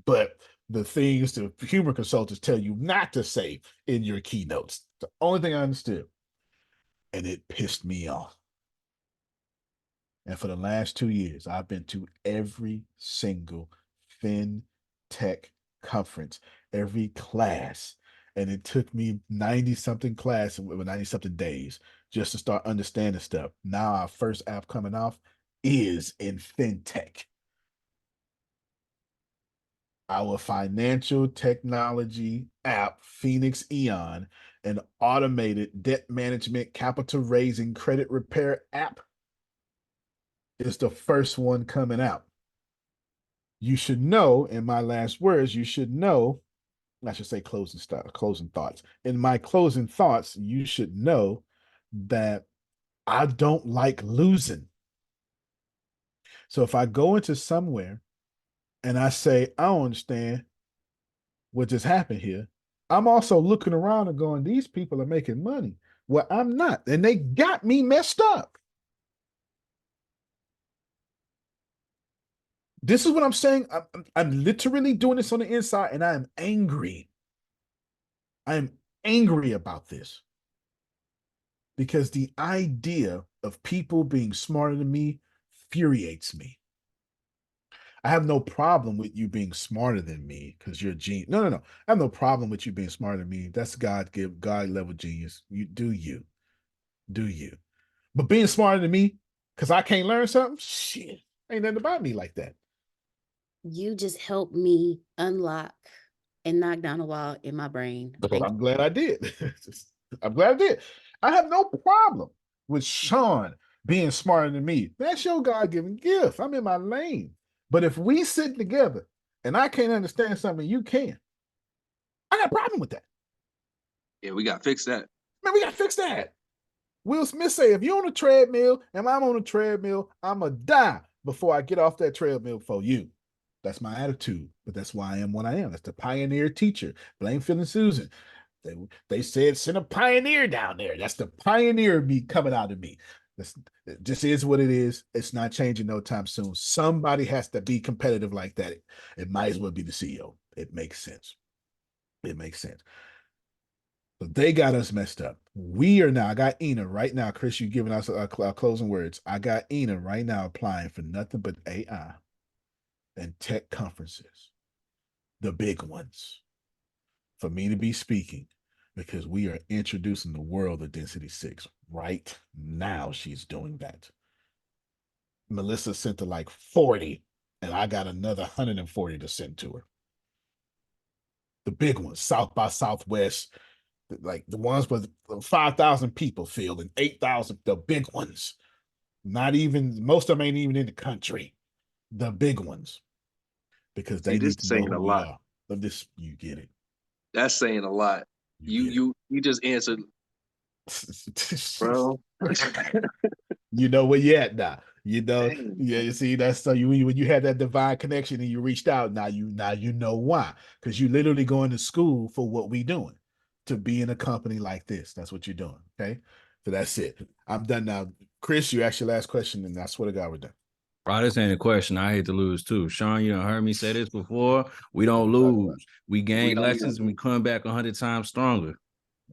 but the things the humor consultants tell you not to say in your keynotes. The only thing I understood. And it pissed me off. And for the last 2 years, I've been to every single FinTech conference, every class. And it took me 90 something class, 90 something days just to start understanding stuff. Now our first app coming off is in FinTech. Our financial technology app, Phoenix Eon, an automated debt management, capital raising, credit repair app, is the first one coming out. You should know, in my last words, you should know, I should say closing thoughts. In my closing thoughts, you should know that I don't like losing. So if I go into somewhere and I say, I don't understand what just happened here, I'm also looking around and going, these people are making money. Well, I'm not. And they got me messed up. This is what I'm saying. I'm literally doing this on the inside, and I am angry. I am angry about this because the idea of people being smarter than me infuriates me. I have no problem with you being smarter than me because you're a genius. No. I have no problem with you being smarter than me. That's God level genius. You do you. But being smarter than me because I can't learn something, shit, ain't nothing about me like that. You just helped me unlock and knock down a wall in my brain. But I'm glad I did. I'm glad I did. I have no problem with Sean being smarter than me. That's your God-given gift. I'm in my lane. But if we sit together and I can't understand something, you can. I got a problem with that. Yeah, we got to fix that. Man, we got to fix that. Will Smith say, if you're on a treadmill and I'm on a treadmill, I'm going to die before I get off that treadmill for you. That's my attitude, but that's why I am what I am. That's the pioneer teacher. Blame Phil and Susan. They said, send a pioneer down there. That's the pioneer me coming out of me. It just is what it is. It's not changing no time soon. Somebody has to be competitive like that. It might as well be the CEO. It makes sense. It makes sense. But they got us messed up. We are now, I got Ina right now. Chris, you giving us our closing words. I got Ina right now applying for nothing but AI and tech conferences, the big ones, for me to be speaking, because we are introducing the world of Density 6. Right now, she's doing that. Melissa sent her like 40, and I got another 140 to send to her. The big ones, South by Southwest, like the ones with 5,000 people filled and 8,000, the big ones. Not even, most of them ain't even in the country. The big ones, because they need to know saying who a we lot. are. Of this, you get it. That's saying a lot. You just answered, bro. You know where you at now. You know, yeah. You see, that's so you when you had that divine connection and you reached out. Now you know why, because you literally going to school for what we doing, to be in a company like this. That's what you're doing. Okay, so that's it. I'm done now. Chris, you asked your last question, and I swear to God, we're done. Bro, this ain't a question. I hate to lose too. Sean, you done heard me say this before. We don't lose. We gain lessons and we come back 100 times stronger.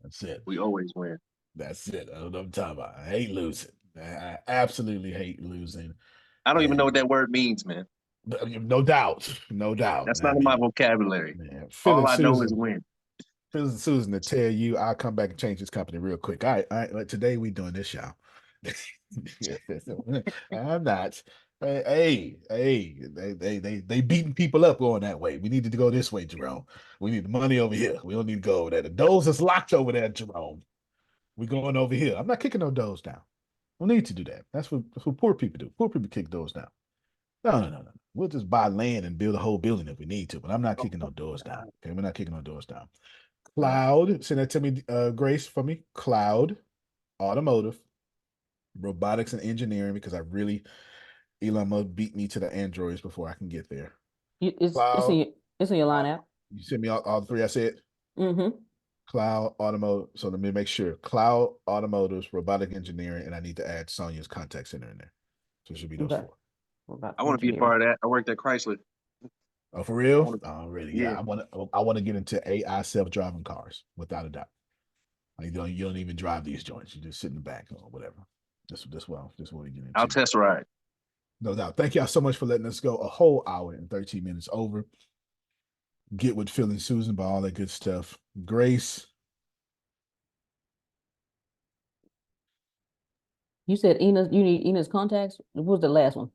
That's it. We always win. That's it. I don't know what I'm talking about. I hate losing. I absolutely hate losing. I don't even know what that word means, man. No doubt. No doubt. That's not in my vocabulary. Man, All I know is win. Phil and Susan to tell you, I'll come back and change this company real quick. All right. Today we doing this, y'all. I'm not. Hey, they beating people up going that way. We need to go this way, Jerome. We need the money over here. We don't need to go over there. The doors is locked over there, Jerome. We're going over here. I'm not kicking no doors down. We don't need to do that. That's what poor people do. Poor people kick doors down. No. We'll just buy land and build a whole building if we need to, but I'm not kicking no doors down. Okay, we're not kicking no doors down. Cloud, send that to me, Grace, for me. Cloud, automotive, robotics and engineering, because Elon Musk beat me to the androids before I can get there. It's in your line app. You send me all three I said? Mm-hmm. Cloud, automotive. So let me make sure. Cloud, automotives, robotic engineering, and I need to add Sonia's contact center in there. So it should be those four. I want to be a part of that. I worked at Chrysler. Oh, for real? Oh, really? Yeah. I want to get into AI self-driving cars, without a doubt. Like, you don't even drive these joints. You just sit in the back or whatever. This what we get into. I'll test ride. No doubt. Thank y'all so much for letting us go a whole hour and 13 minutes over. Get with Phil and Susan by all that good stuff. Grace. You said you need Ina's contacts. What was the last one?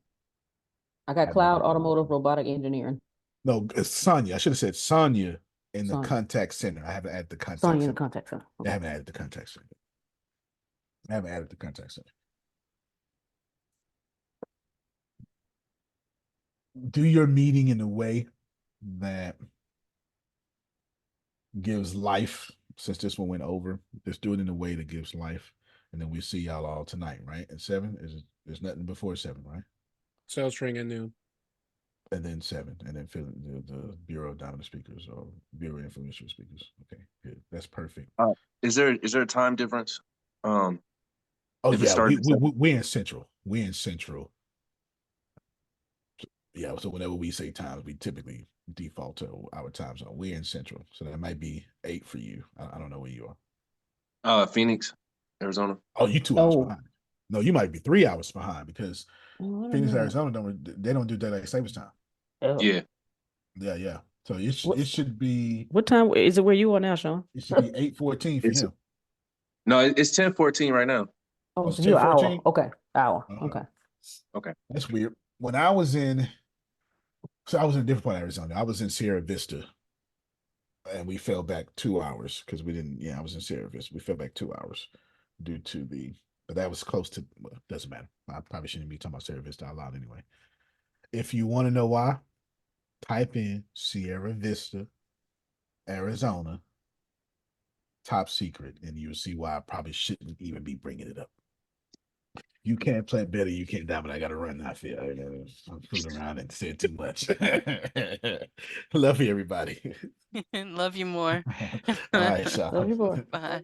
I got cloud, automotive, robotic engineering. No, it's Sonia. I should have said Sonia in the contact center. I haven't added the contact center. Sonia in the contact center. Okay. I haven't added the contact center. Do your meeting in a way that gives life. Since this one went over, just do it in a way that gives life. And then we see y'all all tonight, right? At 7? There's nothing before 7, right? Sales training at noon. And then 7, and then fill the Bureau of Dominant Speakers or Bureau of Influential Speakers. Okay, good. That's perfect. Is there a time difference? Oh yeah, we're in Central. We're in Central. Yeah, so whenever we say times, we typically default to our time zone. We're in Central, so that might be 8 for you. I don't know where you are. Phoenix, Arizona. Oh, you 2 hours behind. No, you might be 3 hours behind because Phoenix, Arizona they don't do daylight savings time. Oh. Yeah. So it should be. What time is it where you are now, Sean? It should be 8:14 for him. No, it's 10:14 right now. Oh, so you're an hour. Okay, hour. Okay. That's weird. When I was in a different part of Arizona. I was in Sierra Vista, and we fell back 2 hours because we didn't. Yeah, I was in Sierra Vista. We fell back 2 hours due to but that was close to. Well, doesn't matter. I probably shouldn't be talking about Sierra Vista out loud anyway. If you want to know why, type in Sierra Vista, Arizona, top secret, and you'll see why I probably shouldn't even be bringing it up. You can't plan better. You can't die, but I got to run. I feel I'm fooling around and said too much. Love you, everybody. Love you more. All right, Sean. Love you more. Bye.